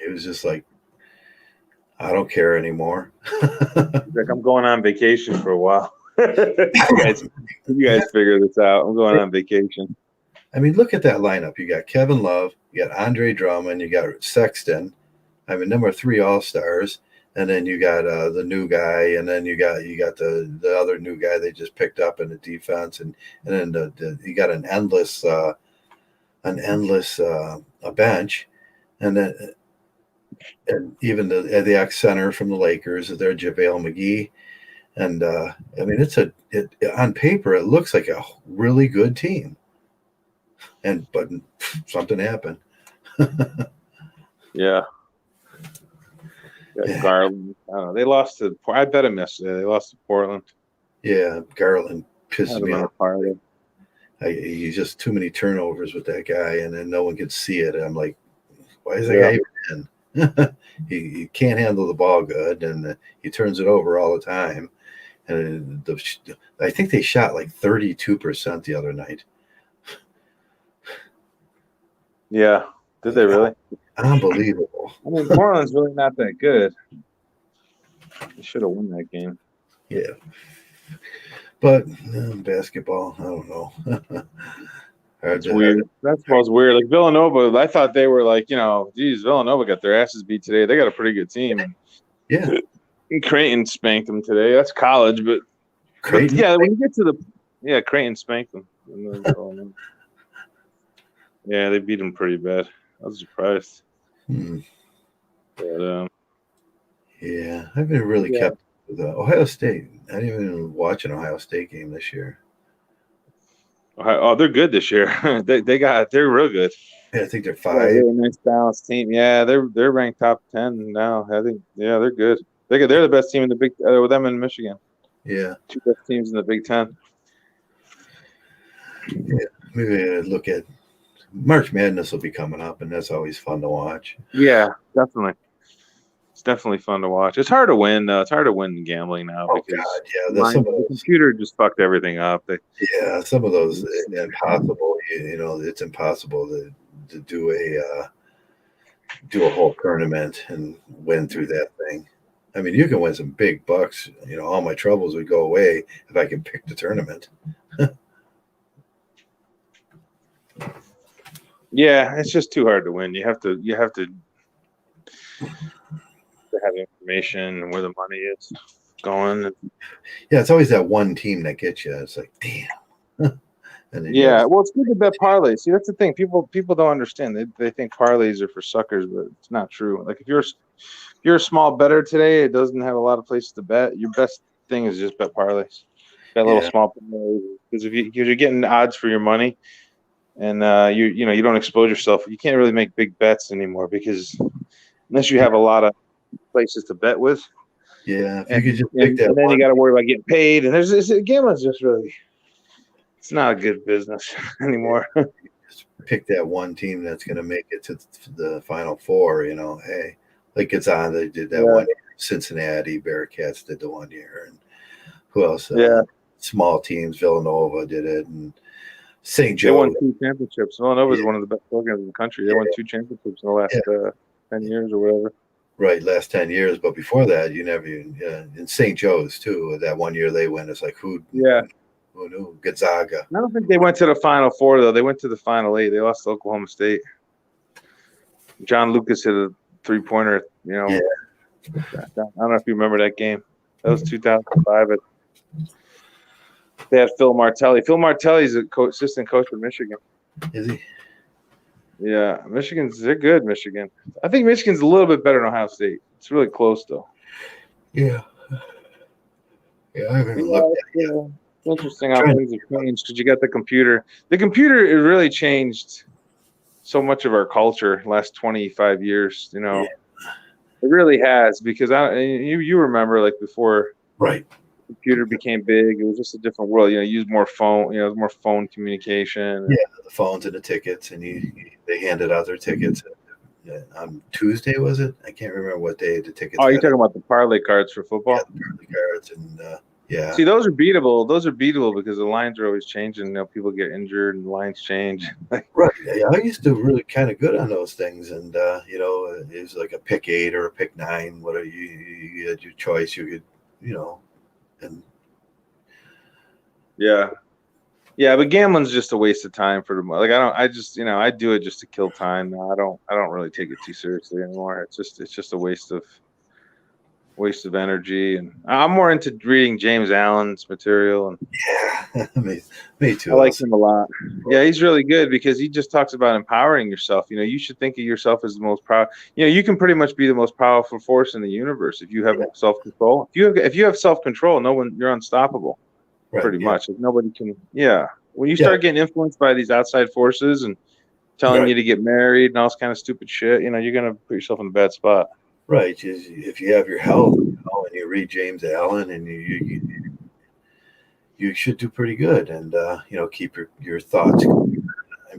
it was just like, I don't care anymore. Like, I'm going on vacation for a while. you guys figure this out. I'm going on vacation. I mean, look at that lineup. You got Kevin Love, you got Andre Drummond, you got Sexton. I mean, number 3 All-Stars, and then you got the new guy, and then you got the other new guy they just picked up in the defense, and then you got an endless bench, and then and even the ex center from the Lakers is there, JaVale McGee, and I mean, on paper it looks like a really good team. But something happened. Yeah. Garland. I don't know. They lost to. I bet him yesterday. They lost to Portland. Yeah, Garland pissed me off. He's just too many turnovers with that guy, and then no one can see it. And I'm like, why is that guy even in? he can't handle the ball good, and he turns it over all the time. And I think they shot like 32% the other night. Yeah. Did they really? Unbelievable. I mean, Portland's really not that good. They should have won that game. Yeah. But basketball, I don't know. It's weird. Basketball's weird. Like Villanova, I thought they were like, geez, Villanova got their asses beat today. They got a pretty good team. Yeah. And Creighton spanked them today. That's college, but yeah, when you get to Creighton spanked them. Yeah, they beat them pretty bad. I was surprised. But, yeah, I've been really kept with Ohio State. I didn't even watch an Ohio State game this year. Oh, they're good this year. They're real good. Yeah, I think they're 5. Yeah, they're a nice balanced team. Yeah, they're ranked top 10 now. I think. Yeah, they're good. They're the best team in the Big. With them in Michigan. Yeah, 2 best teams in the Big Ten. Yeah, maybe I'd look at March Madness will be coming up, and that's always fun to watch. Yeah, definitely. It's definitely fun to watch. It's hard to win, though. It's hard to win gambling now because the computer just fucked everything up. Some of those impossible. It's impossible to do a whole tournament and win through that thing. I mean, you can win some big bucks. All my troubles would go away if I can pick the tournament. Yeah, it's just too hard to win. You have to have information and where the money is going. Yeah, it's always that one team that gets you. It's like, damn. Well, it's good to bet parlays. See, that's the thing. People don't understand. They think parlays are for suckers, but it's not true. Like if you're a small bettor today, it doesn't have a lot of places to bet. Your best thing is just bet parlays. Bet little small parlays because if you're getting odds for your money, and you don't expose yourself, you can't really make big bets anymore because unless you have a lot of places to bet with. Yeah, if you could just pick that and then one. You got to worry about getting paid, and gambling's just really. It's not a good business anymore. Just pick that one team that's going to make it to the Final Four. Hey, like Gonzaga, they did that one year. Cincinnati Bearcats did the 1 year, and who else? Small teams. Villanova did it, and St. Joe. They won 2 championships. Villanova is one of the best programs in the country. They won 2 championships in the last 10 years or whatever. Right, last 10 years. But before that, you never. In St. Joe's too. That 1 year they went. It's like who? Yeah. Who knew? Gonzaga. I don't think they went to the Final Four, though. They went to the Final 8. They lost to Oklahoma State. John Lucas hit a 3-pointer, I don't know if you remember that game. That was 2005. They had Phil Martelli. Phil Martelli's assistant coach for Michigan. Is he? Yeah. They're good, Michigan. I think Michigan's a little bit better than Ohio State. It's really close, though. Yeah. Yeah, I haven't looked at it yet. It's interesting how things have changed because you got the computer. The computer, it really changed so much of our culture last 25 years. It really has because you remember like before, right? The computer became big. It was just a different world. You used more phone. It was more phone communication. Yeah, the phones and the tickets, and they handed out their tickets. On Tuesday, was it? I can't remember what day the tickets. Oh, you're talking about the parlay cards for football? Yeah, the parlay cards and. Yeah. See, those are beatable. Those are beatable because the lines are always changing. People get injured and the lines change. Right. Yeah, I used to really kind of good on those things, and it was like a pick 8 or a pick 9. Whatever you had your choice, you could, and. Yeah. Yeah, but gambling's just a waste of time for the like. I do it just to kill time. No, I don't really take it too seriously anymore. It's just a waste of energy, and I'm more into reading James Allen's material. And yeah, me too. I like him a lot. Yeah, he's really good because he just talks about empowering yourself. You should think of yourself as the most power. You can pretty much be the most powerful force in the universe if you have self-control. If you have self-control, you're unstoppable. Right, pretty much. Like nobody can. Yeah, when you start getting influenced by these outside forces and telling you to get married and all this kind of stupid shit, you're gonna put yourself in a bad spot. Right. If you have your health, and you read James Allen, and you you should do pretty good, and keep your thoughts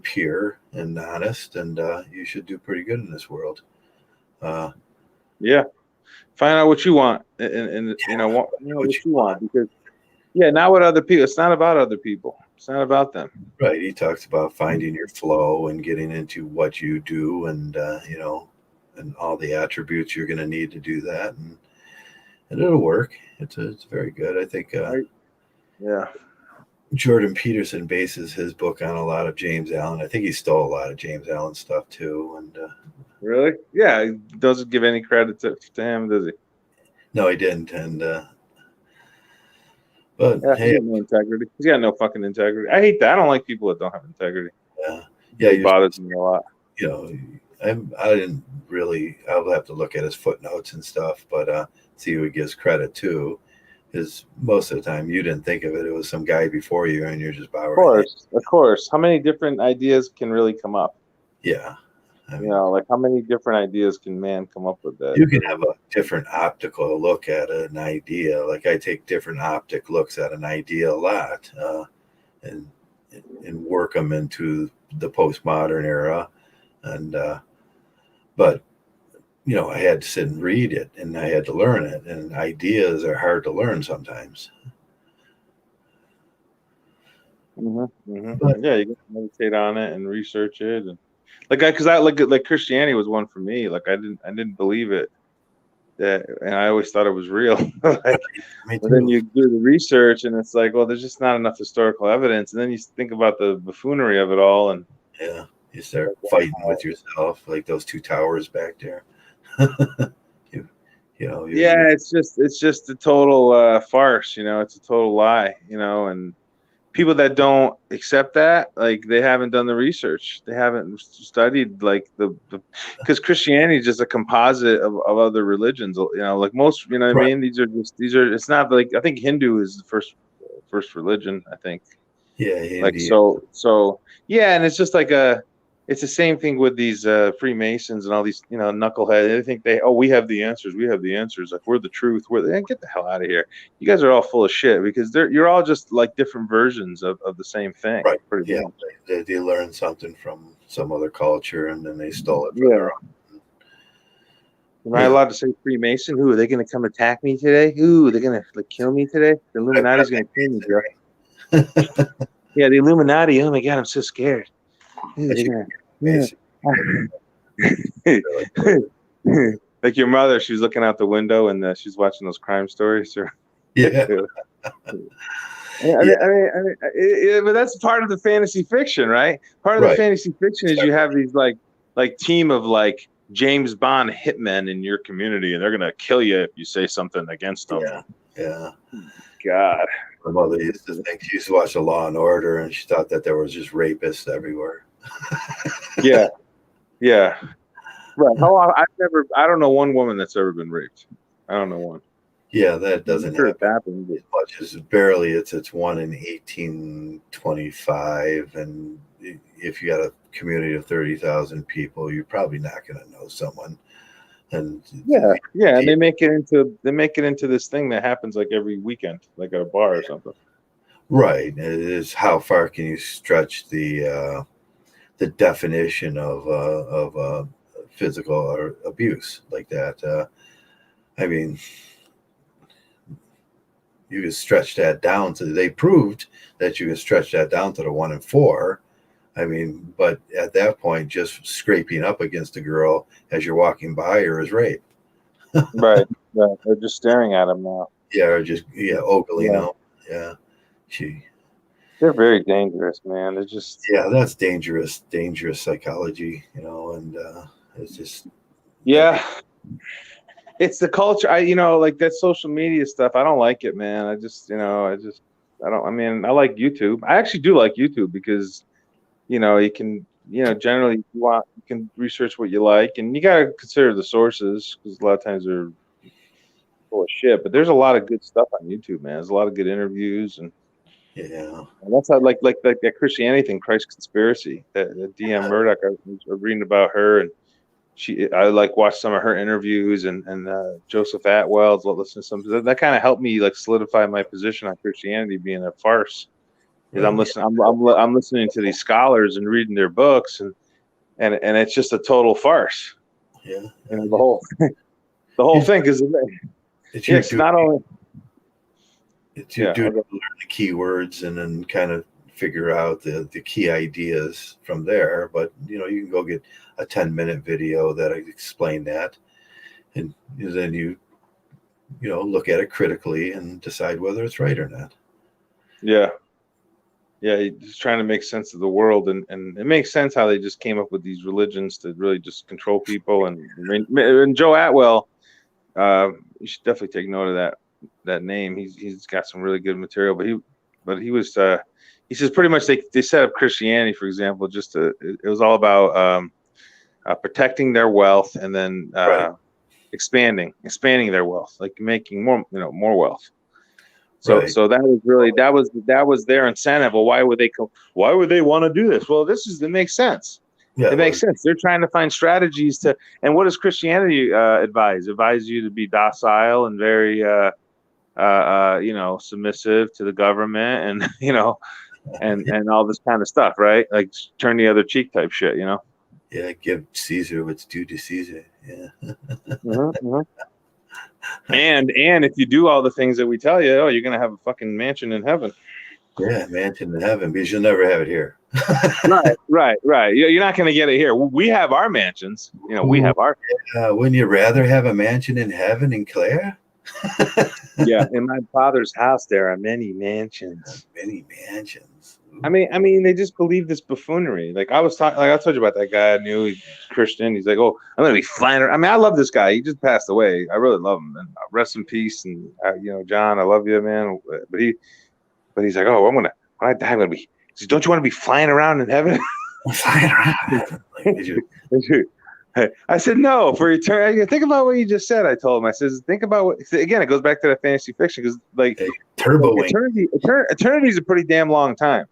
pure and honest, and you should do pretty good in this world. Yeah. Find out what you want, and what you want, because not what other people. It's not about other people. It's not about them. Right. He talks about finding your flow and getting into what you do, and and all the attributes you're going to need to do that, and it'll work. It's very good. I think. Yeah. Jordan Peterson bases his book on a lot of James Allen. I think he stole a lot of James Allen stuff too. And really, yeah, he doesn't give any credit to him, does he? No, he didn't. And but hey, he's got no integrity. He's got no fucking integrity. I hate that. I don't like people that don't have integrity. Yeah, it bothers me a lot. I didn't really. I'll have to look at his footnotes and stuff, but see who he gives credit to. Because most of the time you didn't think of it. It was some guy before you, and you're just bowing. Of course. How many different ideas can really come up? Yeah. Like how many different ideas can man come up with that? You can have a different optical look at an idea. Like I take different optic looks at an idea a lot, and work them into the postmodern era. And but I had to sit and read it, and I had to learn it. And ideas are hard to learn sometimes. But, yeah, you can meditate on it and research it, and because I like Christianity was one for me. Like I didn't believe it, and I always thought it was real. But then you do the research, and it's like, well, there's just not enough historical evidence. And then you think about the buffoonery of it all, and you start fighting with yourself, like those two towers back there. It's just a total farce. It's a total lie. And people that don't accept that, like they haven't done the research. They haven't studied like because Christianity is just a composite of other religions. Like most, what I mean? These are. It's not like I think Hindu is the first religion. I think. Yeah. Like so. Yeah, and it's just like it's the same thing with these Freemasons and all these, knuckleheads. They think we have the answers. We have the answers. Like we're the truth. Get the hell out of here. You guys are all full of shit because you're all just like different versions of the same thing. Right. Yeah. They learned something from some other culture and then they stole it from their own. Am I allowed to say Freemason? Ooh, are they going to come attack me today? Ooh, they're going to kill me today? The Illuminati's going to kill me, bro. Yeah, the Illuminati. Oh my God, I'm so scared. Like your mother, she was looking out the window and she's watching those crime stories. Yeah. But that's part of the fantasy fiction, right? Part of the fantasy fiction is you have these like team of like James Bond hitmen in your community, and they're gonna kill you if you say something against them. Yeah. God. My mother used to think she used to watch the Law and Order, and she thought that there was just rapists everywhere. Yeah. Right. I don't know one woman that's ever been raped. I don't know one. Yeah, that doesn't happen as much as barely. It's 1 in 1825, and if you got a community of 30,000 people, you're probably not going to know someone. And and they make it into this thing that happens like every weekend, like at a bar or something. Right. It is how far can you stretch the definition of physical or abuse like that? I mean, you can stretch that down to. They proved that you can stretch that down to the 1 in 4. I mean, but at that point, just scraping up against a girl as you're walking by her is rape. Right. They're just staring at him now. Yeah, or just ogling them. Yeah. They're very dangerous, man. They're just that's dangerous psychology, and it's just it's the culture. Like that social media stuff. I don't like it, man. I don't. I mean, I like YouTube. I actually do like YouTube because you can generally you can research what you like, and you gotta consider the sources because a lot of times they're full of shit. But there's a lot of good stuff on YouTube, man. There's a lot of good interviews and that's how like that Christianity thing, Christ Conspiracy, that DM Murdoch. I was reading about her, and I like watched some of her interviews and Joseph Atwell's, listen to some that kind of helped me like solidify my position on Christianity being a farce. Because I'm listening to these scholars and reading their books, and it's just a total farce. Yeah, you know, the whole thing, because it's not only it's your duty to learn the keywords and then kind of figure out the key ideas from there. But you know, you can go get a 10-minute video that explain that, and then you look at it critically and decide whether it's right or not. Yeah, he's trying to make sense of the world, and it makes sense how they just came up with these religions to really just control people. And Joe Atwell, you should definitely take note of that name. He's got some really good material. But he says pretty much they set up Christianity, for example, it was all about protecting their wealth and then expanding their wealth, like making more wealth. So that was their incentive. Well, why would they want to do this? Well, it makes sense. Yeah, it makes sense. They're trying to find strategies and what does Christianity advise? Advise you to be docile and very submissive to the government and and all this kind of stuff, right? Like turn the other cheek type shit, Yeah, give Caesar what's due to Caesar. Yeah. Mm-hmm. And if you do all the things that we tell you, you're gonna have a fucking mansion in heaven. Yeah, mansion in heaven, because you'll never have it here. Right. You're not gonna get it here. We have our mansions. We have our. Wouldn't you rather have a mansion in heaven in Clare? Yeah, in my Father's house there are many mansions. Many mansions. Ooh. I mean, they just believe this buffoonery. Like I told you about that guy I knew, he's Christian. He's like, oh, I'm gonna be flying around. I mean, I love this guy. He just passed away. I really love him. And rest in peace. And John, I love you, man. But he's like, oh, when I die, I'm gonna be. He says, don't you want to be flying around in heaven? Flying around. I said, no, for eternity. Think about what you just said. I told him. I says, think about what. Again, it goes back to that fantasy fiction because, like, turbo eternity is a pretty damn long time.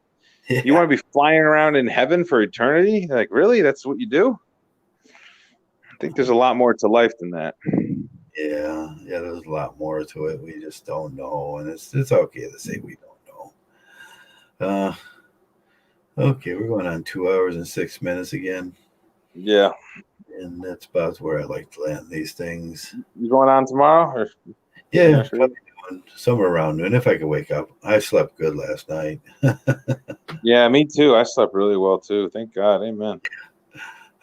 Yeah. You want to be flying around in heaven for eternity? Like, really? That's what you do? I think there's a lot more to life than that. Yeah, there's a lot more to it. We just don't know, and it's okay to say we don't know. Okay, we're going on 2 hours and 6 minutes again. Yeah. And that's about where I like to land these things. You going on tomorrow? Or? Yeah, probably somewhere around noon if I could wake up. I slept good last night. Yeah, me too. I slept really well too. Thank God. Amen.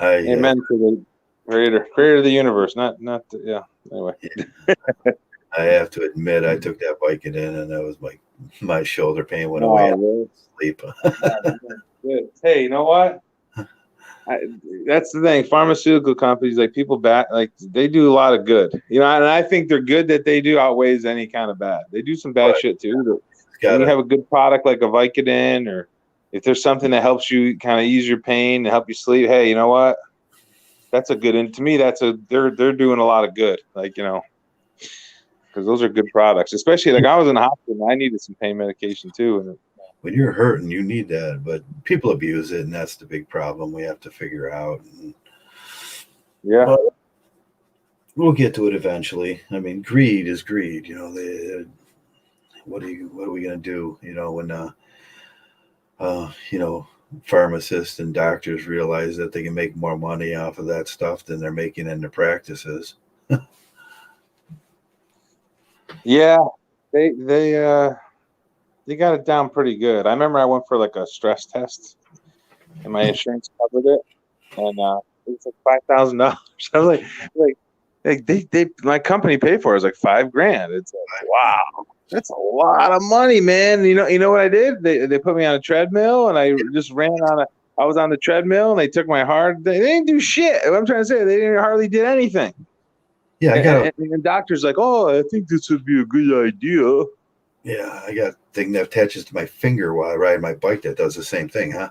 Amen to the creator of the universe. Anyway. Yeah. I have to admit, I took that Vicodin and that was my shoulder pain went away. Really? Sleep. Good. Hey, you know what? That's the thing. Pharmaceutical companies, like people they do a lot of good, and I think they're good that they do outweighs any kind of bad. They do some bad shit too. When you have a good product like a Vicodin, or if there's something that helps you kind of ease your pain and help you sleep, hey, you know what? That's a good. To me, they're doing a lot of good. Because those are good products. Especially like I was in the hospital, and I needed some pain medication too, and when you're hurting, you need that, but people abuse it, and that's the big problem we have to figure out. Yeah, but we'll get to it eventually. I mean, greed is greed. What are we gonna do? When pharmacists and doctors realize that they can make more money off of that stuff than they're making in their practices. Yeah, they got it down pretty good. I remember I went for like a stress test, and my insurance covered it, and it was like $5,000. I was like they my company paid for it. It was like $5,000. It's like, wow, that's a lot of money, man. You know what I did? They put me on a treadmill, and I just I was on the treadmill, and they took my heart. They didn't do shit. What I'm trying to say, they didn't hardly did anything. Yeah, and doctor's like, oh, I think this would be a good idea. Yeah, I got a thing that attaches to my finger while I ride my bike that does the same thing, huh?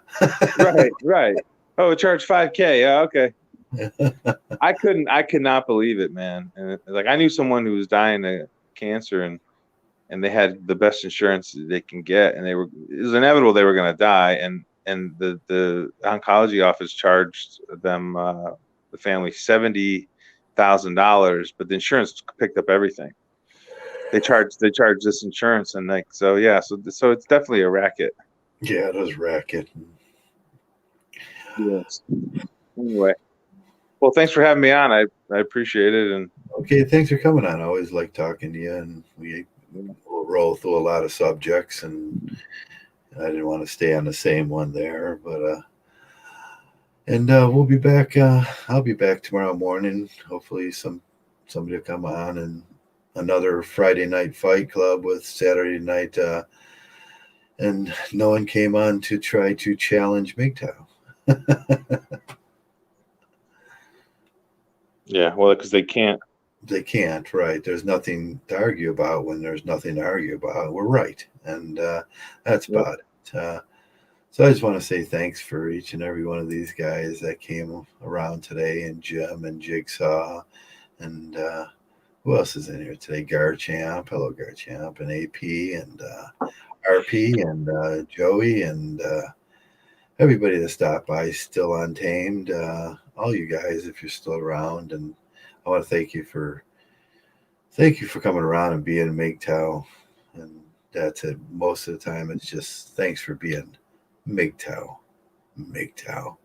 Right. Oh, it charged $5,000. Yeah, okay. I could not believe it, man. And I knew someone who was dying of cancer, and they had the best insurance they can get, and it was inevitable they were going to die, and the oncology office charged them the family $70,000, but the insurance picked up everything. They charge this insurance, and like so it's definitely a racket. Yeah, it is racket. Yes. Anyway, well, thanks for having me on. I appreciate it, and Okay, thanks for coming on. I always like talking to you, and we'll roll through a lot of subjects, and I didn't want to stay on the same one there, but we'll be back. I'll be back tomorrow morning. Hopefully, somebody will come on, and another Friday night fight club with Saturday night. And no one came on to try to challenge MGTOW. yeah, well, because they can't. They can't, right? There's nothing to argue about when there's nothing to argue about. We're right, and that's Yep. about it. So I just want to say thanks for each and every one of these guys that came around today, and Jim and Jigsaw, and who else is in here today? Garchamp, hello Garchamp, and AP, and RP, and Joey, and everybody that stopped by, still untamed. All you guys, if you're still around, and I want to thank you for coming around and being MGTOW. And that's it. Most of the time, it's just thanks for being MGTOW. MGTOW.